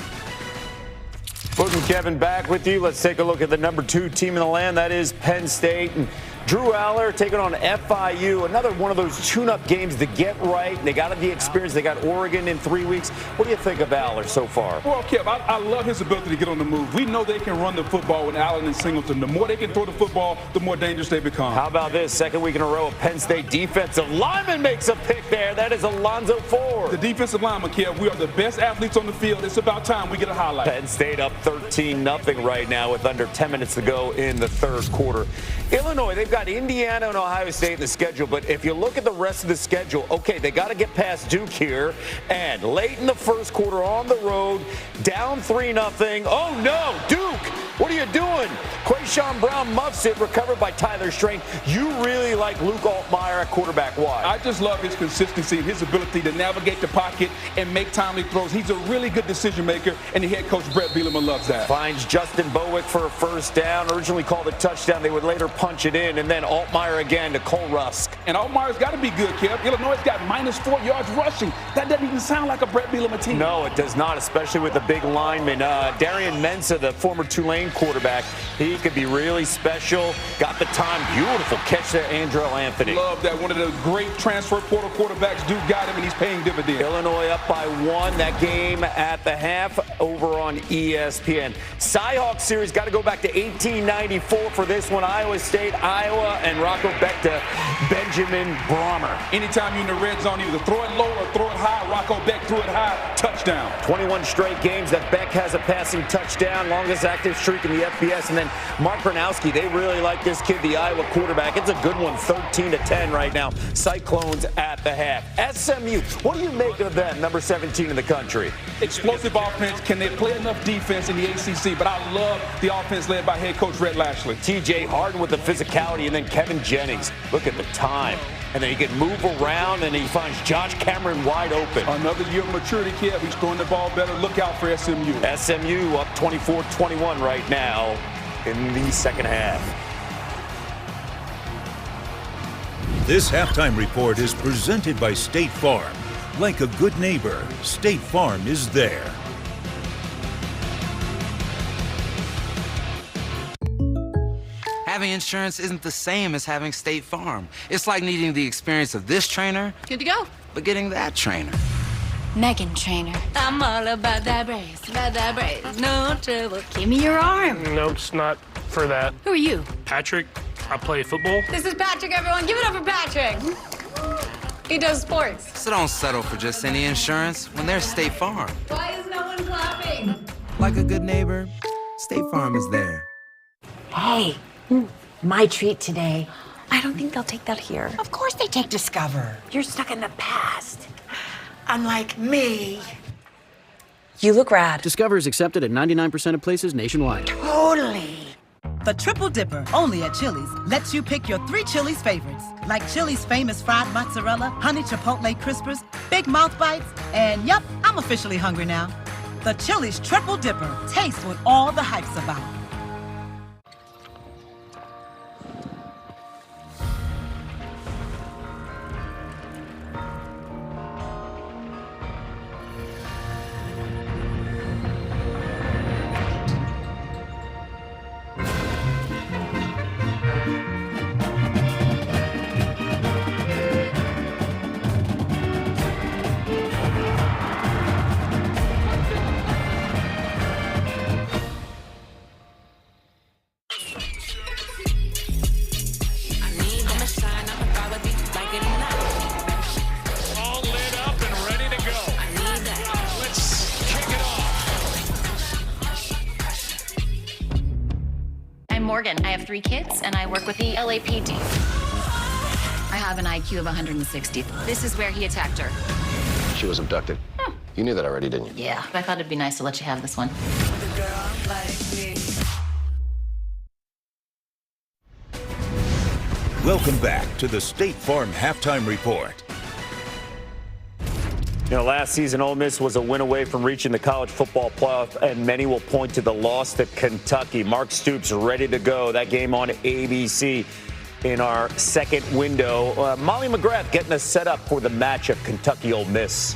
Boog and Kevin back with you. Let's take a look at the number 2 team in the land. That is Penn State. And Drew Aller taking on FIU. Another one of those tune-up games to get right. They got the experience. They got Oregon in 3 weeks. What do you think of Aller so far? Well, Kev, I love his ability to get on the move. We know they can run the football with Allen and Singleton. The more they can throw the football, the more dangerous they become. How about this? Second week in a row, a Penn State defensive lineman makes a pick there. That is Alonzo Ford. The defensive lineman, Kev, we are the best athletes on the field. It's about time we get a highlight. Penn State up 13-0 right now with under 10 minutes to go in the third quarter. Illinois, they've got Indiana and Ohio State in the schedule, but if you look at the rest of the schedule, okay, they got to get past Duke here, and late in the first quarter on the road, down 3-0. Oh no, Duke, what are you doing? Quayshawn Brown muffs it, recovered by Tyler Strain. You really like Luke Altmaier at quarterback. Why? I just love his consistency and his ability to navigate the pocket and make timely throws. He's a really good decision maker, and the head coach Brett Bielema loves that. Finds Justin Bowick for a first down. Originally called a touchdown. They would later punch it in, and then Altmaier again to Cole Rusk. And Altmaier's got to be good, Kev. Illinois got -4 yards rushing. That doesn't even sound like a Brett Bielema team. No, it does not, especially with the big lineman. Darian Mensah, the former Tulane quarterback, he could be really special. Got the time. Beautiful catch there, Andrell Anthony. Love that. One of the great transfer portal quarterbacks. Duke got him, and he's paying dividends. Illinois up by 1. That game at the half over on ESPN. Cyhawk series got to go back to 1894 for this one. Iowa State, Iowa, and Rocco Beck to Benjamin Brommer. Anytime you're in the red zone, either throw it low or throw it high. Rocco Beck threw it high. Touchdown. 21 straight games that Beck has a passing touchdown. Longest active streak in the FBS. And then Mark Gronowski, they really like this kid, the Iowa quarterback. It's a good one, 13-10 right now. Cyclones at the half. SMU, what do you make of them, number 17 in the country? Explosive offense. Can they play enough defense in the ACC? But I love the offense led by head coach Rhett Lashley. TJ Harden with the physicality, and then Kevin Jennings. Look at the time. And then he can move around, and he finds Josh Cameron wide open. Another year of maturity, kid. He's throwing the ball better. Look out for SMU. SMU up 24-21 right now in the second half. This halftime report is presented by State Farm. Like a good neighbor, State Farm is there. Having insurance isn't the same as having State Farm. It's like needing the experience of this trainer. Good to go. But getting that trainer. Megan Trainer. I'm all about that brace, no trouble. Give me your arm. No, it's not for that. Who are you? Patrick, I play football. This is Patrick, everyone. Give it up for Patrick. He does sports. So don't settle for just any insurance when there's State Farm. Why is no one clapping? Like a good neighbor, State Farm is there. Hey, my treat today. I don't think they'll take that here. Of course they take Discover. You're stuck in the past. Unlike me. You look rad. Discover is accepted at 99% of places nationwide. Totally. The Triple Dipper, only at Chili's, lets you pick your 3 Chili's favorites, like Chili's famous fried mozzarella, honey chipotle crispers, big mouth bites, and yep, I'm officially hungry now. The Chili's Triple Dipper. Taste what all the hype's about. Morgan. I have 3 kids, and I work with the LAPD. I have an IQ of 160. This is where he attacked her. She was abducted. You knew that already, didn't you? Yeah, I thought it'd be nice to let you have this one. Welcome back to the State Farm Halftime Report. You know, last season, Ole Miss was a win away from reaching the college football playoff, and many will point to the loss to Kentucky. Mark Stoops ready to go. That game on ABC in our second window. Molly McGrath getting us set up for the matchup, Kentucky-Ole Miss.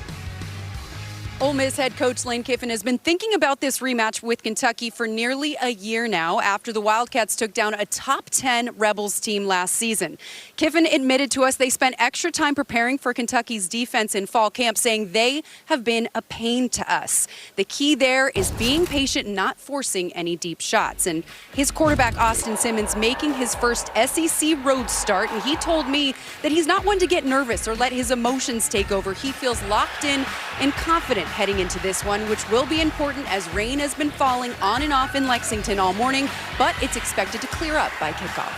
Ole Miss head coach Lane Kiffin has been thinking about this rematch with Kentucky for nearly a year now after the Wildcats took down a top 10 Rebels team last season. Kiffin admitted to us they spent extra time preparing for Kentucky's defense in fall camp, saying they have been a pain to us. The key there is being patient and not forcing any deep shots. And his quarterback, Austin Simmons, making his first SEC road start, and he told me that he's not one to get nervous or let his emotions take over. He feels locked in and confident heading into this one, which will be important as rain has been falling on and off in Lexington all morning, but it's expected to clear up by kickoff.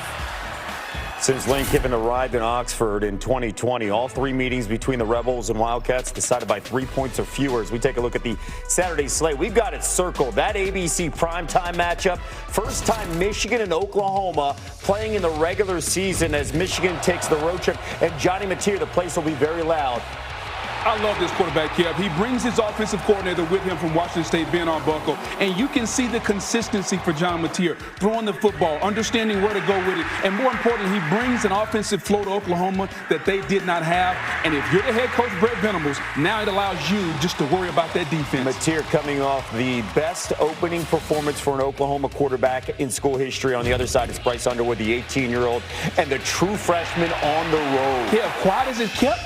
Since Lane Kiffin arrived in Oxford in 2020, all 3 meetings between the Rebels and Wildcats decided by 3 points or fewer. As we take a look at the Saturday slate, we've got it circled. That ABC primetime matchup. First time Michigan and Oklahoma playing in the regular season as Michigan takes the road trip. And Johnny Mateer, the place will be very loud. I love this quarterback, Kev. He brings his offensive coordinator with him from Washington State, Ben Arbuckle, and you can see the consistency for John Mateer, throwing the football, understanding where to go with it, and more importantly, he brings an offensive flow to Oklahoma that they did not have. And if you're the head coach, Brett Venables, now it allows you just to worry about that defense. Mateer coming off the best opening performance for an Oklahoma quarterback in school history. On the other side is Bryce Underwood, the 18-year-old, and the true freshman on the road. Kev, quiet as it kept.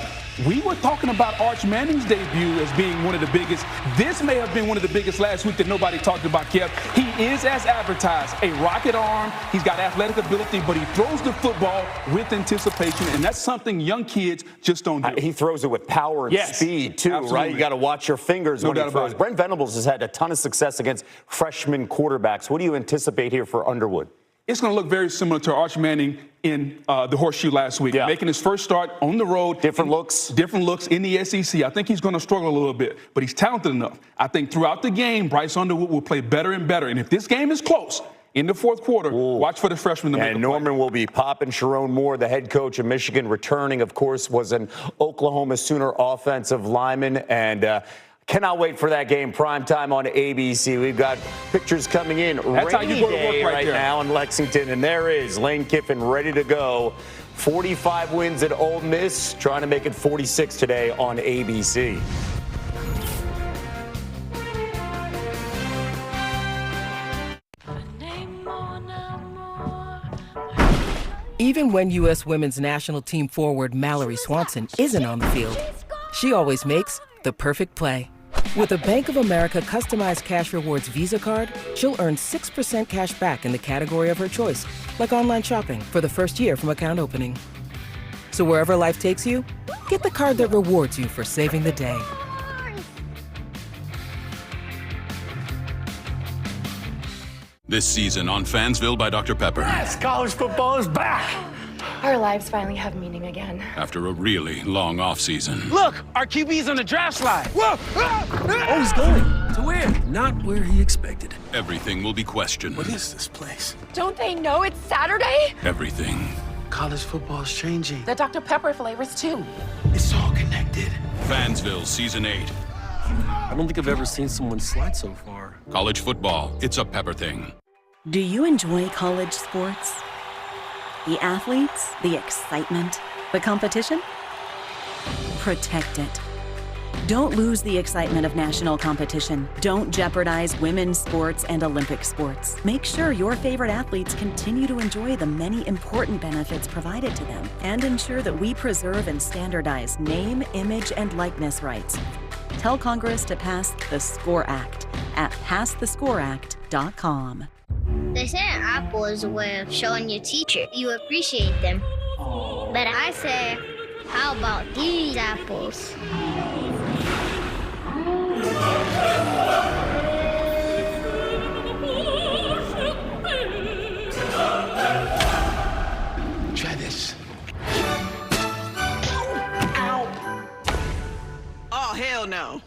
We were talking about Arch Manning's debut as being one of the biggest. This may have been one of the biggest last week that nobody talked about, Kev. He is, as advertised, a rocket arm. He's got athletic ability, but he throws the football with anticipation, and that's something young kids just don't do. He throws it with power and speed, too, absolutely. Right? You got to watch your fingers when he throws. Brent Venables has had a ton of success against freshman quarterbacks. What do you anticipate here for Underwood? It's going to look very similar to Arch Manning in the Horseshoe last week. Making his first start on the road. Different looks in the SEC. I think he's going to struggle a little bit, but he's talented enough. I think throughout the game, Bryce Underwood will play better and better. And if this game is close in the fourth quarter, watch for the freshman to make a play. And Norman will be popping. Sharon Moore, the head coach of Michigan, returning, of course, was an Oklahoma Sooner offensive lineman. And cannot wait for that game, primetime on ABC. We've got pictures coming in. That's how you go to work right now in Lexington, and there is Lane Kiffin ready to go. 45 wins at Ole Miss, trying to make it 46 today on ABC. Even when U.S. women's national team forward Mallory Swanson isn't on the field, she always makes the perfect play. With a Bank of America customized cash rewards Visa card, she'll earn 6% cash back in the category of her choice, like online shopping for the first year from account opening. So wherever life takes you, get the card that rewards you for saving the day. This season on Fansville by Dr. Pepper. Yes, college football is back! Our lives finally have meaning again. After a really long offseason. Look, our QB's on the draft slide. Whoa! Oh, he's going. To where? Not where he expected. Everything will be questioned. What is this place? Don't they know it's Saturday? Everything. College football is changing. The Dr. Pepper flavors, too. It's all connected. Fansville Season 8. I don't think I've ever seen someone slide so far. College football, it's a Pepper thing. Do you enjoy college sports? The athletes, the excitement, the competition? Protect it. Don't lose the excitement of national competition. Don't jeopardize women's sports and Olympic sports. Make sure your favorite athletes continue to enjoy the many important benefits provided to them, and ensure that we preserve and standardize name, image, and likeness rights. Tell Congress to pass the SCORE Act at passthescoreact.com. They say an apple is a way of showing your teacher you appreciate them. But I say, how about these apples? Try this. Ow! Oh, hell no.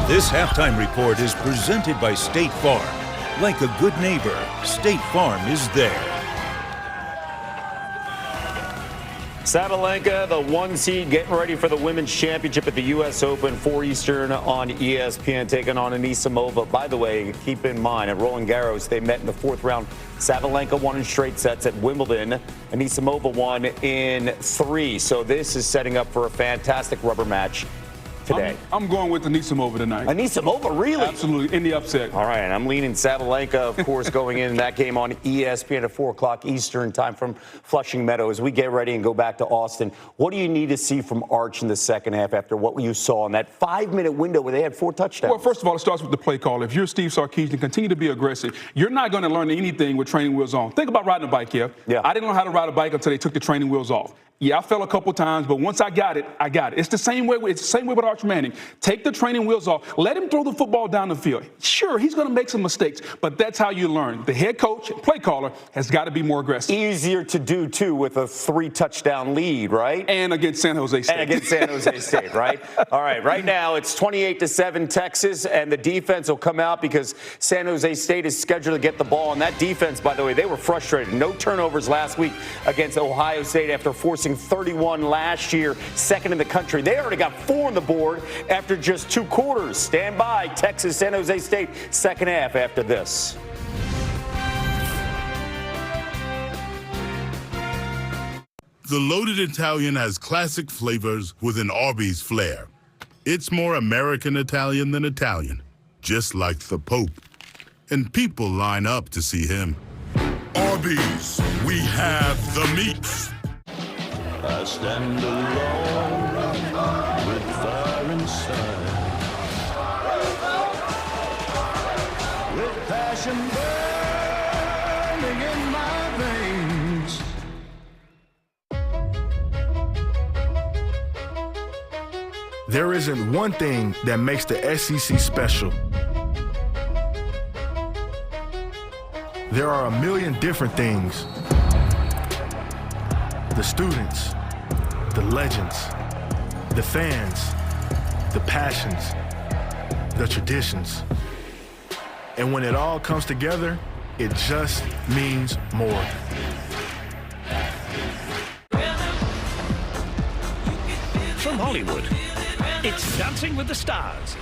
This halftime report is presented by State Farm. Like a good neighbor, State Farm is there. Sabalenka, the 1 seed, getting ready for the Women's Championship at the U.S. Open, 4 Eastern on ESPN, taking on Anisimova. By the way, keep in mind, at Roland Garros, they met in the 4th round. Sabalenka won in straight sets. At Wimbledon, Anisimova won in 3. So this is setting up for a fantastic rubber match today. I'm going with Anisimova tonight. Anisimova, really? Absolutely, in the upset. All right, I'm leaning Sabalenka, of course, going in that game on ESPN at 4 o'clock Eastern time from Flushing Meadows. As we get ready and go back to Austin, what do you need to see from Arch in the second half after what you saw in that 5-minute window where they had 4 touchdowns? Well, first of all, it starts with the play call. If you're Steve Sarkisian, continue to be aggressive. You're not going to learn anything with training wheels on. Think about riding a bike, Kev. Yeah. I didn't know how to ride a bike until they took the training wheels off. Yeah, I fell a couple times, but once I got it, I got it. It's the same way with Arch Manning. Take the training wheels off. Let him throw the football down the field. Sure, he's going to make some mistakes, but that's how you learn. The head coach, play caller, has got to be more aggressive. Easier to do, too, with a 3-touchdown lead, right? And against San Jose State. And against San Jose State, right? All right, right now it's 28-7 Texas, and the defense will come out because San Jose State is scheduled to get the ball. And that defense, by the way, they were frustrated. No turnovers last week against Ohio State after forcing 31 last year, second in the country. They already got 4 on the board after just 2 quarters. Stand by, Texas, San Jose State, second half after this. The Loaded Italian has classic flavors with an Arby's flair. It's more American Italian than Italian, just like the Pope. And people line up to see him. Arby's, we have the meats. I stand alone with fire inside, with passion burning in my veins. There isn't one thing that makes the SEC special. There are a million different things. The students, the legends, the fans, the passions, the traditions. And when it all comes together, it just means more. From Hollywood, it's Dancing with the Stars.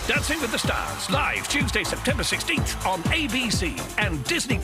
Dancing with the Stars, live Tuesday, September 16th on ABC and Disney+.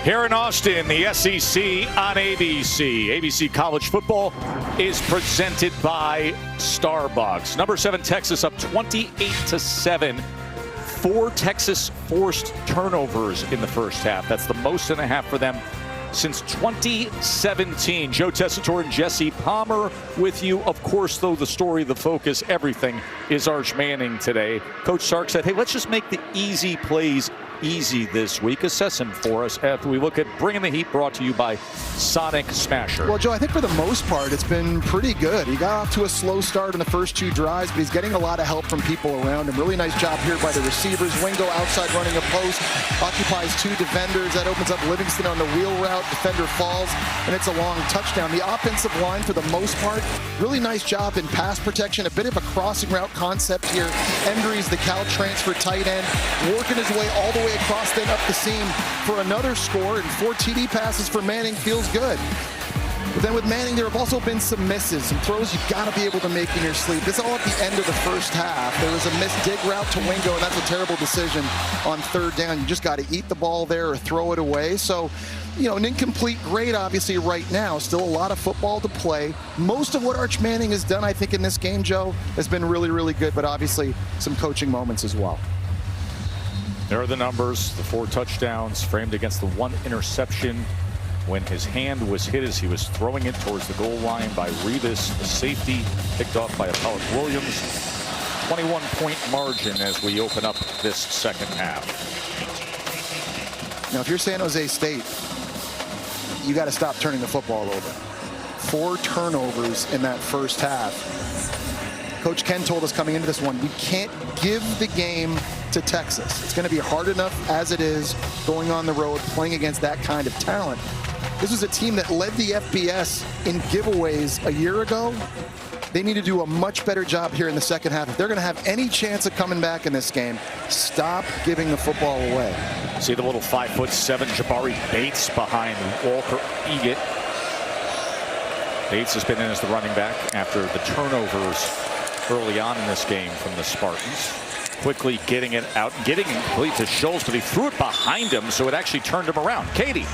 Here in Austin, the SEC on ABC. ABC College Football is presented by Starbucks. Number 7, Texas up 28-7. 4 Texas forced turnovers in the first half. That's the most and a half for them since 2017. Joe Tessitore and Jesse Palmer with you. Of course, though, the story, the focus, everything is Arch Manning today. Coach Sark said, hey, let's just make the easy plays easy this week. Assess him for us after we look at Bringing the Heat, brought to you by Sonic Smasher. Well, Joe, I think for the most part, it's been pretty good. He got off to a slow start in the first 2 drives, but he's getting a lot of help from people around him. Really nice job here by the receivers. Wingo outside running a post, occupies 2 defenders. That opens up Livingston on the wheel route. Defender falls, and it's a long touchdown. The offensive line, for the most part, really nice job in pass protection. A bit of a crossing route concept here. Endries, the Cal transfer tight end, working his way all the way across, then up the seam for another score, and 4 TD passes for Manning. Feels good. But then with Manning, there have also been some misses, some throws you've got to be able to make in your sleep. This is all at the end of the first half. There was a missed dig route to Wingo, and that's a terrible decision on 3rd down. You just got to eat the ball there or throw it away. So, you know, an incomplete grade, obviously, right now. Still a lot of football to play. Most of what Arch Manning has done, I think, in this game, Joe, has been really, really good, but obviously some coaching moments as well. There are the numbers, the 4 touchdowns framed against the 1 interception when his hand was hit as he was throwing it towards the goal line by Revis, the safety, picked off by Apollo Williams. 21-point margin as we open up this second half. Now, if you're San Jose State, you got to stop turning the football over. 4 turnovers in that first half. Coach Ken told us coming into this one, we can't give the game to Texas. It's going to be hard enough as it is going on the road, playing against that kind of talent. This was a team that led the FBS in giveaways a year ago. They need to do a much better job here in the second half. If they're going to have any chance of coming back in this game, stop giving the football away. See the little 5'7" Jabari Bates behind Walker Eget. Bates has been in as the running back after the turnovers early on in this game from the Spartans. Quickly getting it out, getting it complete to Scholes, but he threw it behind him, so it actually turned him around. Katie.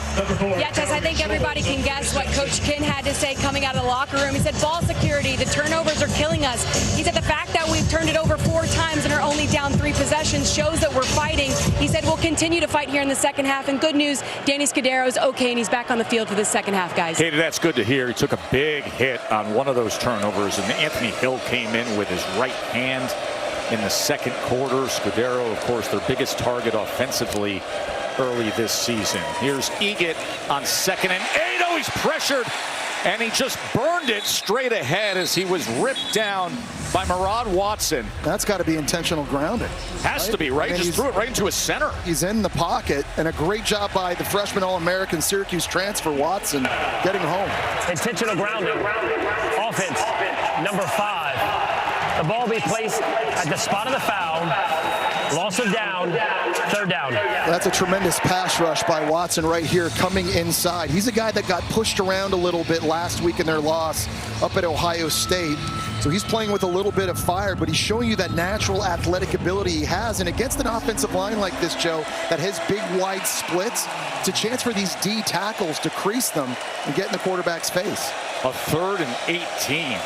Yeah, Tess, I think everybody can guess what Coach Ken had to say coming out of the locker room. He said, ball security, the turnovers are killing us. He said the fact that we've turned it over 4 times and are only down 3 possessions shows that we're fighting. He said we'll continue to fight here in the second half. And good news, Danny Scudero's okay, and he's back on the field for the second half, guys. Katie, that's good to hear. He took a big hit on one of those turnovers, and Anthony Hill came in with his right hand in the second quarter. Scudero, of course, their biggest target offensively early this season. Here's Eget on 2nd and 8. Oh, he's pressured, and he just burned it straight ahead as he was ripped down by Murad Watson. That's got to be intentional grounding. Has to be, right? Just threw it right into his center. He's in the pocket, and a great job by the freshman All-American Syracuse transfer Watson getting home. Intentional grounding. Offense, number 5. The ball be placed at the spot of the foul. Loss of down, 3rd down. That's a tremendous pass rush by Watson right here coming inside. He's a guy that got pushed around a little bit last week in their loss up at Ohio State. So he's playing with a little bit of fire, but he's showing you that natural athletic ability he has. And against an offensive line like this, Joe, that has big, wide splits, it's a chance for these D tackles to crease them and get in the quarterback's face. A 3rd and 18.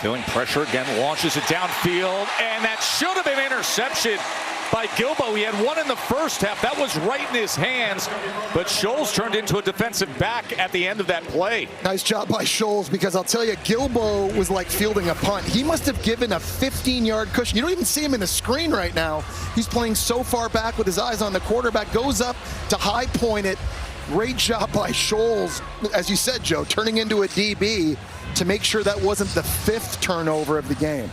Feeling pressure again, launches it downfield, and that should have been interception by Gilbo. He had 1 in the first half. That was right in his hands, but Scholes turned into a defensive back at the end of that play. Nice job by Scholes, because I'll tell you, Gilbo was like fielding a punt. He must have given a 15-yard cushion. You don't even see him in the screen right now. He's playing so far back with his eyes on the quarterback, goes up to high point it. Great job by Scholes, as you said, Joe, turning into a DB to make sure that wasn't the 5th turnover of the game.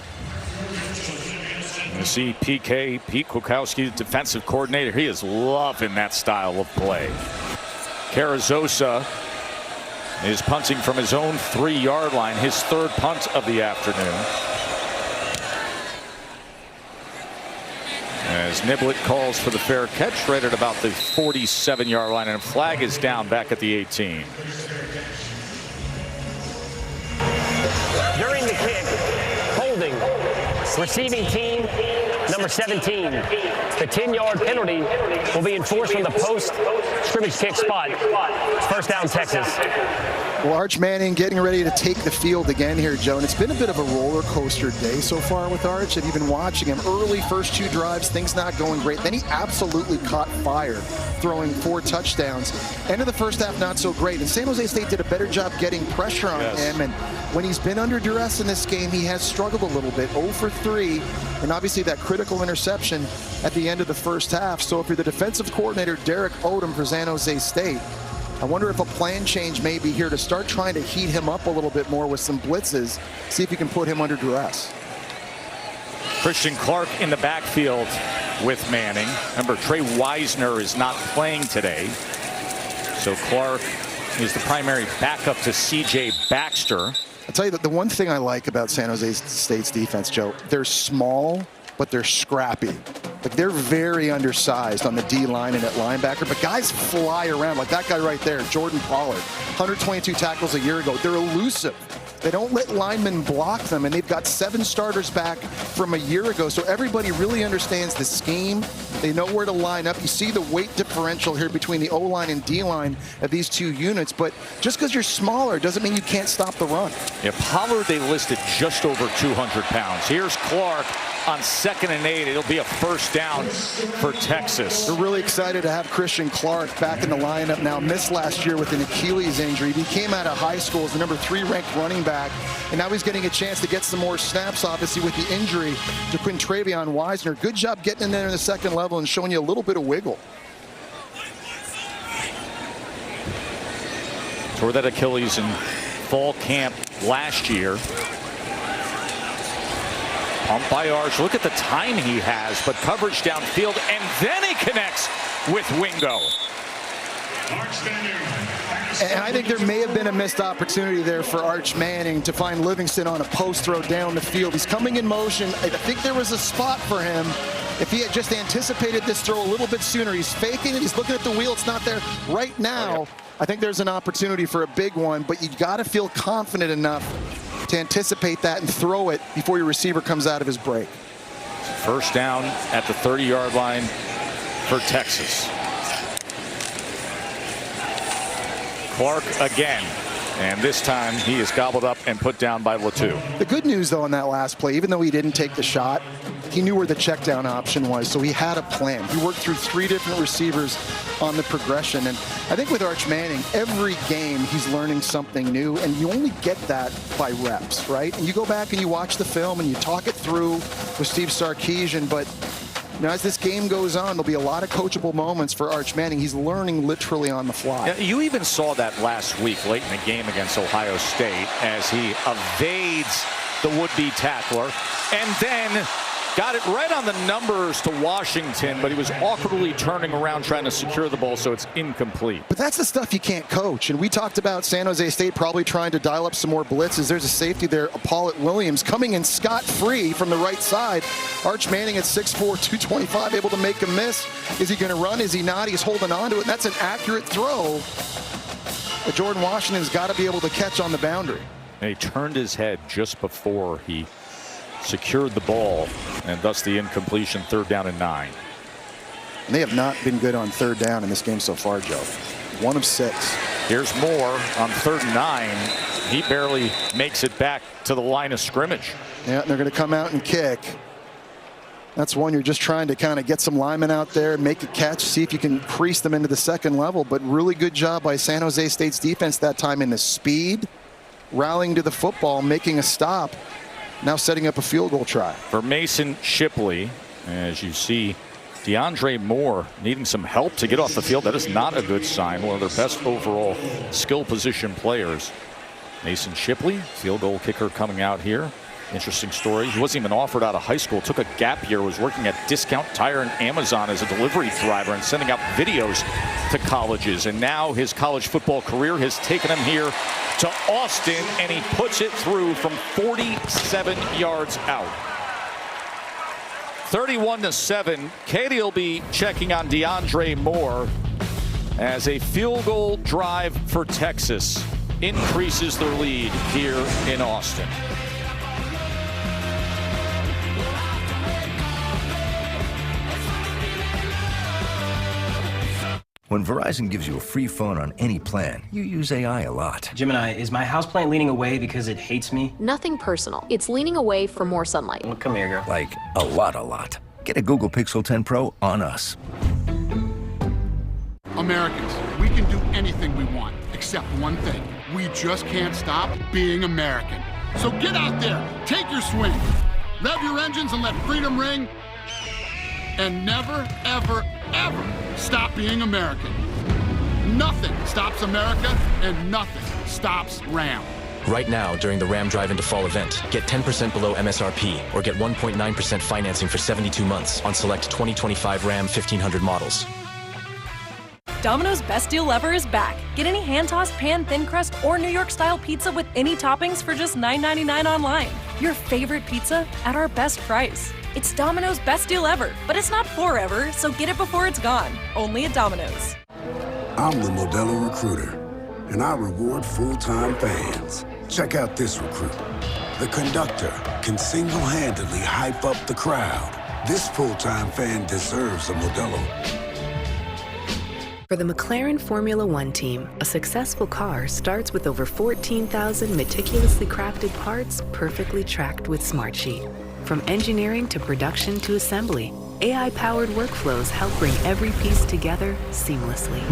You see PK, Pete Kwiatkowski, the defensive coordinator. He is loving that style of play. Carrizosa is punting from his own 3-yard line, his 3rd punt of the afternoon. As Niblett calls for the fair catch right at about the 47-yard line, and a flag is down back at the 18. During the kick, holding, receiving team number 17. The 10-yard penalty will be enforced from the post scrimmage kick spot. First down, Texas. Well, Arch Manning getting ready to take the field again here, Joe. And it's been a bit of a roller coaster day so far with Arch. Have you been watching him? Early first 2 drives, things not going great. Then he absolutely caught fire, throwing 4 touchdowns. End of the first half, not so great. And San Jose State did a better job getting pressure on him. And when he's been under duress in this game, he has struggled a little bit. 0 for 3. And obviously that critical interception at the end of the first half. So if you're the defensive coordinator, Derek Odom for San Jose State, I wonder if a plan change may be here to start trying to heat him up a little bit more with some blitzes, see if you can put him under duress. Christian Clark in the backfield with Manning. Remember, Trey Wisner is not playing today. So Clark is the primary backup to C.J. Baxter. I'll tell you that the one thing I like about San Jose State's defense, Joe, they're small, but they're scrappy. Like, they're very undersized on the D-line and at linebacker, but guys fly around like that guy right there, Jordan Pollard, 122 tackles a year ago. They're elusive. They don't let linemen block them, and they've got 7 starters back from a year ago. So everybody really understands the scheme. They know where to line up. You see the weight differential here between the O-line and D-line of these 2 units, but just because you're smaller doesn't mean you can't stop the run. Yeah, Pollard, they listed just over 200 pounds. Here's Clark on 2nd and 8. It'll be a first down for Texas. We're really excited to have Christian Clark back in the lineup now. Missed last year with an Achilles injury. He came out of high school as the number 3 ranked running back, and now he's getting a chance to get some more snaps, obviously, with the injury to Quintravion Wisner. Good job getting in there in the second level and showing you a little bit of wiggle. Tore that Achilles in fall camp last year. Pumped by Arch. Look at the time he has, but coverage downfield, and then he connects with Wingo. And I think there may have been a missed opportunity there for Arch Manning to find Livingston on a post throw down the field. He's coming in motion. I think there was a spot for him. If he had just anticipated this throw a little bit sooner, he's faking it. He's looking at the wheel. It's not there right now. I think there's an opportunity for a big one, but you got to feel confident enough to anticipate that and throw it before your receiver comes out of his break. First down at the 30-yard line for Texas. Clark again, and this time he is gobbled up and put down by Latu. The good news, though, on that last play, even though he didn't take the shot, he knew where the check down option was, so he had a plan. He worked through 3 different receivers on the progression, and I think with Arch Manning, every game he's learning something new, and you only get that by reps, right? And you go back and you watch the film and you talk it through with Steve Sarkisian, but now, as this game goes on, there'll be a lot of coachable moments for Arch Manning. He's learning literally on the fly. Yeah, you even saw that last week late in the game against Ohio State as he evades the would-be tackler and then got it right on the numbers to Washington, but he was awkwardly turning around trying to secure the ball, so it's incomplete. But that's the stuff you can't coach. And we talked about San Jose State probably trying to dial up some more blitzes. There's a safety there, Paulette Williams, coming in scot-free from the right side. Arch Manning at 6'4", 225, able to make a miss. Is he going to run? Is he not? He's holding on to it. And that's an accurate throw. But Jordan Washington's got to be able to catch on the boundary. And he turned his head just before he secured the ball, and thus the incompletion. 3rd down and 9. And they have not been good on 3rd down in this game so far, Joe. 1 of 6. Here's Moore on 3rd and 9. He barely makes it back to the line of scrimmage. Yeah, and they're going to come out and kick. That's one you're just trying to kind of get some linemen out there, make a catch, see if you can crease them into the second level. But really good job by San Jose State's defense that time in the speed, rallying to the football, making a stop. Now setting up a field goal try. For Mason Shipley, as you see, DeAndre Moore needing some help to get off the field. That is not a good sign. One of their best overall skill position players. Mason Shipley, field goal kicker, coming out here. Interesting story. He wasn't even offered out of high school. Took a gap year. Was working at Discount Tire and Amazon as a delivery driver and sending out videos to colleges. And now his college football career has taken him here to Austin, and he puts it through from 47 yards out. 31-7. Katie will be checking on DeAndre Moore as a field goal drive for Texas increases their lead here in Austin. When Verizon gives you a free phone on any plan, you use AI a lot. Gemini, is my houseplant leaning away because it hates me? Nothing personal. It's leaning away for more sunlight. Well, come here, girl. Like, a lot. Get a Google Pixel 10 Pro on us. Americans, we can do anything we want, except one thing. We just can't stop being American. So get out there, take your swing, rev your engines and let freedom ring, and never, ever, ever stop being American. Nothing stops America, and nothing stops Ram. Right now, during the Ram Drive into Fall event, get 10% below MSRP or get 1.9% financing for 72 months on select 2025 Ram 1500 models. Domino's Best Deal Ever is back. Get any hand-tossed pan, thin crust, or New York-style pizza with any toppings for just $9.99 online. Your favorite pizza at our best price. It's Domino's Best Deal Ever, but it's not forever, so get it before it's gone. Only at Domino's. I'm the Modelo Recruiter, and I reward full-time fans. Check out this recruit. The conductor can single-handedly hype up the crowd. This full-time fan deserves a Modelo. For the McLaren Formula One team, a successful car starts with over 14,000 meticulously crafted parts perfectly tracked with Smartsheet. From engineering to production to assembly, AI-powered workflows help bring every piece together seamlessly.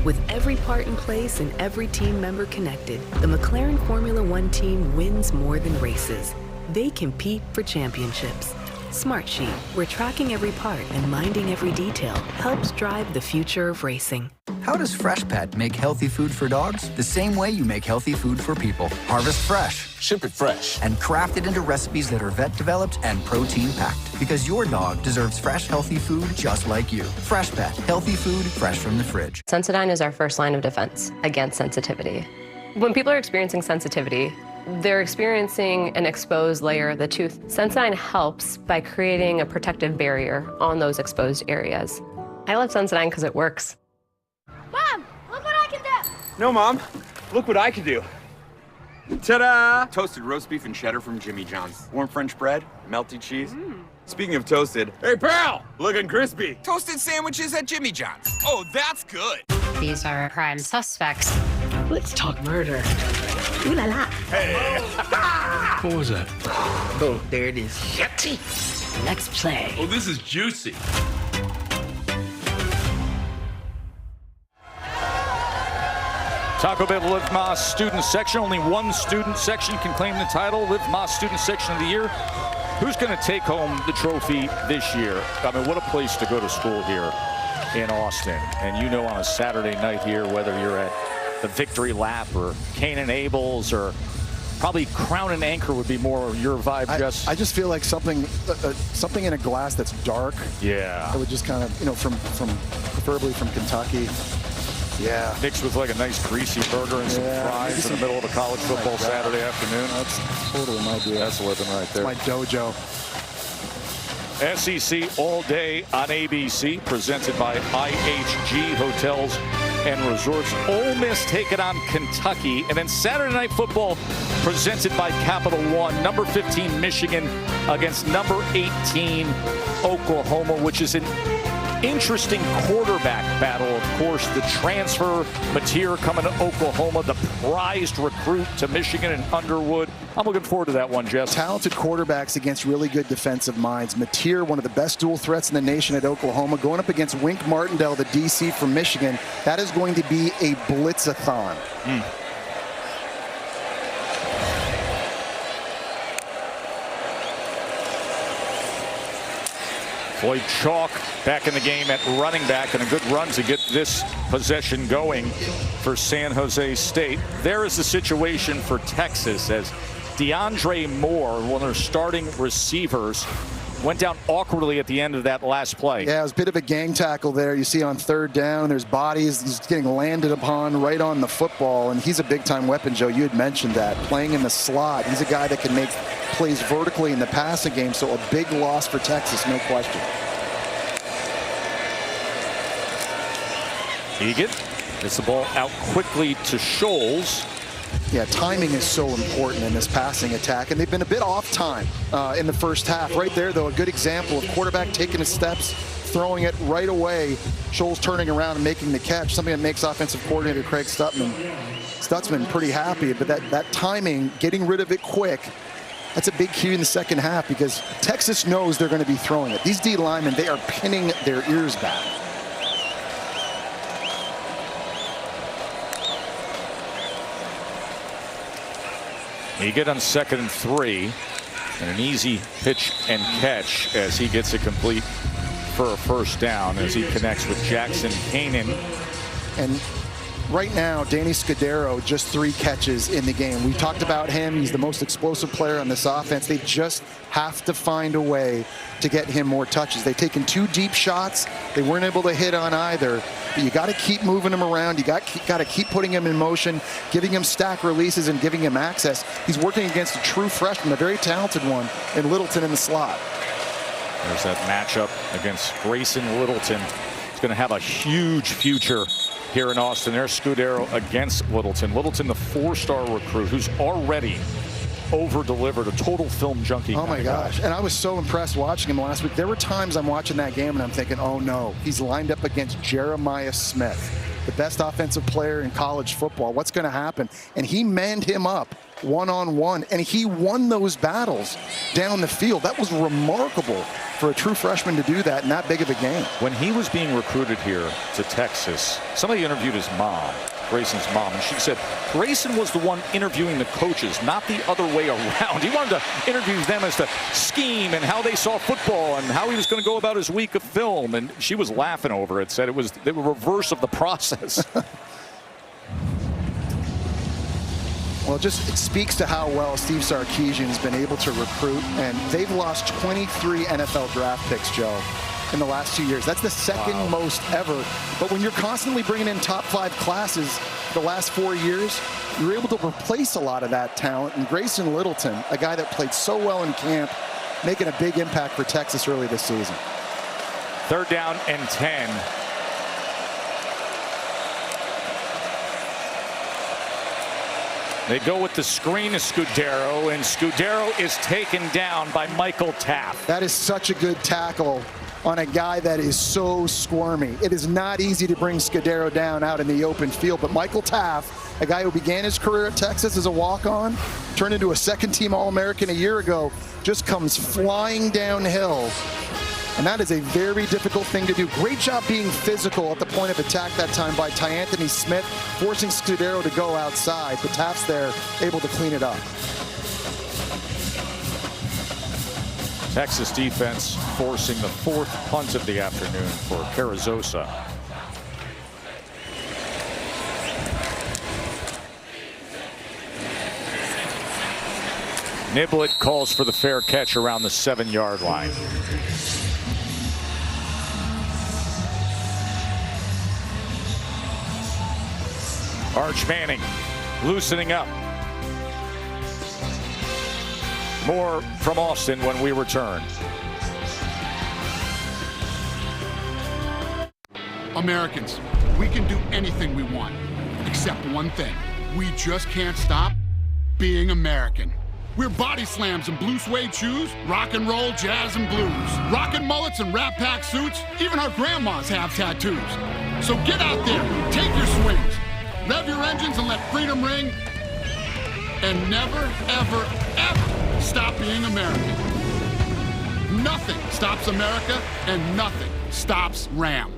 With every part in place and every team member connected, the McLaren Formula One team wins more than races. They compete for championships. Smartsheet, where tracking every part and minding every detail helps drive the future of racing. How does Freshpet make healthy food for dogs? The same way you make healthy food for people. Harvest fresh. Ship it fresh. And craft it into recipes that are vet-developed and protein-packed. Because your dog deserves fresh, healthy food just like you. Freshpet. Healthy food fresh from the fridge. Sensodyne is our first line of defense against sensitivity. When people are experiencing sensitivity, they're experiencing an exposed layer of the tooth. Sensodyne helps by creating a protective barrier on those exposed areas. I love Sensodyne because it works. Mom, look what I can do! No, Mom. Look what I can do. Ta-da! Toasted roast beef and cheddar from Jimmy John's. Warm French bread, melty cheese. Speaking of toasted, hey, pal! Looking crispy. Toasted sandwiches at Jimmy John's. Oh, that's good. These are prime suspects. Let's talk murder. Ooh la la. Hey! What was that? Oh, there it is. Yeti. Let's play. Oh, this is juicy. Taco Bell Live Mas student section. Only one student section can claim the title. Live Mas student section of the year. Who's going to take home the trophy this year? I mean, what a place to go to school here in Austin. And you know, on a Saturday night here, whether you're at the Victory Lap or Cain and Abel's or probably Crown and Anchor would be more your vibe, Jess. I just feel like something in a glass that's dark. Yeah. I would just kind of, you know, from preferably from Kentucky. Yeah. Mixed with like a nice greasy burger and some fries in the middle of a college football Saturday afternoon. That's totally my deal. That's living right there. It's my dojo. SEC all day on ABC, presented by IHG Hotels and Resorts. Ole Miss taking on Kentucky. And then Saturday Night Football presented by Capital One. Number 15 Michigan against number 18 Oklahoma, which is an interesting quarterback battle. Of course, the transfer, Mateer coming to Oklahoma, the prized recruit to Michigan and Underwood. I'm looking forward to that one, Jess. Talented quarterbacks against really good defensive minds. Mateer, one of the best dual threats in the nation at Oklahoma, going up against Wink Martindale, the DC from Michigan. That is going to be a blitzathon. Floyd Chalk back in the game at running back, and a good run to get this possession going for San Jose State. There is the situation for Texas as DeAndre Moore, one of their starting receivers, went down awkwardly at the end of that last play. Yeah, it was a bit of a gang tackle there. You see on third down, there's bodies. He's getting landed upon right on the football, and he's a big-time weapon, Joe. You had mentioned that. Playing in the slot, he's a guy that can make plays vertically in the passing game, so a big loss for Texas, no question. Egan gets the ball out quickly to Scholes. Yeah, timing is so important in this passing attack, and they've been a bit off time in the first half. Right there, though, a good example of quarterback taking his steps, throwing it right away. Scholl's turning around and making the catch, something that makes offensive coordinator Craig Stutzman pretty happy. But that timing, getting rid of it quick, that's a big key in the second half because Texas knows they're going to be throwing it. These D linemen, they are pinning their ears back. You get on 2nd and 3, and an easy pitch and catch as he gets it complete for a first down as he connects with Jackson Kanan. And right now, Danny Scudero, just 3 catches in the game. We talked about him. He's the most explosive player on this offense. They just have to find a way to get him more touches. They've taken 2 deep shots. They weren't able to hit on either. But you got to keep moving him around. You got to keep putting him in motion, giving him stack releases and giving him access. He's working against a true freshman, a very talented one, in Littleton in the slot. There's that matchup against Grayson Littleton. He's going to have a huge future here in Austin. There's Scudero against Littleton. Littleton, the 4-star recruit who's already over-delivered, a total film junkie. Oh my gosh. And I was so impressed watching him last week. There were times I'm watching that game and I'm thinking, oh no, he's lined up against Jeremiah Smith, the best offensive player in college football. What's going to happen? And he manned him up one-on-one, and he won those battles down the field. That was remarkable for a true freshman to do that in that big of a game. When he was being recruited here to Texas, somebody interviewed his mom, Grayson's mom, and she said Grayson was the one interviewing the coaches, not the other way around. He wanted to interview them as to scheme and how they saw football and how he was going to go about his week of film, and she was laughing over it, said it was the reverse of the process. Well, it speaks to how well Steve Sarkisian has been able to recruit, and they've lost 23 NFL draft picks, Joe, in the last 2 years. That's the second most ever. But when you're constantly bringing in top 5 classes the last 4 years, you're able to replace a lot of that talent. And Grayson Littleton, a guy that played so well in camp, making a big impact for Texas early this season. 3rd down and 10. They go with the screen to Scudero, and Scudero is taken down by Michael Taft. That is such a good tackle on a guy that is so squirmy. It is not easy to bring Scudero down out in the open field, but Michael Taft, a guy who began his career at Texas as a walk-on, turned into a second-team All-American a year ago, just comes flying downhill. And that is a very difficult thing to do. Great job being physical at the point of attack that time by Tyanthony Smith, forcing Scudero to go outside, but Taft's there, able to clean it up. Texas defense forcing the 4th punt of the afternoon for Carrizosa. Niblett calls for the fair catch around the 7-yard line. Arch Manning loosening up. More from Austin when we return. Americans, we can do anything we want, except one thing. We just can't stop being American. We're body slams and blue suede shoes, rock and roll, jazz and blues, rockin' mullets and Rat Pack suits. Even our grandmas have tattoos. So get out there, take your swings, rev your engines and let freedom ring, and never, ever, ever stop being American. Nothing stops America, and nothing stops Ram.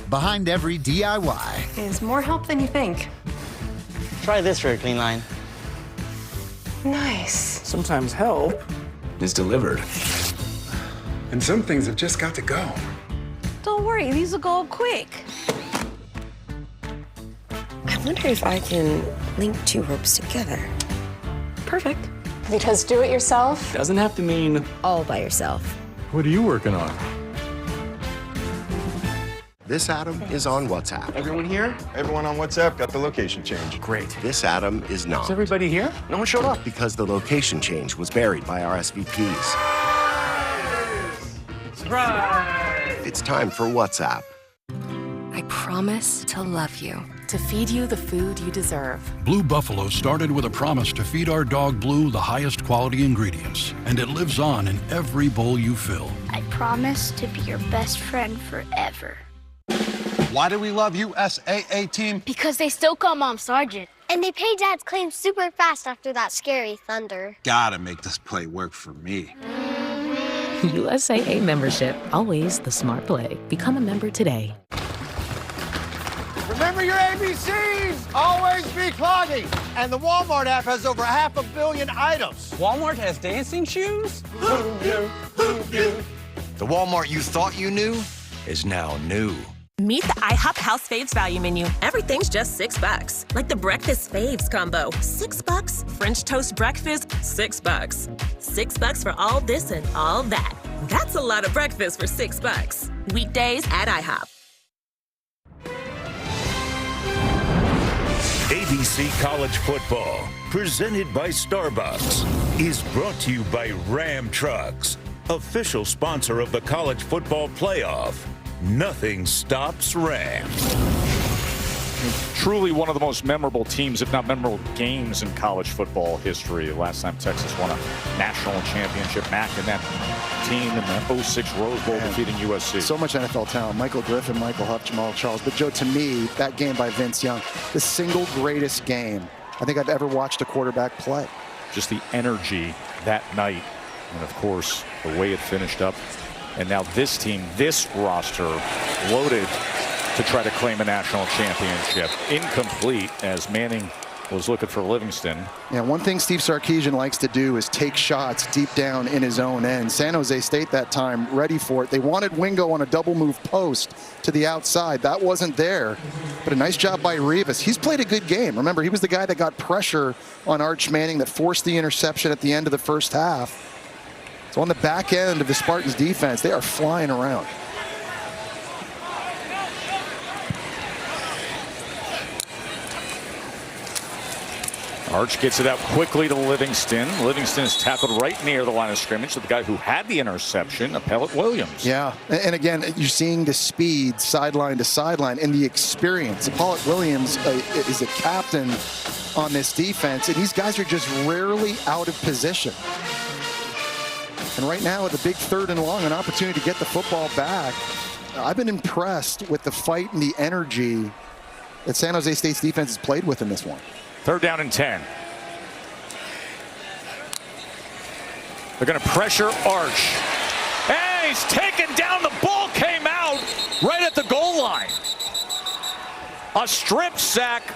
Behind every DIY is more help than you think. Try this for a clean line. Nice. Sometimes help is delivered. And some things have just got to go. Don't worry, these will go up quick. I wonder if I can link 2 ropes together. Perfect. Because do it yourself Doesn't have to mean all by yourself. What are you working on? This Adam is on WhatsApp. Everyone here? Everyone on WhatsApp got the location change. Great. This Adam is not. Is everybody here? No one showed up. Because the location change was buried by our SVPs. Surprise! It's time for WhatsApp. I promise to love you. To feed you the food you deserve. Blue Buffalo started with a promise to feed our dog Blue the highest quality ingredients, and it lives on in every bowl you fill. I promise to be your best friend forever. Why do we love USAA team? Because they still call Mom Sergeant. And they pay Dad's claim super fast after that scary thunder. Gotta make this play work for me. USAA membership. Always the smart play. Become a member today. Remember your ABCs! Always be clogging! And the Walmart app has over 500 million items. Walmart has dancing shoes? Who knew? The Walmart you thought you knew is now new. Meet the IHOP House Faves value menu. Everything's just $6. Like the Breakfast Faves combo. $6. French toast breakfast, $6. $6 for all this and all that. That's a lot of breakfast for $6. Weekdays at IHOP. ABC College Football, presented by Starbucks, is brought to you by Ram Trucks, official sponsor of the College Football Playoff. Nothing stops Ram. Truly one of the most memorable teams, if not memorable games in college football history. Last time Texas won a national championship. Mac and that team in the 06 Rose Bowl defeating USC. So much NFL talent. Michael Griffin, Michael Huff, Jamal Charles. But Joe, to me, that game by Vince Young, the single greatest game I think I've ever watched a quarterback play. Just the energy that night. And of course, the way it finished up. And now this team, this roster, loaded to try to claim a national championship. Incomplete as Manning was looking for Livingston. Yeah, one thing Steve Sarkisian likes to do is take shots deep down in his own end. San Jose State that time ready for it. They wanted Wingo on a double move post to the outside. That wasn't there, but a nice job by Rivas. He's played a good game. Remember, he was the guy that got pressure on Arch Manning that forced the interception at the end of the first half. So on the back end of the Spartans defense, they are flying around. Arch gets it out quickly to Livingston. Livingston is tackled right near the line of scrimmage to the guy who had the interception, Appellate Williams. Yeah, and again, you're seeing the speed sideline to sideline and the experience. Appellate Williams is a captain on this defense, and these guys are just rarely out of position. And right now, at the big 3rd and long, an opportunity to get the football back. I've been impressed with the fight and the energy that San Jose State's defense has played with in this one. 3rd down and 10. They're going to pressure Arch. And he's taken down. The ball came out right at the goal line. A strip sack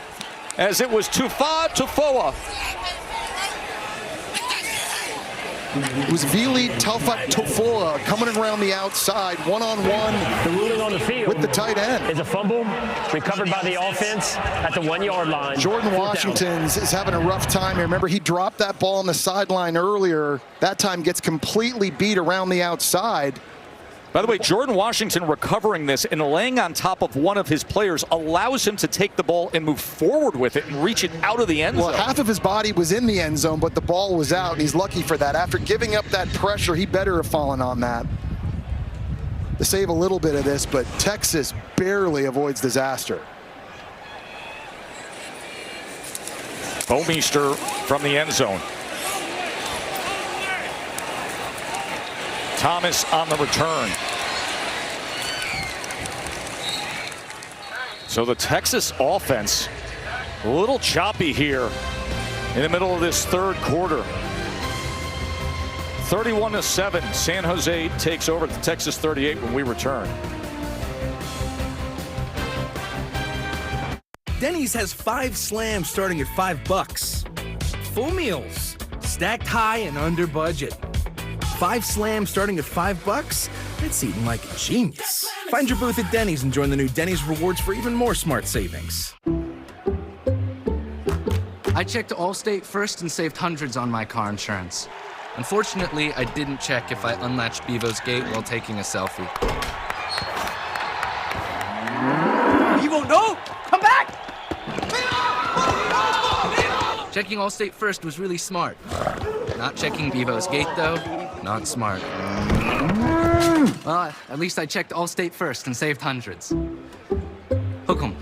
as it was Tufa Tufoa. It was Vili Talfat Tofoa coming around the outside, one-on-one The ruling on the field with the tight end. Is a fumble recovered by the offense at the 1-yard line. Jordan Washington is having a rough time here. Remember, he dropped that ball on the sideline earlier. That time gets completely beat around the outside. By the way, Jordan Washington recovering this and laying on top of one of his players allows him to take the ball and move forward with it and reach it out of the end zone. Well, half of his body was in the end zone, but the ball was out, and he's lucky for that. After giving up that pressure, he better have fallen on that to save a little bit of this, but Texas barely avoids disaster. Bomeister from the end zone. Thomas on the return. So the Texas offense a little choppy here in the middle of this 3rd quarter. 31-7. San Jose takes over the Texas 38 when we return. Denny's has 5 slams starting at $5. Full meals, stacked high and under budget. 5 slams starting at $5? It's eating like a genius. Find your booth at Denny's and join the new Denny's Rewards for even more smart savings. I checked Allstate first and saved hundreds on my car insurance. Unfortunately, I didn't check if I unlatched Bevo's gate while taking a selfie. Bevo, no! Come back! Checking Allstate first was really smart. Not checking Bevo's gate, though, not smart. Well, at least I checked Allstate first and saved hundreds. Hook 'em.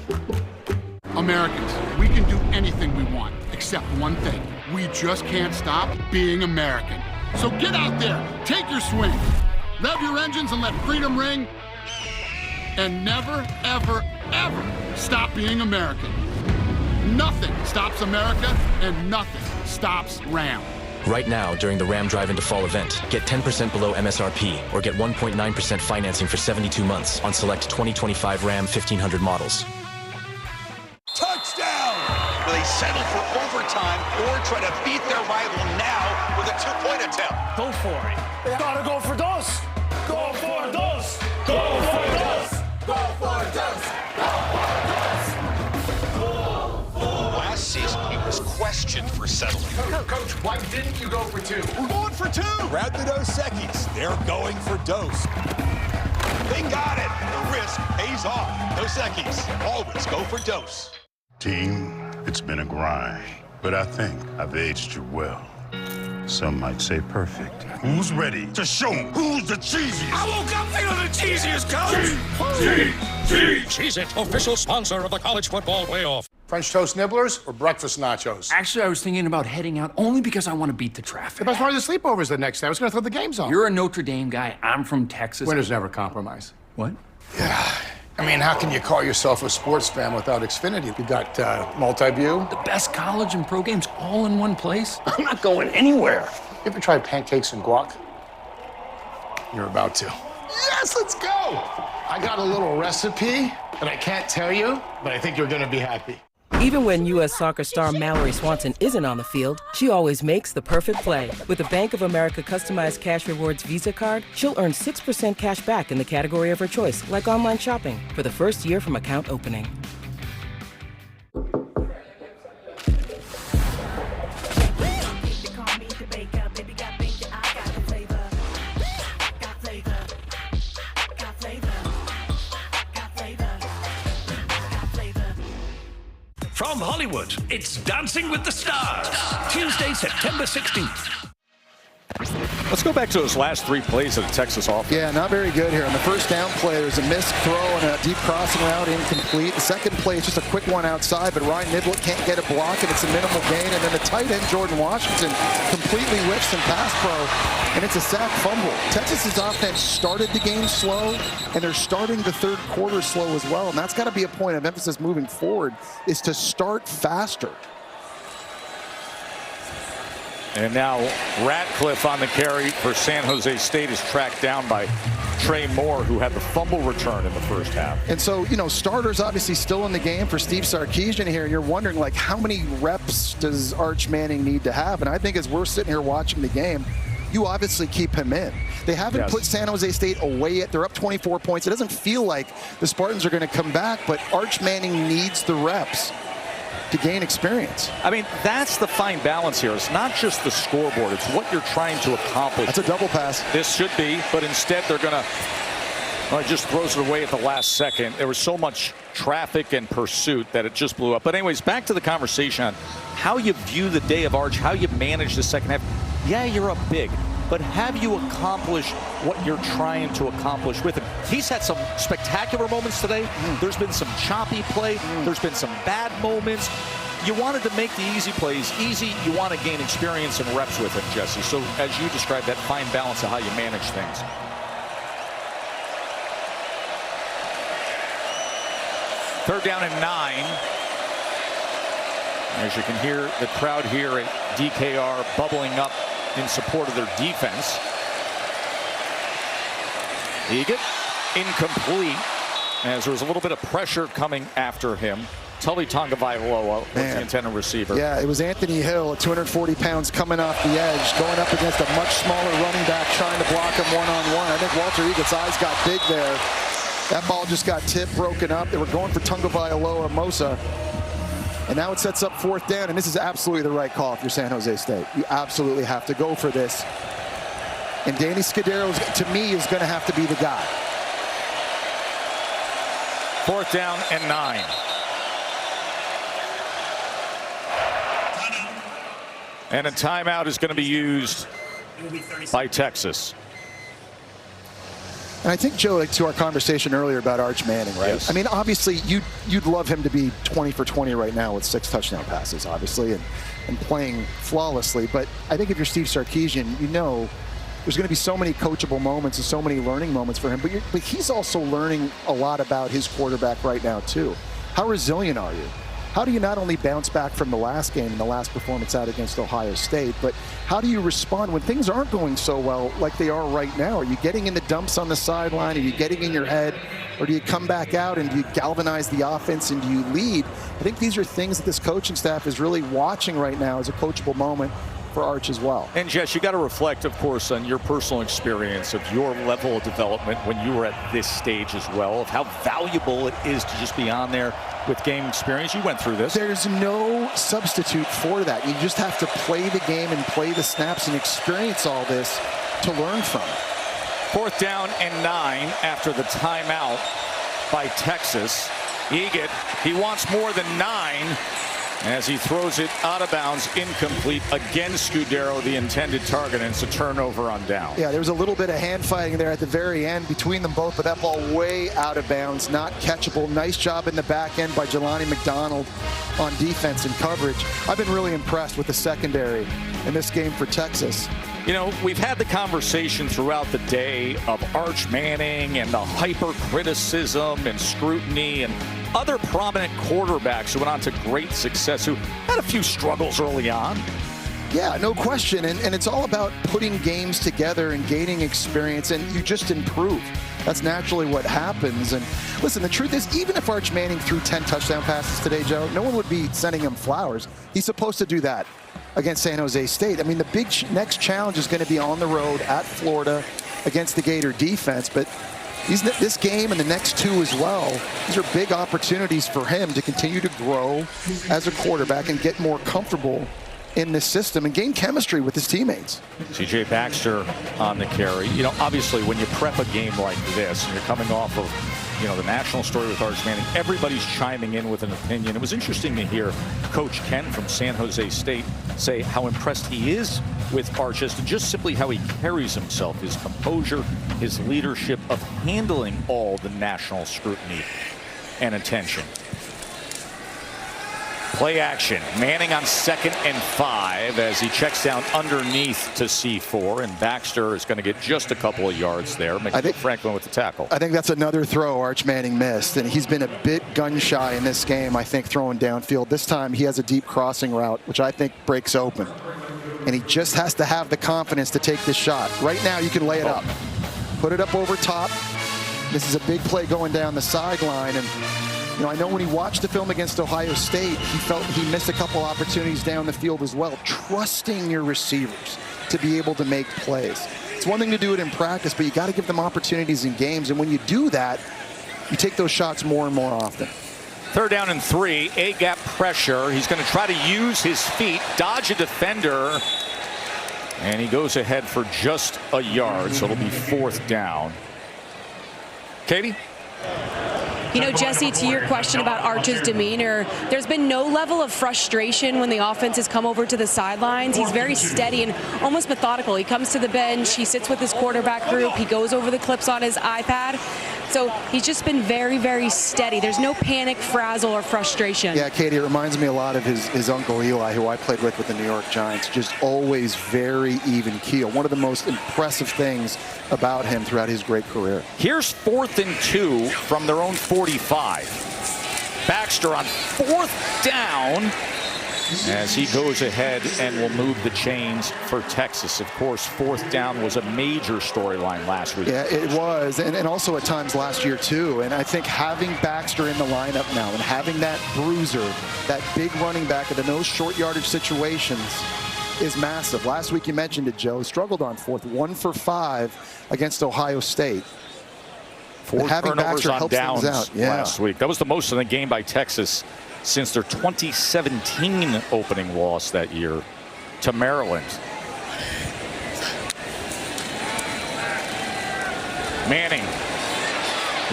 Americans, we can do anything we want, except one thing. We just can't stop being American. So get out there, take your swing, rev your engines and let freedom ring, and never, ever, ever stop being American. Nothing stops America, and nothing stops Ram. Right now, during the Ram Drive into Fall event, get 10% below MSRP or get 1.9% financing for 72 months on select 2025 Ram 1500 models. Touchdown! Will they settle for overtime or try to beat their rival now with a two-point attempt? Go for it. Gotta go for dos. Go for dos. Go for dos. Go for dos. Last season, he was questioned for settling. Coach, why didn't you go for two? We're going for two. Grab the Dos Equis. They're going for Dos. They got it. The risk pays off. Dos Equis. Always go for Dos. Team, it's been a grind, but I think I've aged you well. Some might say perfect. Who's ready to show 'em who's the cheesiest? I woke up feeling the cheesiest, Coach. Cheez-It, official sponsor of the college football playoff. French toast nibblers or breakfast nachos? Actually, I was thinking about heading out only because I want to beat the traffic. The best part of the sleepovers the next day. I was going to throw the games on. You're a Notre Dame guy. I'm from Texas. Winners never compromise. What? Yeah. I mean, how can you call yourself a sports fan without Xfinity? You got multi-view. The best college and pro games all in one place? I'm not going anywhere. You ever tried pancakes and guac? You're about to. Yes, let's go! I got a little recipe that I can't tell you, but I think you're going to be happy. Even when U.S. Soccer star Mallory Swanson isn't on the field, she always makes the perfect play. With a Bank of America customized cash rewards Visa card, she'll earn 6% cash back in the category of her choice, like online shopping, for the first year from account opening. From Hollywood, it's Dancing with the Stars, Tuesday, September 16th. Let's go back to those last three plays of the Texas offense. Yeah, not very good here. On the first down play, there's a missed throw and a deep crossing route, incomplete. The second play is just a quick one outside, but Ryan Niblett can't get a block, and it's a minimal gain. And then the tight end, Jordan Washington, completely whiffs and pass pro, and it's a sack fumble. Texas's offense started the game slow, and they're starting the third quarter slow as well. And that's got to be a point of emphasis moving forward, is to start faster. And now Ratcliffe on the carry for San Jose State is tracked down by Trey Moore, who had the fumble return in the first half. And so, you know, starters obviously still in the game for Steve Sarkisian here. And you're wondering, like, how many reps does Arch Manning need to have? And I think as we're sitting here watching the game, you obviously keep him in. They haven't put San Jose State away yet. They're up 24 points. It doesn't feel like the Spartans are going to come back, but Arch Manning needs the reps to gain experience. I mean, that's the fine balance here. It's not just the scoreboard. It's what you're trying to accomplish. That's a double pass. This should be, but instead they're going to, well, it just throws it away at the last second. There was so much traffic and pursuit that it just blew up. But anyways, back to the conversation on how you view the day of Arch, how you manage the second half. Yeah, you're up big, but have you accomplished what you're trying to accomplish with him? He's had some spectacular moments today. There's been some choppy play. There's been some bad moments. You wanted to make the easy plays easy. You want to gain experience and reps with him, Jesse. So as you described, that fine balance of how you manage things. Third down and 9. As you can hear the crowd here at DKR bubbling up in support of their defense. Egan, incomplete, as there was a little bit of pressure coming after him. Tully Tagovailoa was the intended receiver. Yeah, it was Anthony Hill at 240 pounds coming off the edge, going up against a much smaller running back trying to block him one-on-one. I think Walter Egan's eyes got big there. That ball just got tipped, broken up. They were going for Tagovailoa Mosa. And now it sets up fourth down, and this is absolutely the right call if you're San Jose State. You absolutely have to go for this. And Danny Scudero, to me, is going to have to be the guy. Fourth down and 9. And a timeout is going to be used by Texas. And I think, Joe, like to our conversation earlier about Arch Manning, right? Yes. I mean, obviously, you'd love him to be 20 for 20 right now with 6 touchdown passes, obviously, and playing flawlessly. But I think if you're Steve Sarkisian, you know there's going to be so many coachable moments and so many learning moments for him. But he's also learning a lot about his quarterback right now, too. How resilient are you? How do you not only bounce back from the last game and the last performance out against Ohio State, but how do you respond when things aren't going so well like they are right now? Are you getting in the dumps on the sideline? Are you getting in your head? Or do you come back out and do you galvanize the offense and do you lead? I think these are things that this coaching staff is really watching right now as a coachable moment for Arch as well. And Jess, you got to reflect, of course, on your personal experience of your level of development when you were at this stage as well, of how valuable it is to just be on there with game experience. You went through this. There's no substitute for that. You just have to play the game and play the snaps and experience all this to learn from it. 4th down and 9 after the timeout by Texas. Egan, he wants more than 9 as he throws it out of bounds, incomplete. Again, Scudero, the intended target, and it's a turnover on down. Yeah, there was a little bit of hand fighting there at the very end between them both, but that ball way out of bounds, not catchable. Nice job in the back end by Jelani McDonald on defense and coverage. I've been really impressed with the secondary in this game for Texas. You know, we've had the conversation throughout the day of Arch Manning and the hyper-criticism and scrutiny and other prominent quarterbacks who went on to great success, who had a few struggles early on. Yeah, no question. And it's all about putting games together and gaining experience, and you just improve. That's naturally what happens. And listen, the truth is, even if Arch Manning threw 10 touchdown passes today, Joe, no one would be sending him flowers. He's supposed to do that against San Jose State. I mean, the big next challenge is going to be on the road at Florida against the Gator defense. But this game and the next 2 as well, these are big opportunities for him to continue to grow as a quarterback and get more comfortable in this system and gain chemistry with his teammates. C.J. Baxter on the carry. You know, obviously, when you prep a game like this and you're coming off of, you know, the national story with Arch Manning, everybody's chiming in with an opinion. It was interesting to hear Coach Ken from San Jose State say how impressed he is with Arch as to just simply how he carries himself, his composure, his leadership of handling all the national scrutiny and attention. Play action. Manning on 2nd and 5 as he checks down underneath to C4, and Baxter is going to get just a couple of yards there. Franklin with the tackle. I think that's another throw Arch Manning missed, and he's been a bit gun shy in this game, I think, throwing downfield. This time he has a deep crossing route, which I think breaks open. And he just has to have the confidence to take this shot. Right now, you can lay it up. Put it up over top. This is a big play going down the sideline, and you know, I know when he watched the film against Ohio State, he felt he missed a couple opportunities down the field as well. Trusting your receivers to be able to make plays. It's one thing to do it in practice, but you got to give them opportunities in games. And when you do that, you take those shots more and more often. 3rd down and 3, A-gap pressure. He's going to try to use his feet, dodge a defender, and he goes ahead for just a yard, so it'll be 4th down. Katie? You know, Jesse, to your question about Arch's demeanor, there's been no level of frustration when the offense has come over to the sidelines. He's very steady and almost methodical. He comes to the bench, he sits with his quarterback group, he goes over the clips on his iPad. So he's just been very, very steady. There's no panic, frazzle, or frustration. Yeah, Katie, it reminds me a lot of his uncle Eli, who I played with the New York Giants. Just always very even keel. One of the most impressive things about him throughout his great career. Here's 4th and 2 from their own 45. Baxter on 4th down as he goes ahead and will move the chains for Texas. Of course, 4th down was a major storyline last week. Yeah, it was, and also at times last year too. And I think having Baxter in the lineup now and having that bruiser, that big running back in those short yardage situations is massive. Last week you mentioned it, Joe, struggled on 4th, 1 for 5 against Ohio State. 4 turnovers on downs last week. That was the most in the game by Texas since their 2017 opening loss that year to Maryland. Manning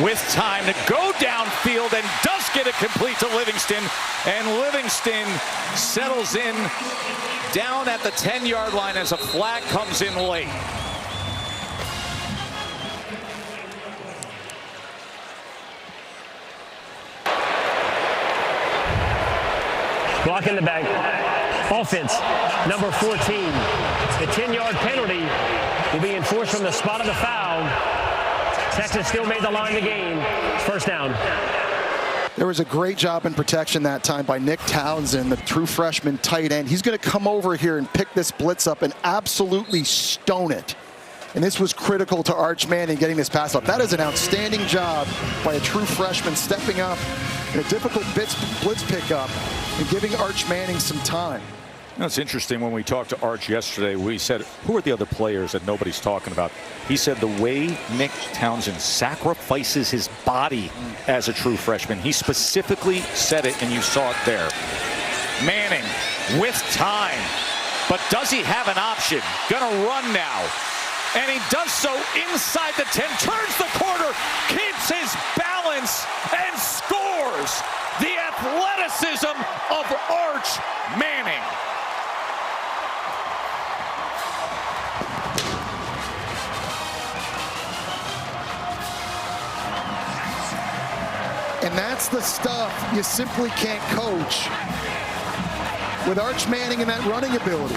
with time to go downfield and does get it complete to Livingston, and Livingston settles in down at the 10-yard line as a flag comes in late. Block in the back. Offense, number 14. The 10-yard penalty will be enforced from the spot of the foul. Texas still made the line to gain. First down. There was a great job in protection that time by Nick Townsend, the true freshman tight end. He's going to come over here and pick this blitz up and absolutely stone it. And this was critical to Arch Manning getting this pass off. That is an outstanding job by a true freshman stepping up in a difficult blitz pickup and giving Arch Manning some time. You know, it's interesting, when we talked to Arch yesterday, we said, who are the other players that nobody's talking about? He said the way Nick Townsend sacrifices his body as a true freshman. He specifically said it, and you saw it there. Manning with time, but does he have an option? Gonna run now. And he does so inside the 10, turns the corner, keeps his balance, and scores. The athleticism of Arch Manning. And that's the stuff you simply can't coach with Arch Manning and that running ability.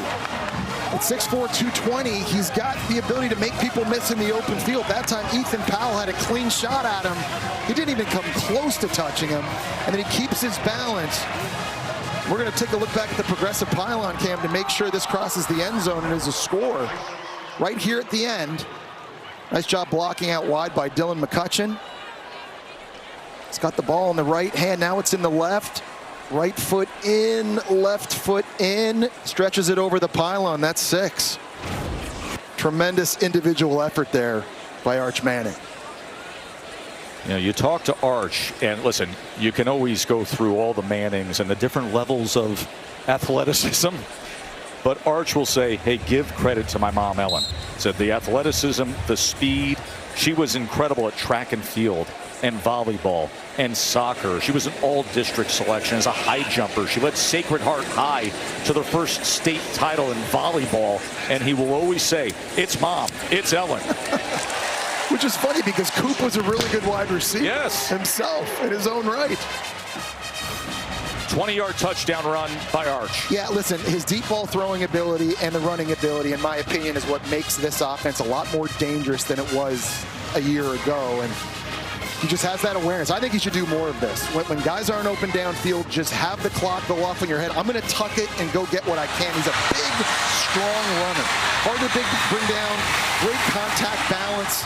At 6'4", 220, he's got the ability to make people miss in the open field. That time, Ethan Powell had a clean shot at him. He didn't even come close to touching him. And then he keeps his balance. We're going to take a look back at the progressive pylon cam to make sure this crosses the end zone and is a score. Right here at the end. Nice job blocking out wide by Dylan McCutcheon. He's got the ball in the right hand. Now it's in the left. Right foot in, left foot in. Stretches it over the pylon. That's 6. Tremendous individual effort there by Arch Manning. You know, you talk to Arch, and listen, you can always go through all the Mannings and the different levels of athleticism. But Arch will say, hey, give credit to my mom, Ellen. Said the athleticism, the speed. She was incredible at track and field and volleyball and soccer. She was an all-district selection as a high jumper. She led Sacred Heart High to their first state title in volleyball. And he will always say, it's Mom, it's Ellen. Which is funny because Coop was a really good wide receiver himself in his own right. 20-yard touchdown run by Arch. Yeah, listen, his deep ball throwing ability and the running ability, in my opinion, is what makes this offense a lot more dangerous than it was a year ago. And he just has that awareness. I think he should do more of this. When guys aren't open downfield, just have the clock go off in your head. I'm going to tuck it and go get what I can. He's a big, strong runner. Hard to bring down, great contact balance.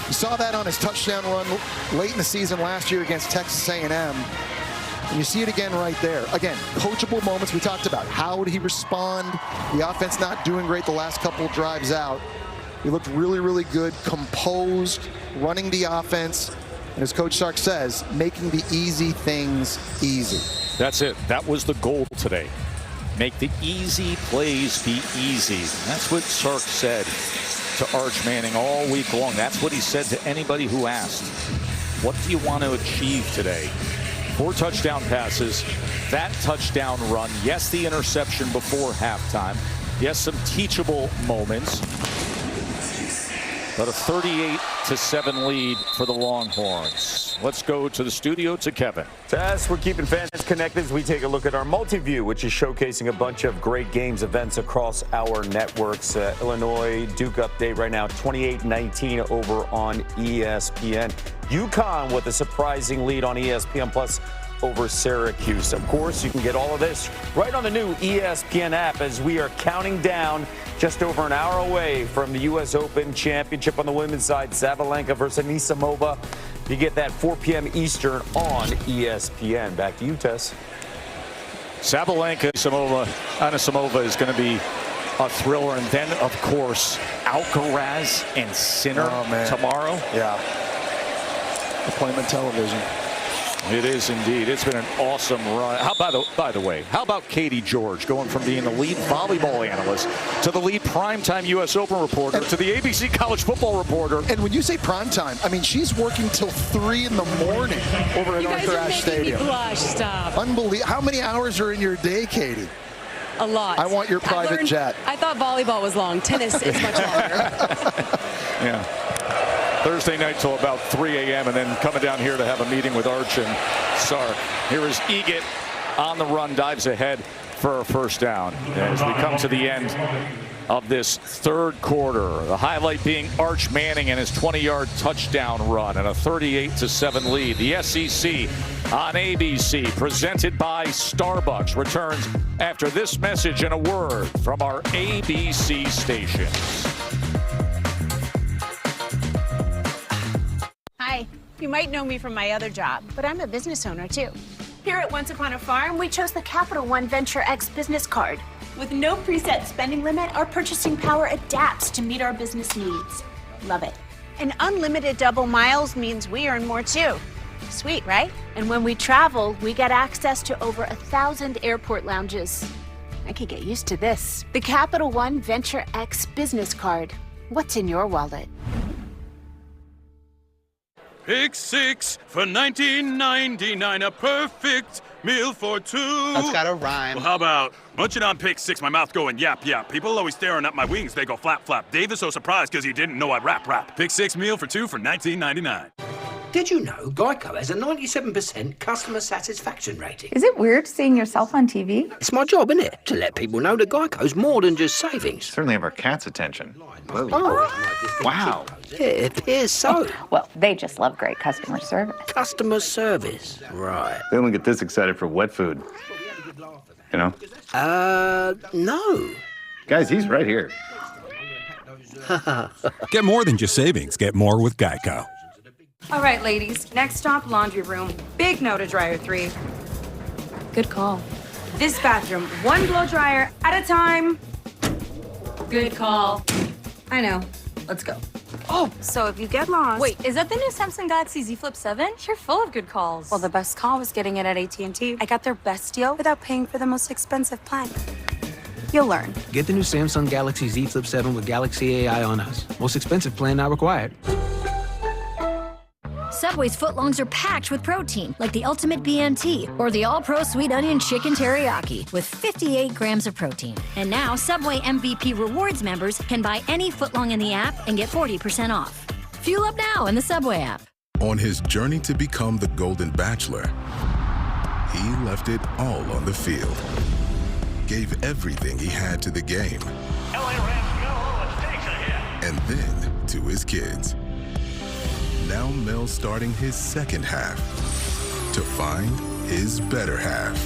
You saw that on his touchdown run late in the season last year against Texas A&M. And you see it again right there. Again, coachable moments we talked about. How would he respond? The offense not doing great the last couple of drives out. He looked really, really good, composed, running the offense. And as Coach Sark says, making the easy things easy. That's it. That was the goal today. Make the easy plays be easy. That's what Sark said to Arch Manning all week long. That's what he said to anybody who asked, what do you want to achieve today? 4 touchdown passes, that touchdown run. Yes, the interception before halftime. Yes, some teachable moments. But a 38-7 lead for the Longhorns. Let's go to the studio to Kevin. We're keeping fans connected as we take a look at our multi-view, which is showcasing a bunch of great games events across our networks. Illinois Duke update right now, 28-19 over on ESPN. UConn with a surprising lead on ESPN Plus over Syracuse. Of course, you can get all of this right on the new ESPN app as we are counting down just over an hour away from the U.S. Open Championship on the women's side. Sabalenka versus Anisimova. You get that 4 p.m. Eastern on ESPN. Back to you, Tess. Sabalenka, Anisimova is going to be a thriller. And then, of course, Alcaraz and Sinner tomorrow. Yeah. Appointment television. It is indeed. It's been an awesome run. By the way, how about Katie George going from being the lead volleyball analyst to the lead primetime U.S. Open reporter to the ABC college football reporter? And when you say primetime, I mean, she's working till 3 in the morning over at Arthur Ashe Stadium. Me blush. Stop. Unbelievable. How many hours are in your day, Katie? A lot. I want your private jet. I thought volleyball was long. Tennis is much longer. Yeah. Thursday night till about 3 a.m. and then coming down here to have a meeting with Arch and Sark. Here is Eget on the run, dives ahead for a first down. As we come to the end of this third quarter, the highlight being Arch Manning and his 20-yard touchdown run and a 38-7 lead. The SEC on ABC, presented by Starbucks, returns after this message and a word from our ABC stations. Hi, you might know me from my other job, but I'm a business owner too. Here at Once Upon a Farm, we chose the Capital One Venture X business card. With no preset spending limit, our purchasing power adapts to meet our business needs. Love it. And unlimited double miles means we earn more too. Sweet, right? And when we travel, we get access to over 1,000 airport lounges. I could get used to this. The Capital One Venture X business card. What's in your wallet? Pick 6 for $19.99, a perfect meal for two. That's gotta rhyme. Well, how about munching on Pick 6, my mouth going yap, yap. People always staring at my wings, they go flap, flap. Dave is so surprised because he didn't know I'd rap. Pick 6 meal for two for $19.99. Did you know Geico has a 97% customer satisfaction rating? Is it weird seeing yourself on TV? It's my job, isn't it? To let people know that Geico's more than just savings. Certainly have our cat's attention. Whoa. Oh. Wow. Yeah, it appears so. Well, they just love great customer service. Customer service, right. They don't get this excited for wet food. You know? No. Guys, he's right here. Get more than just savings. Get more with Geico. All right, ladies. Next stop, laundry room. Big no to dryer 3. Good call. This bathroom, 1 blow dryer at a time. Good call. I know. Let's go. Oh, so if you get lost... Wait, is that the new Samsung Galaxy Z Flip 7? You're full of good calls. Well, the best call was getting it at AT&T. I got their best deal without paying for the most expensive plan. You'll learn. Get the new Samsung Galaxy Z Flip 7 with Galaxy AI on us. Most expensive plan not required. Subway's footlongs are packed with protein, like the Ultimate BMT or the All-Pro Sweet Onion Chicken Teriyaki, with 58 grams of protein. And now, Subway MVP Rewards members can buy any footlong in the app and get 40% off. Fuel up now in the Subway app. On his journey to become the Golden Bachelor, he left it all on the field. Gave everything he had to the game. And then to his kids. Now Mel's starting his second half to find his better half.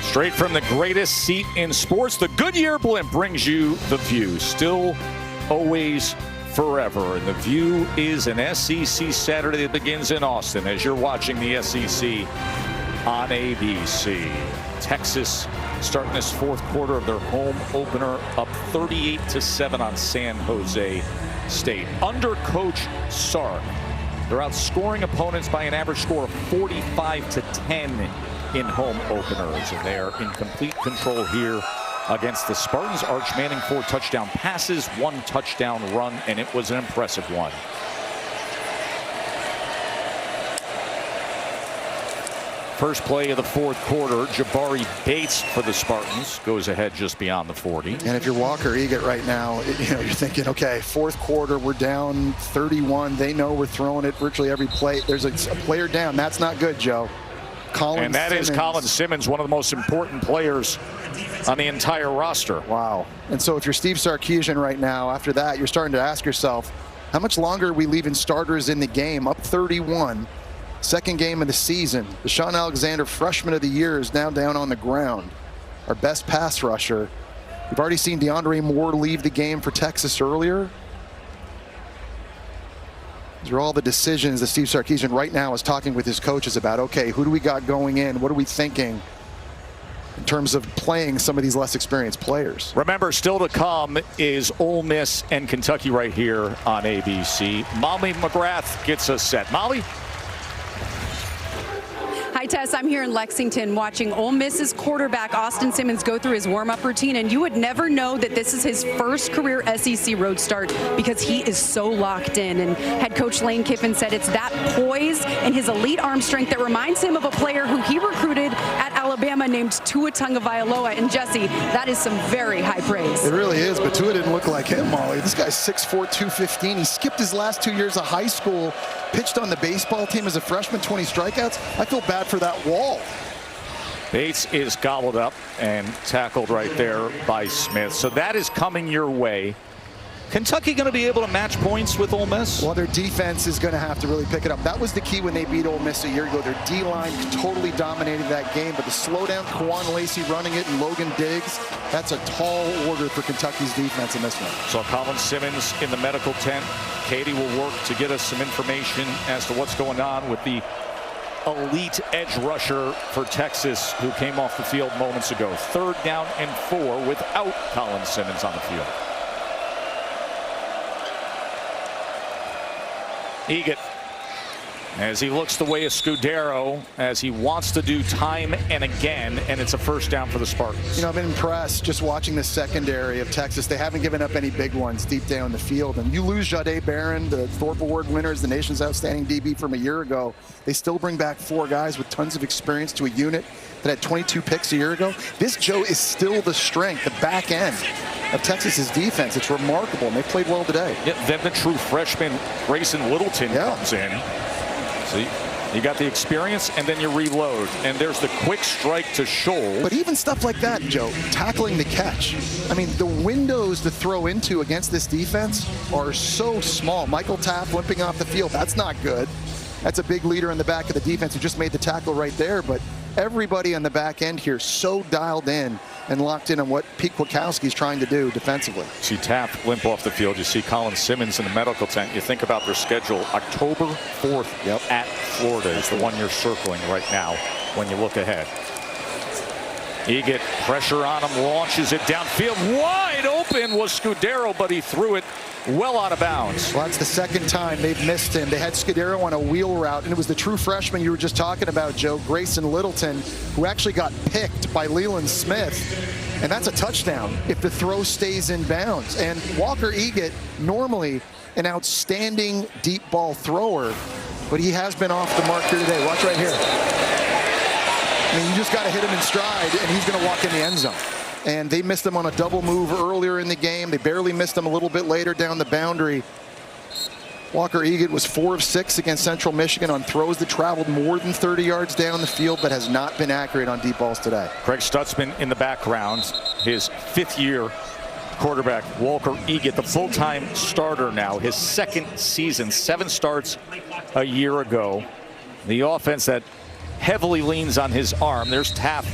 Straight from the greatest seat in sports, the Goodyear blimp brings you the view. Still, always, forever. And the view is an SEC Saturday that begins in Austin as you're watching the SEC on ABC. Texas starting this fourth quarter of their home opener up 38-7 on San Jose State. Under Coach Sark, they're outscoring opponents by an average score of 45-10 in home openers, and they're in complete control here against the Spartans. Arch Manning 4 touchdown passes, 1 touchdown run, and it was an impressive one. First play of the fourth quarter, Jabari Bates for the Spartans goes ahead just beyond the 40. And if you're Walker Egan right now, you're thinking, okay, fourth quarter, we're down 31. They know we're throwing it virtually every play. There's a player down. That's not good, Joe. And that is Colin Simmons, one of the most important players on the entire roster. Wow. And so if you're Steve Sarkisian right now, after that, you're starting to ask yourself, how much longer are we leaving starters in the game? Up 31, second game of the season. Deshaun Alexander, freshman of the year, is now down on the ground. Our best pass rusher. We've already seen DeAndre Moore leave the game for Texas earlier. These are all the decisions that Steve Sarkisian right now is talking with his coaches about. Okay, who do we got going in? What are we thinking in terms of playing some of these less experienced players? Remember, still to come is Ole Miss and Kentucky right here on ABC. Molly McGrath gets us set. Molly? Hi, Tess. I'm here in Lexington watching Ole Miss's quarterback Austin Simmons go through his warm-up routine, and you would never know that this is his first career SEC road start because he is so locked in. And head coach Lane Kiffin said it's that poise and his elite arm strength that reminds him of a player who he recruited at Alabama named Tua Tagovailoa. And Jesse, that is some very high praise. It really is, but Tua didn't look like him, Molly. This guy's 6'4", 215. He skipped his last 2 years of high school, pitched on the baseball team as a freshman, 20 strikeouts. I feel bad for that wall. Bates is gobbled up and tackled right there by Smith. So that is coming your way. Kentucky going to be able to match points with Ole Miss? Well, their defense is going to have to really pick it up. That was the key when they beat Ole Miss a year ago. Their D-line totally dominated that game, but the slowdown, Kwan Lacey running it, and Logan Diggs, that's a tall order for Kentucky's defense in this one. So Colin Simmons in the medical tent. Katie will work to get us some information as to what's going on with the elite edge rusher for Texas who came off the field moments ago. 3rd down and 4 without Colin Simmons on the field. Egan, as he looks the way of Scudero, as he wants to do time and again, and it's a 1st down for the Spartans. You know, I've been impressed just watching the secondary of Texas. They haven't given up any big ones deep down the field. And you lose Jahdae Barron, the Thorpe Award winner, as the nation's outstanding DB from a year ago. They still bring back 4 guys with tons of experience to a unit that had 22 picks a year ago. This, Joe, is still the strength, the back end of Texas's defense. It's remarkable, and they played well today. Yeah, then the true freshman Grayson Littleton comes in. So you got the experience, and then you reload. And there's the quick strike to Scholl. But even stuff like that, Joe, tackling the catch. I mean, the windows to throw into against this defense are so small. Michael Taft limping off the field, that's not good. That's a big leader in the back of the defense who just made the tackle right there. But everybody on the back end here so dialed in and locked in on what Pete Kwiatkowski's trying to do defensively. See Taft limp off the field. You see Colin Simmons in the medical tent. You think about their schedule. October 4th at Florida is the one you're circling right now when you look ahead. Egan, pressure on him, launches it downfield. Wide open was Scudero, but he threw it well out of bounds. Well, that's the 2nd time they've missed him. They had Scudero on a wheel route, and it was the true freshman you were just talking about, Joe, Grayson Littleton, who actually got picked by Leland Smith. And that's a touchdown if the throw stays in bounds. And Walker Egan, normally an outstanding deep ball thrower, but he has been off the mark here today. Watch right here. I mean, you just got to hit him in stride, and he's going to walk in the end zone. And they missed him on a double move earlier in the game. They barely missed him a little bit later down the boundary. Walker Egan was 4 of 6 against Central Michigan on throws that traveled more than 30 yards down the field, but has not been accurate on deep balls today. Craig Stutzman in the background, his 5th year quarterback, Walker Egan, the full-time starter now, his 2nd season, 7 starts a year ago. The offense that heavily leans on his arm. There's Taft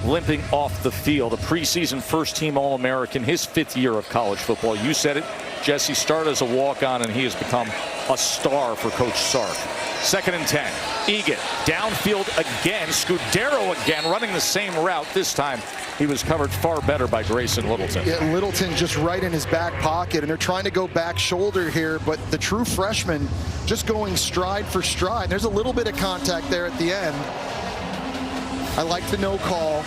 limping off the field, a preseason first-team All-American, his 5th year of college football. You said it, Jesse, started as a walk-on, and he has become a star for Coach Sark. 2nd and 10. Egan downfield again. Scudero again running the same route. This time he was covered far better by Grayson Littleton. Yeah, Littleton just right in his back pocket, and they're trying to go back shoulder here, but the true freshman just going stride for stride. There's a little bit of contact there at the end. I like the no call.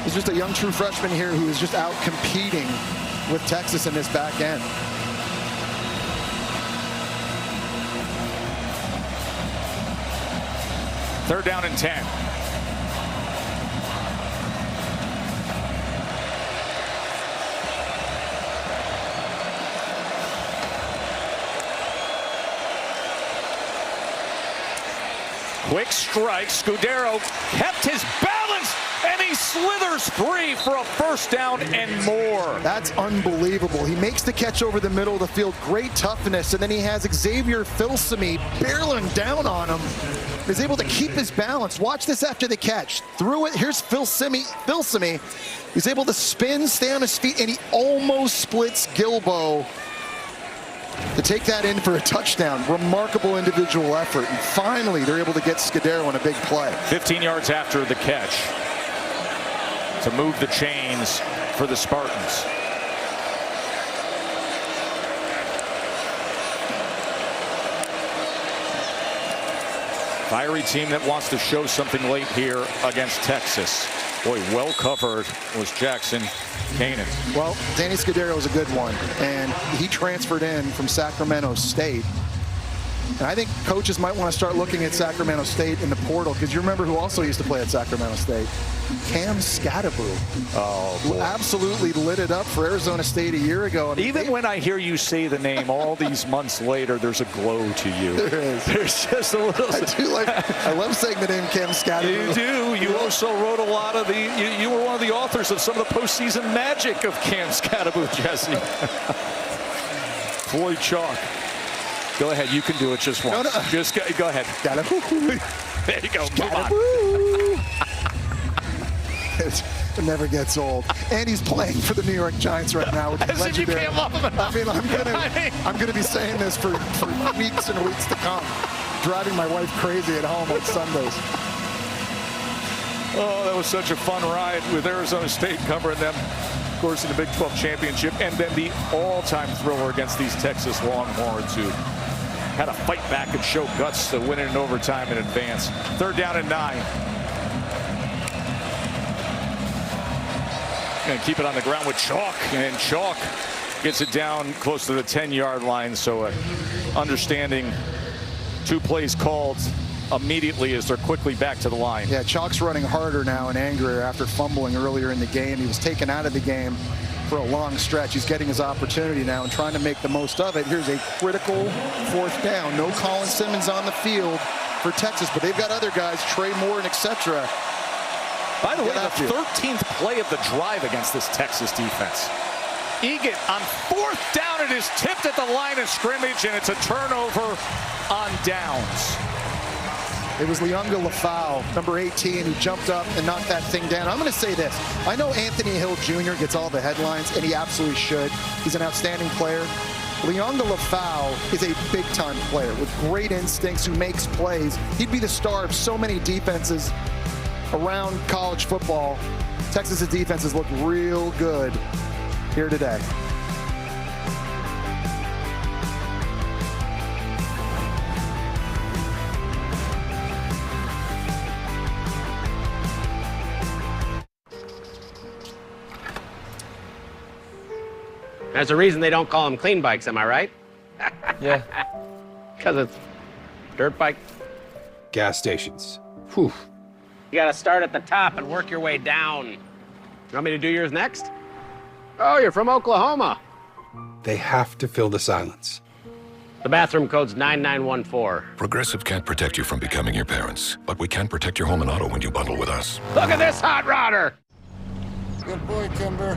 He's just a young true freshman here who is just out competing with Texas in this back end. Third down and 10. Quick strike. Scudero kept his balance, and he slithers free for a 1st down and more. That's unbelievable. He makes the catch over the middle of the field. Great toughness. And then he has Xavier Filsaime barreling down on him. He's able to keep his balance. Watch this after the catch. Threw it. Here's Filsaime. He's able to spin, stay on his feet, and he almost splits Gilbo. To take that in for a touchdown, remarkable individual effort, and finally they're able to get Scudero on a big play. 15 yards after the catch to move the chains for the Spartans. Fiery team that wants to show something late here against Texas. Boy, well covered was Jackson Kanan. Well, Danny Scudero is a good one, and he transferred in from Sacramento State. And I think coaches might want to start looking at Sacramento State in the portal, because you remember who also used to play at Sacramento State? Cam Scadaboo. Oh, who absolutely lit it up for Arizona State a year ago. I mean, even when I hear you say the name all these months later, there's a glow to you. There is. There's just a little. I love saying the name Cam Scadaboo. You do. You also wrote a lot of you were one of the authors of some of the postseason magic of Cam Scadaboo, Jesse. Floyd Chalk. Go ahead. You can do it just once. No. Just go ahead. There you go. Move on. It never gets old. And he's playing for the New York Giants right now. Which is you can't love him enough. I mean, I'm gonna be saying this for weeks and weeks to come. Driving my wife crazy at home on Sundays. Oh, that was such a fun ride with Arizona State covering them, of course, in the Big 12 championship, and then the all-time thriller against these Texas Longhorns, who had to fight back and show guts to win it in overtime and advance. 3rd down and 9. Going to keep it on the ground with Chalk, and Chalk gets it down close to the 10-yard line. So understanding 2 plays called immediately as they're quickly back to the line. Yeah, Chalk's running harder now and angrier after fumbling earlier in the game. He was taken out of the game for a long stretch. He's getting his opportunity now and trying to make the most of it. Here's a critical 4th down. No Colin Simmons on the field for Texas, but they've got other guys, Trey Moore and etc. By the way, the 13th play of the drive against this Texas defense. Egan on 4th down, it is tipped at the line of scrimmage, and it's a turnover on downs. It was Leonga Lafau, number 18, who jumped up and knocked that thing down. I'm going to say this. I know Anthony Hill Jr. gets all the headlines, and he absolutely should. He's an outstanding player. Leonga Lafau is a big-time player with great instincts who makes plays. He'd be the star of so many defenses around college football. Texas's defenses look real good here today. There's a reason they don't call them clean bikes, am I right? Yeah. Because it's dirt bike. Gas stations. Whew. You gotta start at the top and work your way down. You want me to do yours next? Oh, you're from Oklahoma. They have to fill the silence. The bathroom code's 9914. Progressive can't protect you from becoming your parents, but we can protect your home and auto when you bundle with us. Look at this hot rodder. Good boy, Kimber.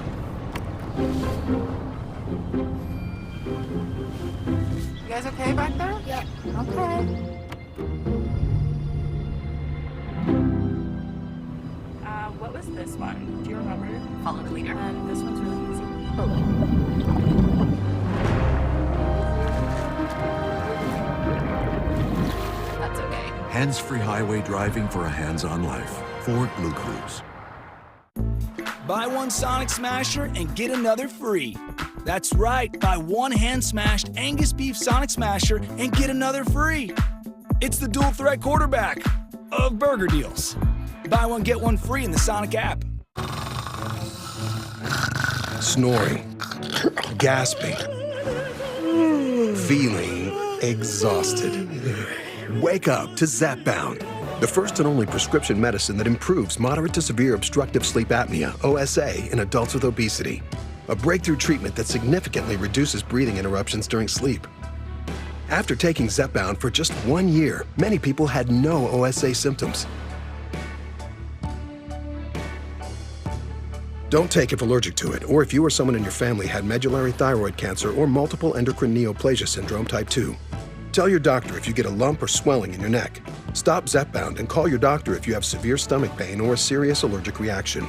You guys okay back there? Yeah. Okay. What was this one? Do you remember? Follow the leader. This one's really easy. That's okay. Hands-free highway driving for a hands-on life. Ford Blue Cruise. Buy one Sonic Smasher and get another free. That's right, buy one hand-smashed Angus beef Sonic Smasher and get another free. It's the dual threat quarterback of burger deals. Buy one, get one free in the Sonic app. Snoring. Gasping. Feeling exhausted. Wake up to Zepbound, the first and only prescription medicine that improves moderate to severe obstructive sleep apnea, OSA, in adults with obesity. A breakthrough treatment that significantly reduces breathing interruptions during sleep. After taking Zepbound for just 1 year, many people had no OSA symptoms. Don't take if allergic to it, or if you or someone in your family had medullary thyroid cancer or multiple endocrine neoplasia syndrome type 2. Tell your doctor if you get a lump or swelling in your neck. Stop Zepbound and call your doctor if you have severe stomach pain or a serious allergic reaction.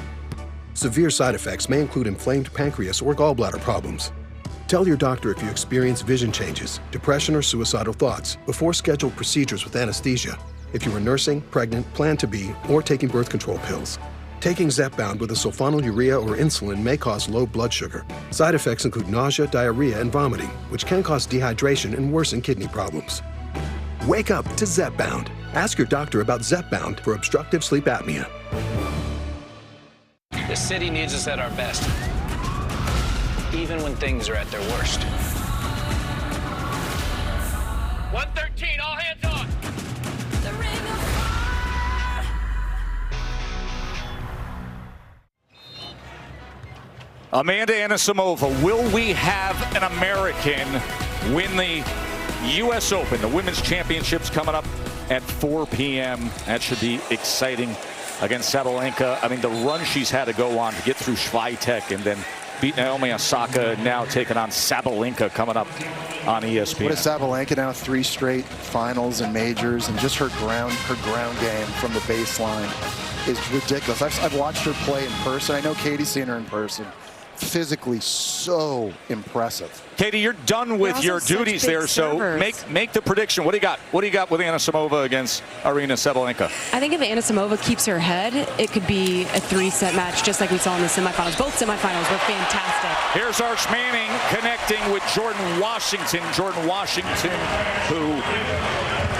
Severe side effects may include inflamed pancreas or gallbladder problems. Tell your doctor if you experience vision changes, depression, or suicidal thoughts before scheduled procedures with anesthesia. If you are nursing, pregnant, plan to be, or taking birth control pills. Taking Zepbound with a sulfonylurea or insulin may cause low blood sugar. Side effects include nausea, diarrhea, and vomiting, which can cause dehydration and worsen kidney problems. Wake up to Zepbound. Ask your doctor about Zepbound for obstructive sleep apnea. The city needs us at our best, even when things are at their worst. 113, all hands on! Amanda Anisimova, will we have an American win the U.S. Open? The Women's Championships coming up at 4 p.m. That should be exciting against Sabalenka. I mean, the run she's had to go on to get through Swiatek and then beat Naomi Osaka, now taking on Sabalenka coming up on ESPN. What is Sabalenka now? 3 straight finals and majors, and just her ground game from the baseline is ridiculous. I've watched her play in person. I know Katie's seen her in person. Physically so impressive. Katie, you're done with your duties there, so make the prediction. What do you got? What do you got with Anisimova against Arina Sabalenka? I think if Anisimova keeps her head, it could be a 3-set match, just like we saw in the semifinals. Both semifinals were fantastic. Here's Arch Manning connecting with Jordan Washington. Jordan Washington, who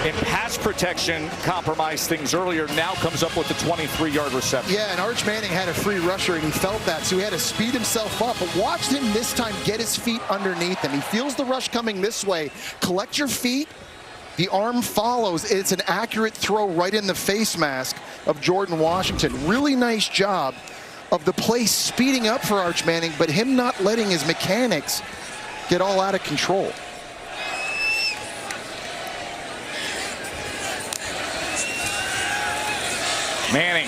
in pass protection compromised things earlier, now comes up with the 23-yard reception. Yeah, and Arch Manning had a free rusher, and he felt that, so he had to speed himself up. But watched him this time get his feet underneath him. He feels the rush coming this way. Collect your feet. The arm follows. It's an accurate throw right in the face mask of Jordan Washington. Really nice job of the play speeding up for Arch Manning, but him not letting his mechanics get all out of control. Manning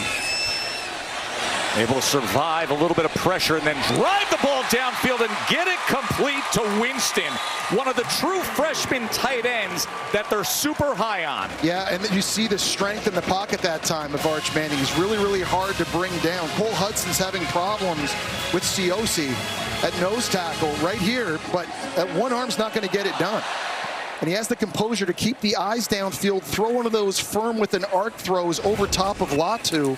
able to survive a little bit of pressure and then drive the ball downfield and get it complete to Winston, one of the true freshman tight ends that they're super high on. Yeah, and you see the strength in the pocket that time of Arch Manning. He's really, really hard to bring down. Cole Hudson's having problems with Ciosi at nose tackle right here, but that one arm's not going to get it done. And he has the composure to keep the eyes downfield, throw one of those firm with an arc throws over top of Latu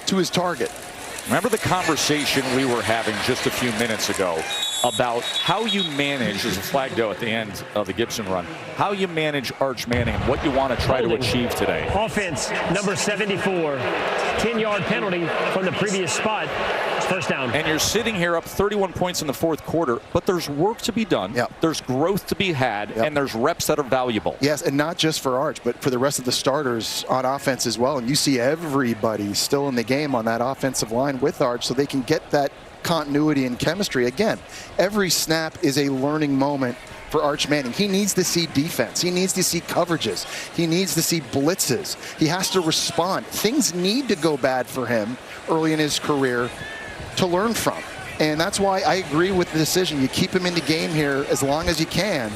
to his target. Remember the conversation we were having just a few minutes ago about how you manage, as a flag dough at the end of the Gibson run, how you manage Arch Manning and what you want to try to achieve today. Offense, number 74, 10-yard penalty from the previous spot. First down. And you're sitting here up 31 points in the fourth quarter, but there's work to be done. Yep. There's growth to be had, and there's reps that are valuable. Yes, and not just for Arch, but for the rest of the starters on offense as well. And you see everybody still in the game on that offensive line with Arch, so they can get that continuity and chemistry. Again, every snap is a learning moment for Arch Manning. He needs to see defense. He needs to see coverages. He needs to see blitzes. He has to respond. Things need to go bad for him early in his career to learn from. And that's why I agree with the decision. You keep him in the game here as long as you can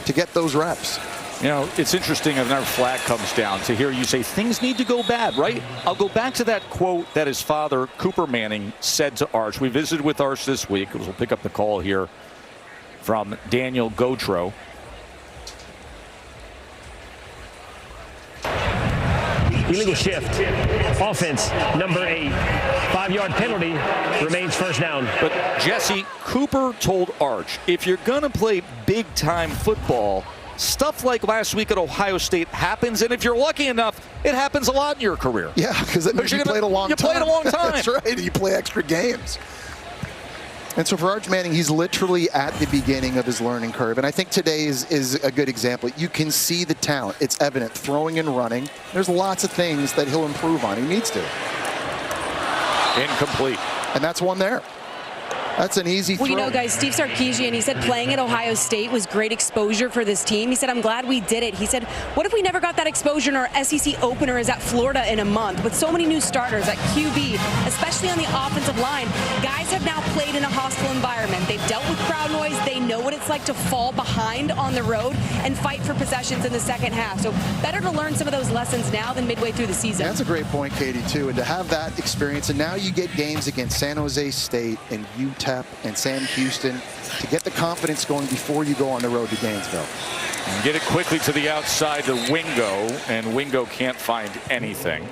to get those reps. You know, it's interesting if another flag comes down to hear you say things need to go bad, right? I'll go back to that quote that his father, Cooper Manning, said to Arch. We visited with Arch this week. We'll pick up the call here from Daniel Gautreaux. Illegal shift. Offense, number 8. 5-yard penalty, remains first down. But Jesse, Cooper told Arch, if you're going to play big-time football, stuff like last week at Ohio State happens, and if you're lucky enough, it happens a lot in your career. Yeah, because that means you played a long time. You played a long time. That's right, you play extra games. And so for Arch Manning, he's literally at the beginning of his learning curve. And I think today is a good example. You can see the talent. It's evident. Throwing and running. There's lots of things that he'll improve on. He needs to. Incomplete. And that's one there. That's an easy throw. Well, you know, guys, Steve Sarkisian, he said playing at Ohio State was great exposure for this team. He said, I'm glad we did it. He said, what if we never got that exposure in our SEC opener is at Florida in a month with so many new starters at QB, especially on the offensive line. Guys have now played in a hostile environment. They've dealt with crowd noise. They know what it's like to fall behind on the road and fight for possessions in the second half. So better to learn some of those lessons now than midway through the season. That's a great point, Katie, too. And to have that experience, and now you get games against San Jose State and Utah UTEP and Sam Houston to get the confidence going before you go on the road to Gainesville. And get it quickly to the outside to Wingo, and Wingo can't find anything.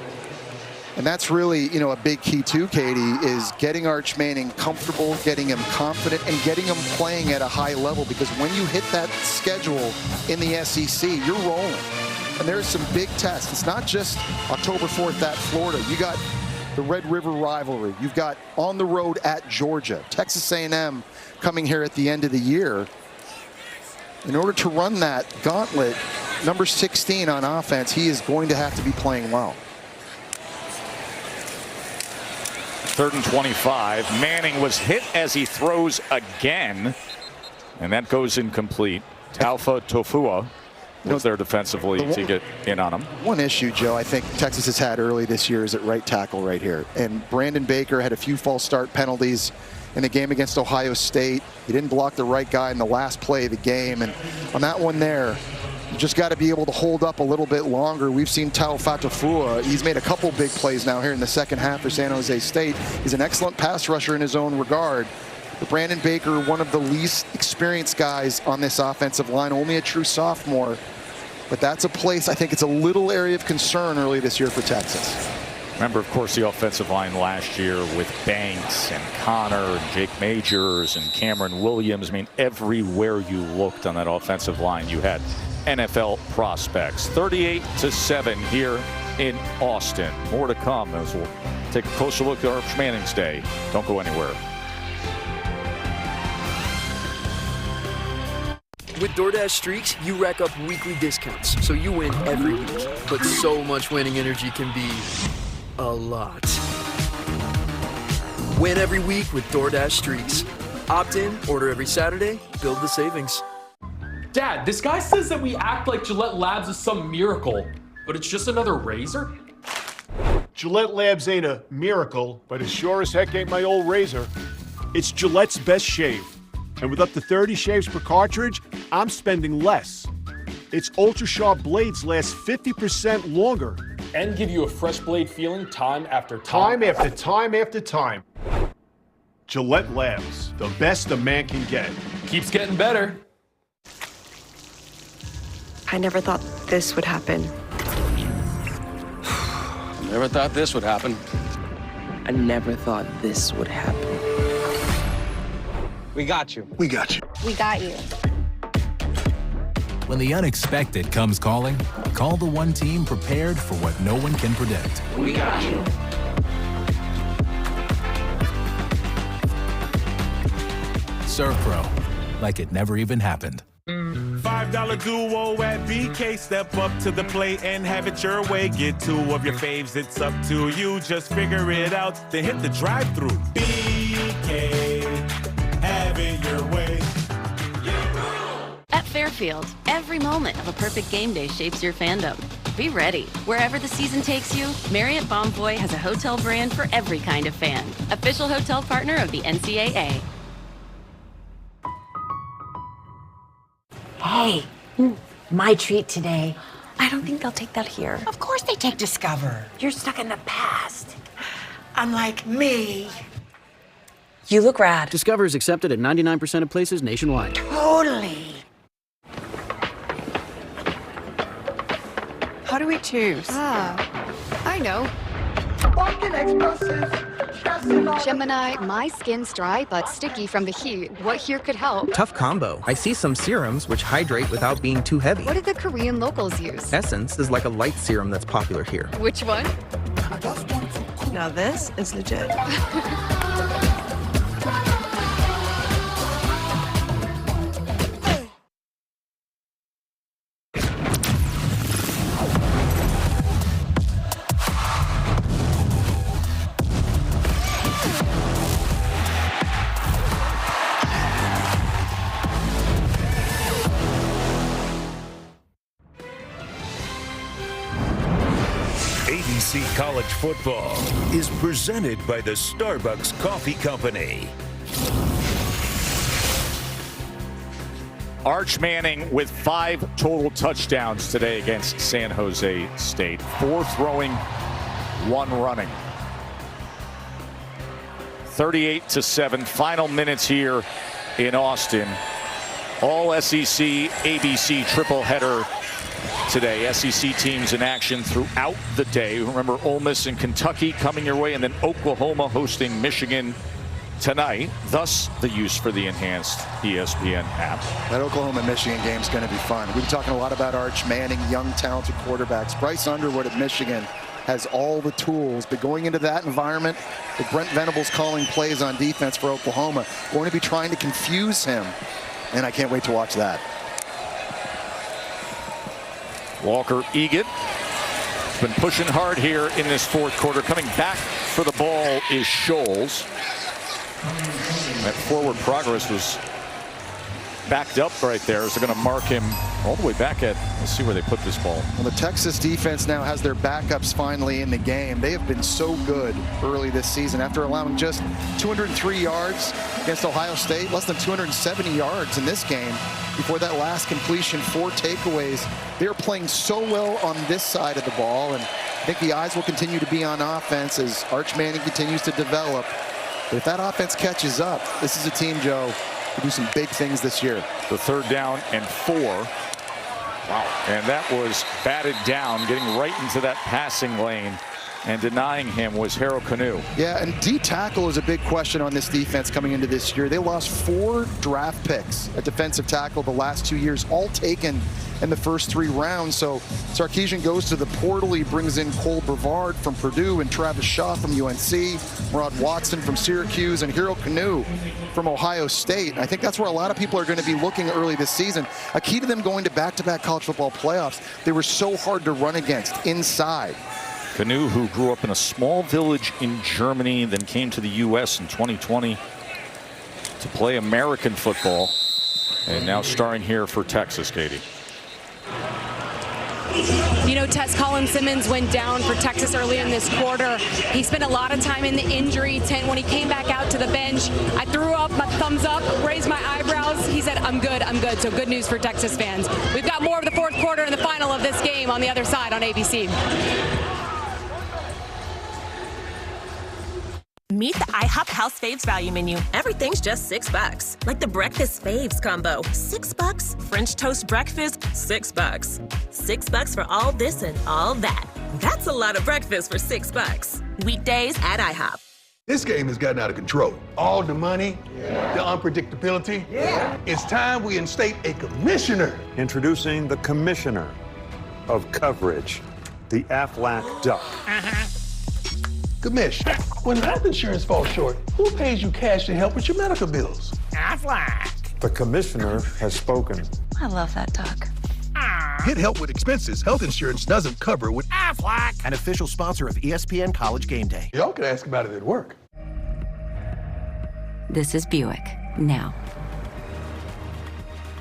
And that's really, you know, a big key too, Katie, is getting Arch Manning comfortable, getting him confident, and getting him playing at a high level, because when you hit that schedule in the SEC, you're rolling. And there's some big tests. It's not just October 4th at Florida. You got the Red River rivalry. You've got on the road at Georgia, Texas A&M coming here at the end of the year. In order to run that gauntlet, number 16 on offense, he is going to have to be playing well. 3rd and 25. Manning was hit as he throws again, and that goes incomplete. Taufa Tofua was there defensively to get in on him. One issue, Joe, I think Texas has had early this year is at right tackle right here. And Brandon Baker had a few false start penalties in the game against Ohio State. He didn't block the right guy in the last play of the game. And on that one there, you just got to be able to hold up a little bit longer. We've seen Taufa Tofua. He's made a couple big plays now here in the second half for San Jose State. He's an excellent pass rusher in his own regard. But Brandon Baker, one of the least experienced guys on this offensive line, only a true sophomore. But that's a place, I think it's a little area of concern early this year for Texas. Remember, of course, the offensive line last year with Banks and Connor and Jake Majors and Cameron Williams. I mean, everywhere you looked on that offensive line, you had NFL prospects. 38-7 here in Austin. More to come as we'll take a closer look at Arch Manning's day. Don't go anywhere. With DoorDash Streaks, you rack up weekly discounts, so you win every week. But so much winning energy can be a lot. Win every week with DoorDash Streaks. Opt in, order every Saturday, build the savings. Dad, this guy says that we act like Gillette Labs is some miracle, but it's just another razor? Gillette Labs ain't a miracle, but it sure as heck ain't my old razor. It's Gillette's best shave. And with up to 30 shaves per cartridge, I'm spending less. Its ultra-sharp blades last 50% longer. And give you a fresh blade feeling time after time. Time after time after time. Gillette Labs, the best a man can get. Keeps getting better. I never thought this would happen. Never thought this would happen. I never thought this would happen. We got you. We got you. We got you. When the unexpected comes calling, call the one team prepared for what no one can predict. We got you. ServPro, like it never even happened. $5 duo at BK. Step up to the plate and have it your way. Get 2 of your faves, it's up to you. Just figure it out, then hit the drive-thru. BK, have it your way. At Fairfield, every moment of a perfect game day shapes your fandom. Be ready. Wherever the season takes you, Marriott Bonvoy has a hotel brand for every kind of fan. Official hotel partner of the NCAA. Hey, my treat today. I don't think they'll take that here. Of course they take Discover. You're stuck in the past. Unlike me. You look rad. Discover is accepted at 99% of places nationwide. Totally. How do we choose? I know. Gemini, my skin's dry but sticky from the heat. What here could help? Tough combo. I see some serums which hydrate without being too heavy. What did the Korean locals use? Essence is like a light serum that's popular here. Which one? Now this is legit. ABC College Football is presented by the Starbucks Coffee Company. Arch Manning with 5 total touchdowns today against San Jose State. 4 throwing, 1 running. 38-7. Final minutes here in Austin. All SEC, ABC triple header today. SEC teams in action throughout the day. Remember, Ole Miss and Kentucky coming your way, and then Oklahoma hosting Michigan tonight. Thus, the use for the enhanced ESPN app. That Oklahoma-Michigan game is going to be fun. We've been talking a lot about Arch Manning, young, talented quarterbacks. Bryce Underwood at Michigan has all the tools, but going into that environment with Brent Venables calling plays on defense for Oklahoma, going to be trying to confuse him, and I can't wait to watch that. Walker Egan has been pushing hard here in this fourth quarter. Coming back for the ball is Scholes. That forward progress was backed up right there, so they're going to mark him all the way back at, let's see where they put this ball. Well, the Texas defense now has their backups finally in the game. They have been so good early this season after allowing just 203 yards against Ohio State, less than 270 yards in this game before that last completion, 4 takeaways. They're playing so well on this side of the ball, and I think the eyes will continue to be on offense as Arch Manning continues to develop. But if that offense catches up, this is a team, Joe, to do some big things this year. The 3rd down and 4. Wow. And that was batted down, getting right into that passing lane. And denying him was Harold Canoe. Yeah, and D-tackle is a big question on this defense coming into this year. They lost 4 draft picks at defensive tackle the last 2 years, all taken in the first 3 rounds. So Sarkisian goes to the portal. He brings in Cole Brevard from Purdue and Travis Shaw from UNC, Rod Watson from Syracuse, and Harold Canoe from Ohio State. And I think that's where a lot of people are going to be looking early this season. A key to them going to back-to-back college football playoffs, they were so hard to run against inside. Canoe, who grew up in a small village in Germany, then came to the U.S. in 2020 to play American football, and now starring here for Texas, Katie. You know, Tess, Colin Simmons went down for Texas early in this quarter. He spent a lot of time in the injury tent. When he came back out to the bench, I threw up my thumbs up, raised my eyebrows. He said, I'm good, I'm good. So good news for Texas fans. We've got more of the fourth quarter and the final of this game on the other side on ABC. Meet the IHOP House Faves value menu. Everything's just $6. Like the Breakfast Faves combo. $6. French toast breakfast, $6. $6 for all this and all that. That's a lot of breakfast for $6. Weekdays at IHOP. This game has gotten out of control. All the money, the unpredictability. It's time we instate a commissioner. Introducing the commissioner of coverage, the Aflac Duck. Commish, when health insurance falls short, who pays you cash to help with your medical bills? Aflac. The commissioner has spoken. I love that duck. Get help with expenses health insurance doesn't cover with Aflac, an official sponsor of ESPN College Game Day. Y'all can ask about it at work. This is Buick, now.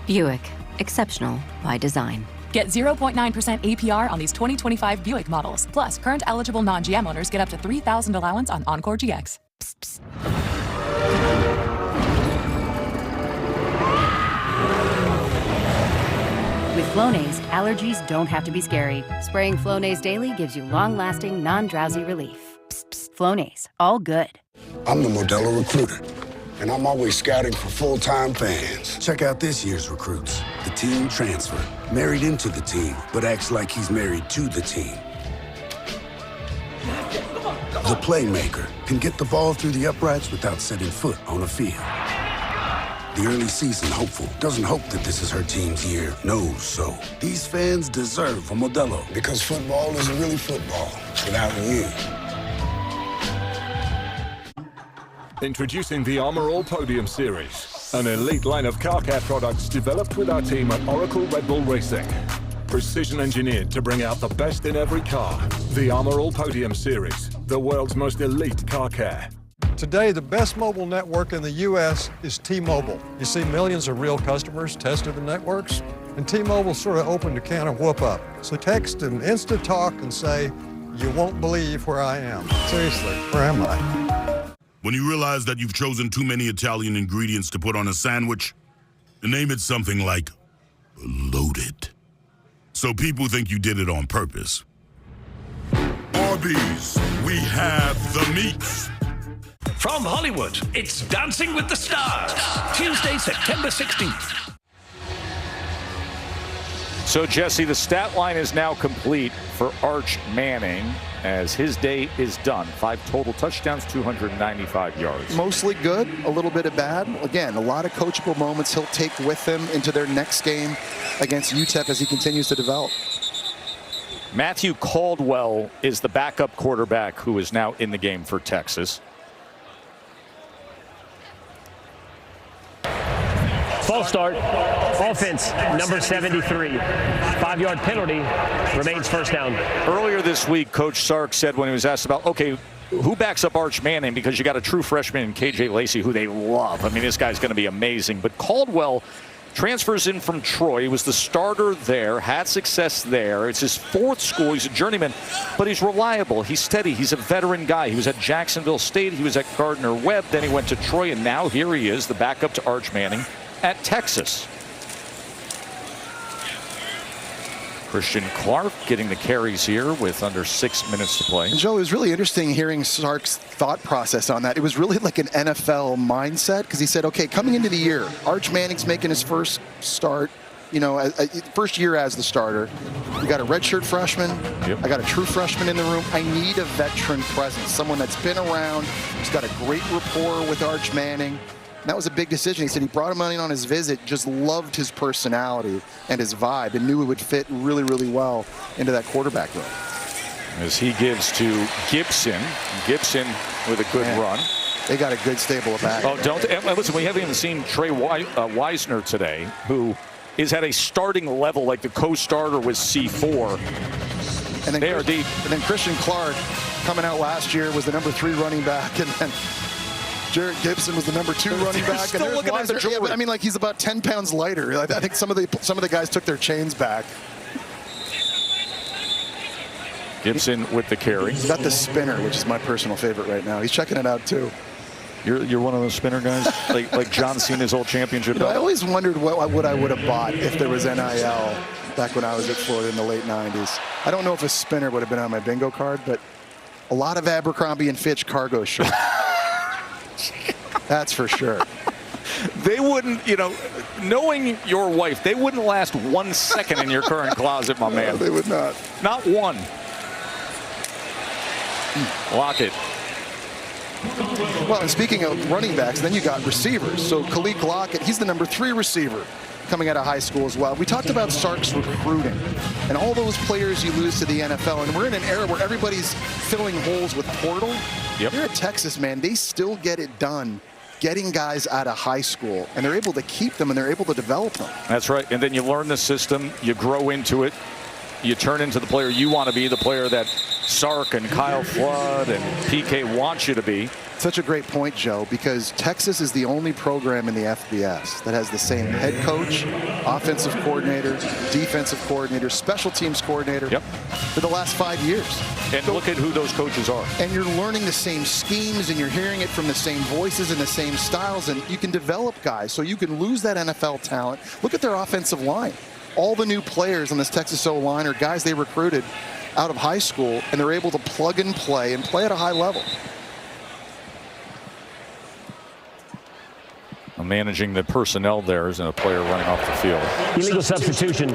Buick, exceptional by design. Get 0.9% APR on these 2025 Buick models. Plus, current eligible non-GM owners get up to $3,000 allowance on Encore GX. Psst, psst. With Flonase, allergies don't have to be scary. Spraying Flonase daily gives you long-lasting, non-drowsy relief. Psst, psst. Flonase, all good. I'm the Modelo recruiter, and I'm always scouting for full-time fans. Check out this year's recruits. The team transfer, married into the team, but acts like he's married to the team. The playmaker can get the ball through the uprights without setting foot on a field. The early season hopeful doesn't hope that this is her team's year, knows so. These fans deserve a Modelo, because football isn't really football without you. Introducing the Armor All Podium Series, an elite line of car care products developed with our team at Oracle Red Bull Racing. Precision engineered to bring out the best in every car. The Armor All Podium Series, the world's most elite car care. Today, the best mobile network in the U.S. is T-Mobile. You see, millions of real customers tested the networks, and T-Mobile sort of opened a can of whoop-up. So text and Insta-Talk and say, you won't believe where I am. Seriously, where am I? When you realize that you've chosen too many Italian ingredients to put on a sandwich, name it something like loaded. So people think you did it on purpose. Arby's, we have the meats. From Hollywood, it's Dancing with the Stars, Tuesday, September 16th. So, Jesse, the stat line is now complete for Arch Manning as his day is done. 5 total touchdowns, 295 yards. Mostly good, a little bit of bad. Again, a lot of coachable moments he'll take with him into their next game against UTEP as he continues to develop. Matthew Caldwell is the backup quarterback who is now in the game for Texas. False start. Offense, number 73. 5-yard penalty. Remains first down. Earlier this week, Coach Sark said when he was asked about, okay, who backs up Arch Manning? Because you got a true freshman in KJ Lacey, who they love. I mean, this guy's going to be amazing. But Caldwell transfers in from Troy. He was the starter there, had success there. It's his 4th school. He's a journeyman, but he's reliable. He's steady. He's a veteran guy. He was at Jacksonville State. He was at Gardner-Webb. Then he went to Troy, and now here he is, the backup to Arch Manning at Texas. Christian Clark getting the carries here with under 6 minutes to play. And Joe, it was really interesting hearing Sark's thought process on that. It was really like an NFL mindset because he said, okay, coming into the year, Arch Manning's making his first start, first year as the starter. We got a redshirt freshman. Yep. I got a true freshman in the room. I need a veteran presence, someone that's been around, who's got a great rapport with Arch Manning. And that was a big decision. He said he brought him in on his visit, just loved his personality and his vibe, and knew it would fit really, really well into that quarterback role. As he gives to Gibson. Gibson with a good run. They got a good stable of back. Oh, listen, we haven't even seen Trey Wisner today, who is at a starting level like the co-starter was C4. And then they are deep. And then Christian Clark, coming out last year, was the number 3 running back, and then Jarrett Gibson was the number 2 running back. Still and looking at the yeah, but I mean, like, he's about 10 pounds lighter. I think some of the guys took their chains back. Gibson with the carry. He's got the spinner, which is my personal favorite right now. He's checking it out too. You're one of those spinner guys, like John Cena's old championship. I always wondered what I would have bought if there was NIL back when I was at Florida in the late 90s. I don't know if a spinner would have been on my bingo card, but a lot of Abercrombie & Fitch cargo shorts. That's for sure. They wouldn't, knowing your wife, they wouldn't last 1 second in your current closet, my man. No, they would not. Not one. Lockett. Well, and speaking of running backs, then you got receivers. So Khalil Lockett, he's the number 3 receiver coming out of high school as well. We talked about Sark's recruiting and all those players you lose to the NFL. And we're in an era where everybody's filling holes with portal. Yep. Here at Texas, man, they still get it done getting guys out of high school, and they're able to keep them and they're able to develop them. That's right. And then you learn the system, you grow into it, you turn into the player you want to be, the player that Sark and Kyle Flood and PK want you to be. Such a great point, Joe, because Texas is the only program in the FBS that has the same head coach, offensive coordinator, defensive coordinator, special teams coordinator for the last 5 years. And so, look at who those coaches are. And you're learning the same schemes, and you're hearing it from the same voices and the same styles, and you can develop guys so you can lose that NFL talent. Look at their offensive line. All the new players on this Texas O-line are guys they recruited out of high school, and they're able to plug and play at a high level. Managing the personnel there isn't a player running off the field. Illegal substitution.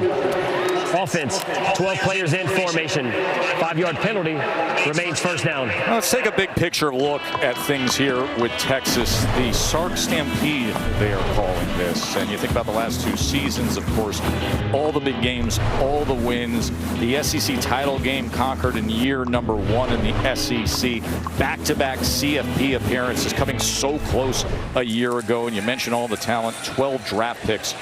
Offense, 12 players in formation. 5-yard penalty. Remains first down. Now let's take a big picture look at things here with Texas. The Sark Stampede, they are calling this. And you think about the last 2 seasons, of course, all the big games, all the wins. The SEC title game conquered in year number 1 in the SEC. Back-to-back CFP appearances, coming so close a year ago. And you mentioned all the talent, 12 draft picks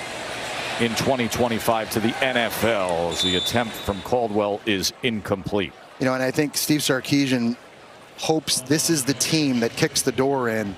in 2025 to the NFL, as the attempt from Caldwell is incomplete. And I think Steve Sarkisian hopes this is the team that kicks the door in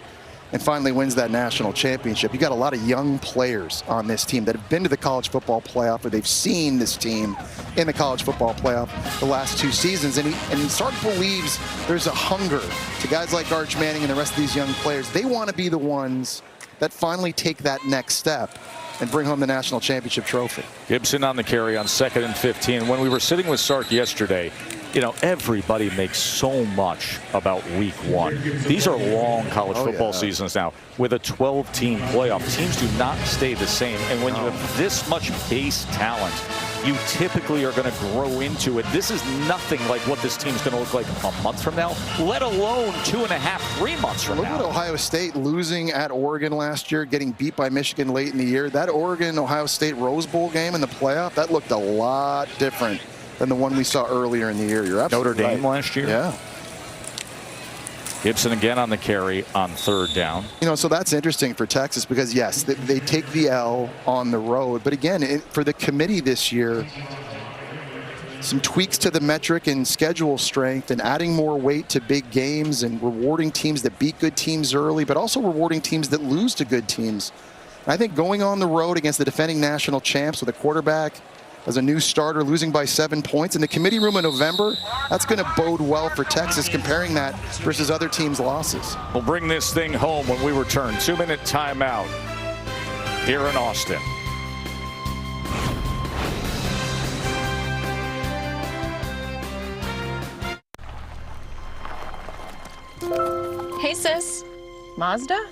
and finally wins that national championship. You got a lot of young players on this team that have been to the college football playoff, or they've seen this team in the college football playoff the last 2 seasons. And Sark believes there's a hunger to guys like Arch Manning and the rest of these young players. They want to be the ones that finally take that next step and bring home the national championship trophy. Gibson on the carry on 2nd and 15. When we were sitting with Sark yesterday, You know, everybody makes so much about week one. These are long college football seasons now. With a 12-team playoff, teams do not stay the same. And when you have this much base talent, you typically are going to grow into it. This is nothing like what this team's going to look like a month from now, let alone 2.5, 3 months from now. Look at Ohio State losing at Oregon last year, getting beat by Michigan late in the year. That Oregon-Ohio State Rose Bowl game in the playoff, that looked a lot different than the one we saw earlier in the year. You're absolutely Notre Dame last year? Yeah. Gibson again on the carry on 3rd down. You know, so that's interesting for Texas because, yes, they take the L on the road. But again, for the committee this year, some tweaks to the metric and schedule strength and adding more weight to big games and rewarding teams that beat good teams early, but also rewarding teams that lose to good teams. I think going on the road against the defending national champs with a quarterback as a new starter, losing by 7 points in the committee room in November, that's going to bode well for Texas, comparing that versus other teams' losses. We'll bring this thing home when we return. 2-minute timeout here in Austin. Hey, sis. Mazda?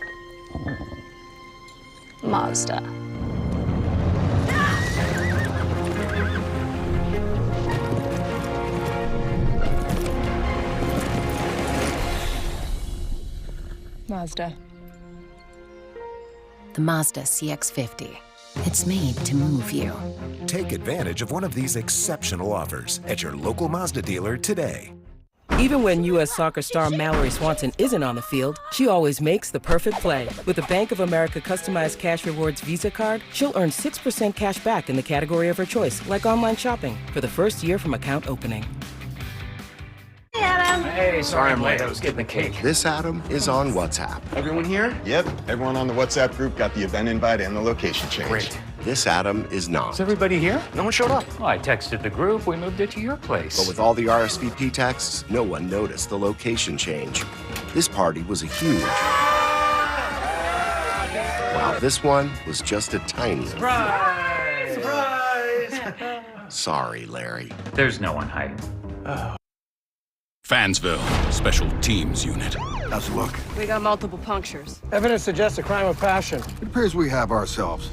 Mazda. Mazda. The Mazda CX-50. It's made to move you. Take advantage of one of these exceptional offers at your local Mazda dealer today. Even when U.S. soccer star Mallory Swanson isn't on the field, she always makes the perfect play. With a Bank of America customized cash rewards Visa card, she'll earn 6% cash back in the category of her choice, like online shopping, for the first year from account opening. Hey, Adam. Hey, sorry I'm late. I was getting the cake. This Adam is on WhatsApp. Everyone here? Yep. Everyone on the WhatsApp group got the event invite and the location change. Great. This Adam is not. Is everybody here? No one showed up. Well, I texted the group. We moved it to your place. But with all the RSVP texts, no one noticed the location change. This party was a huge. While this one was just a tiny. Surprise! Surprise! Sorry, Larry. There's no one hiding. Oh. Fansville, Special Teams Unit. How's it look? We got multiple punctures. Evidence suggests a crime of passion. It appears we have ourselves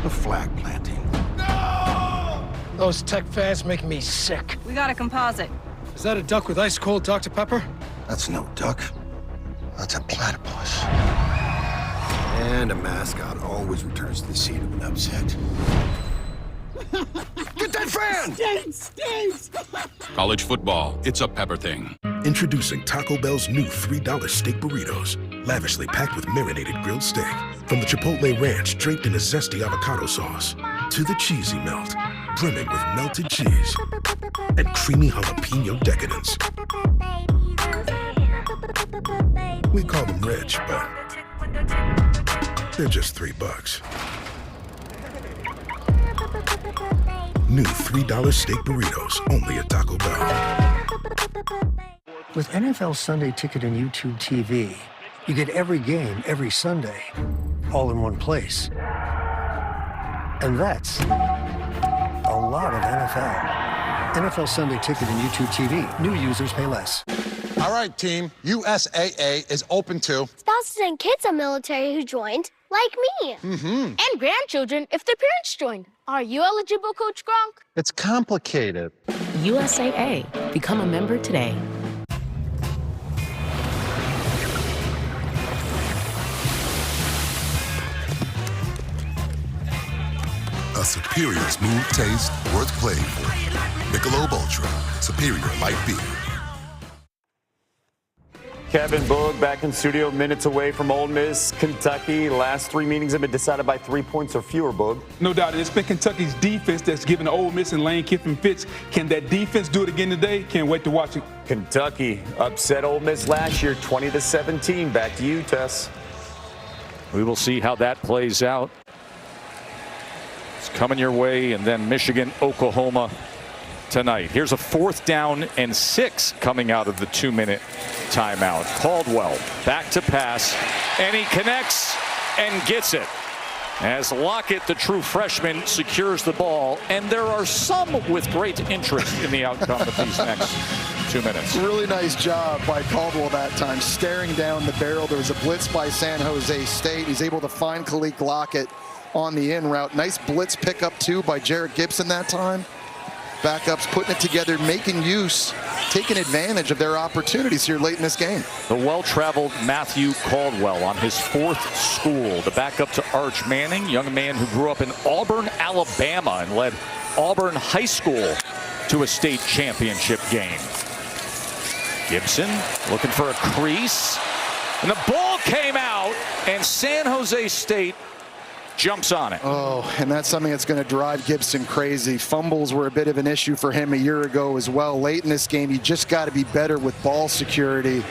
a flag planting. No! Those tech fans make me sick. We got a composite. Is that a duck with ice cold Dr. Pepper? That's no duck. That's a platypus. And a mascot always returns to the scene of an upset. Get that fan! Stinks! College football, it's a Pepper thing. Introducing Taco Bell's new $3 steak burritos, lavishly packed with marinated grilled steak. From the Chipotle Ranch draped in a zesty avocado sauce, to the cheesy melt, brimming with melted cheese and creamy jalapeno decadence. We call them rich, but they're just $3. New $3 steak burritos, only at Taco Bell. With NFL Sunday Ticket and YouTube TV, you get every game every Sunday, all in one place. And that's a lot of NFL. NFL Sunday Ticket and YouTube TV. New users pay less. All right, team. USAA is open to spouses and kids of military who joined, like me. And grandchildren if their parents joined. Are you eligible, Coach Gronk? It's complicated. USAA. Become a member today. A superior smooth taste worth playing for. Michelob Ultra, superior light beer. Kevin Boog back in studio, minutes away from Ole Miss, Kentucky. Last 3 meetings have been decided by 3 points or fewer, Boog. No doubt. It's been Kentucky's defense that's given Ole Miss and Lane Kiffin fits. Can that defense do it again today? Can't wait to watch it. Kentucky upset Ole Miss last year, 20-17. Back to you, Tess. We will see how that plays out. It's coming your way, and then Michigan, Oklahoma tonight. Here's a 4th down and 6 coming out of the 2-minute timeout. Caldwell back to pass, and he connects and gets it. As Lockett, the true freshman, secures the ball, and there are some with great interest in the outcome of these next 2 minutes. Really nice job by Caldwell that time, staring down the barrel. There was a blitz by San Jose State. He's able to find Khalik Lockett on the in route. Nice blitz pickup, too, by Jarrett Gibson that time. Backups putting it together, making use, taking advantage of their opportunities here late in this game. The well-traveled Matthew Caldwell on his 4th school, the backup to Arch Manning, young man who grew up in Auburn, Alabama, and led Auburn High School to a state championship game. Gibson looking for a crease, and the ball came out, and San Jose State jumps on it. Oh, and that's something that's going to drive Gibson crazy. Fumbles were a bit of an issue for him a year ago as well. Late in this game, you just got to be better with ball security.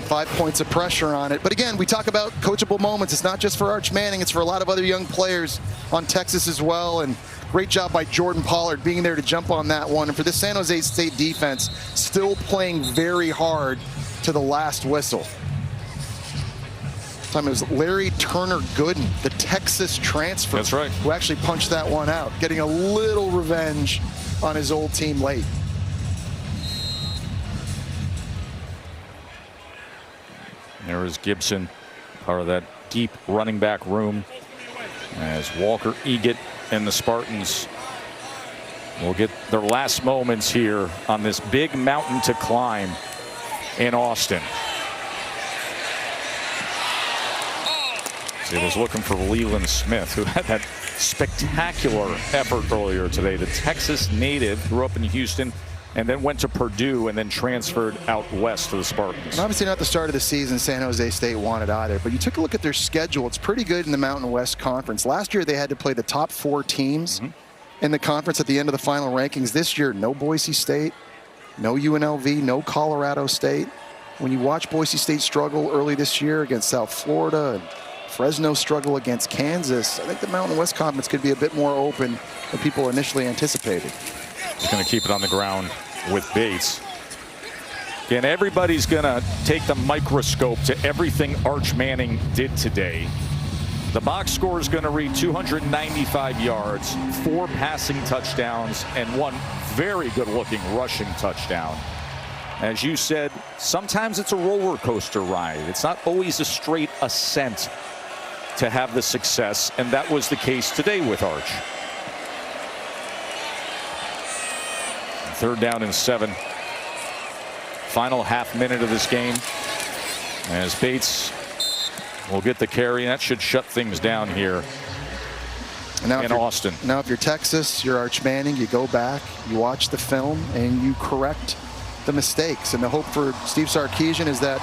5 points of pressure on it. But again, we talk about coachable moments. It's not just for Arch Manning. It's for a lot of other young players on Texas as well. And great job by Jordan Pollard being there to jump on that one. And for the San Jose State defense, still playing very hard to the last whistle. Time it was Larry Turner Gooden, the Texas transfer. That's right. Who actually punched that one out, getting a little revenge on his old team late. There is Gibson, part of that deep running back room, as Walker Eggett and the Spartans will get their last moments here on this big mountain to climb in Austin. He was looking for Leland Smith, who had that spectacular effort earlier today. The Texas native, grew up in Houston and then went to Purdue and then transferred out west to the Spartans. And obviously not the start of the season San Jose State wanted either, but you took a look at their schedule. It's pretty good in the Mountain West Conference. Last year they had to play the top 4 teams in the conference at the end of the final rankings. This year, no Boise State, no UNLV, no Colorado State. When you watch Boise State struggle early this year against South Florida and Fresno struggle against Kansas, I think the Mountain West Conference could be a bit more open than people initially anticipated. He's going to keep it on the ground with Bates. Again, everybody's going to take the microscope to everything Arch Manning did today. The box score is going to read 295 yards, 4 passing touchdowns, and 1 very good-looking rushing touchdown. As you said, sometimes it's a roller coaster ride. It's not always a straight ascent to have the success, and that was the case today with Arch. 3rd down and 7. Final half minute of this game, as Bates will get the carry. That should shut things down here in Austin. Now if you're Texas, you're Arch Manning, you go back, you watch the film, and you correct the mistakes. And the hope for Steve Sarkisian is that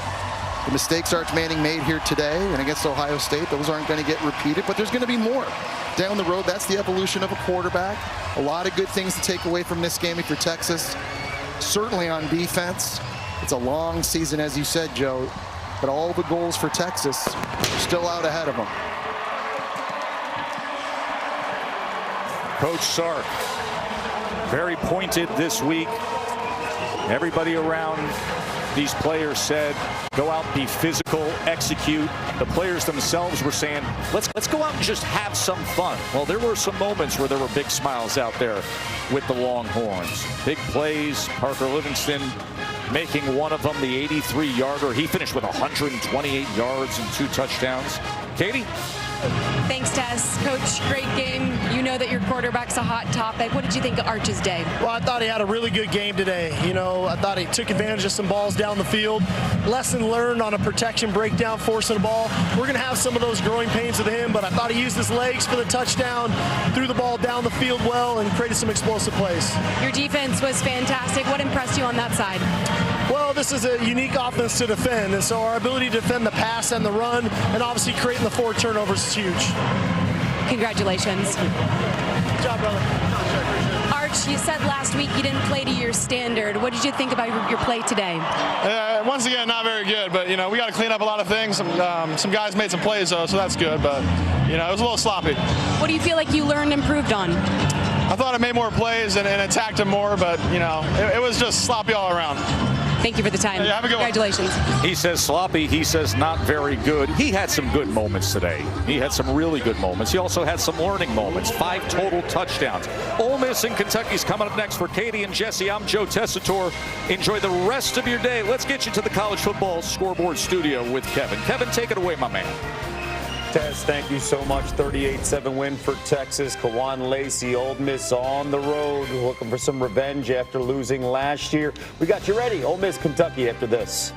the mistakes Arch Manning made here today and against Ohio State, those aren't going to get repeated, but there's going to be more down the road. That's the evolution of a quarterback. A lot of good things to take away from this game if you're Texas. Certainly on defense. It's a long season, as you said, Joe, but all the goals for Texas are still out ahead of them. Coach Sark, very pointed this week. Everybody around these players said, go out, be physical, execute. The players themselves were saying, let's go out and just have some fun. Well, there were some moments where there were big smiles out there with the Longhorns. Big plays, Parker Livingston making one of them, the 83-yarder. He finished with 128 yards and 2 touchdowns. Katie? Thanks, Tess. Coach, great game. You know that your quarterback's a hot topic. What did you think of Arch's day? Well, I thought he had a really good game today. You know, I thought he took advantage of some balls down the field. Lesson learned on a protection breakdown, forcing the ball. We're going to have some of those growing pains with him, but I thought he used his legs for the touchdown, threw the ball down the field well, and created some explosive plays. Your defense was fantastic. What impressed you on that side? Well, this is a unique offense to defend, and so our ability to defend the pass and the run, and obviously creating the 4 turnovers is huge. Congratulations. Good job, brother. Arch, you said last week you didn't play to your standard. What did you think about your play today? Once again, not very good, but, you know, we got to clean up a lot of things. Some guys made some plays, though, so that's good, but, you know, it was a little sloppy. What do you feel like you learned and improved on? I thought I made more plays and attacked them more, but, you know, it was just sloppy all around. Thank you for the time. Yeah, have a good Congratulations. He says sloppy. He says not very good. He had some good moments today. He had some really good moments. He also had some learning moments. 5 total touchdowns. Ole Miss and Kentucky's coming up next for Katie and Jesse. I'm Joe Tessitore. Enjoy the rest of your day. Let's get you to the college football scoreboard studio with Kevin. Kevin, take it away, my man. Tess, thank you so much. 38-7 win for Texas. Kawan Lacey, Ole Miss on the road, looking for some revenge after losing last year. We got you ready. Ole Miss, Kentucky after this.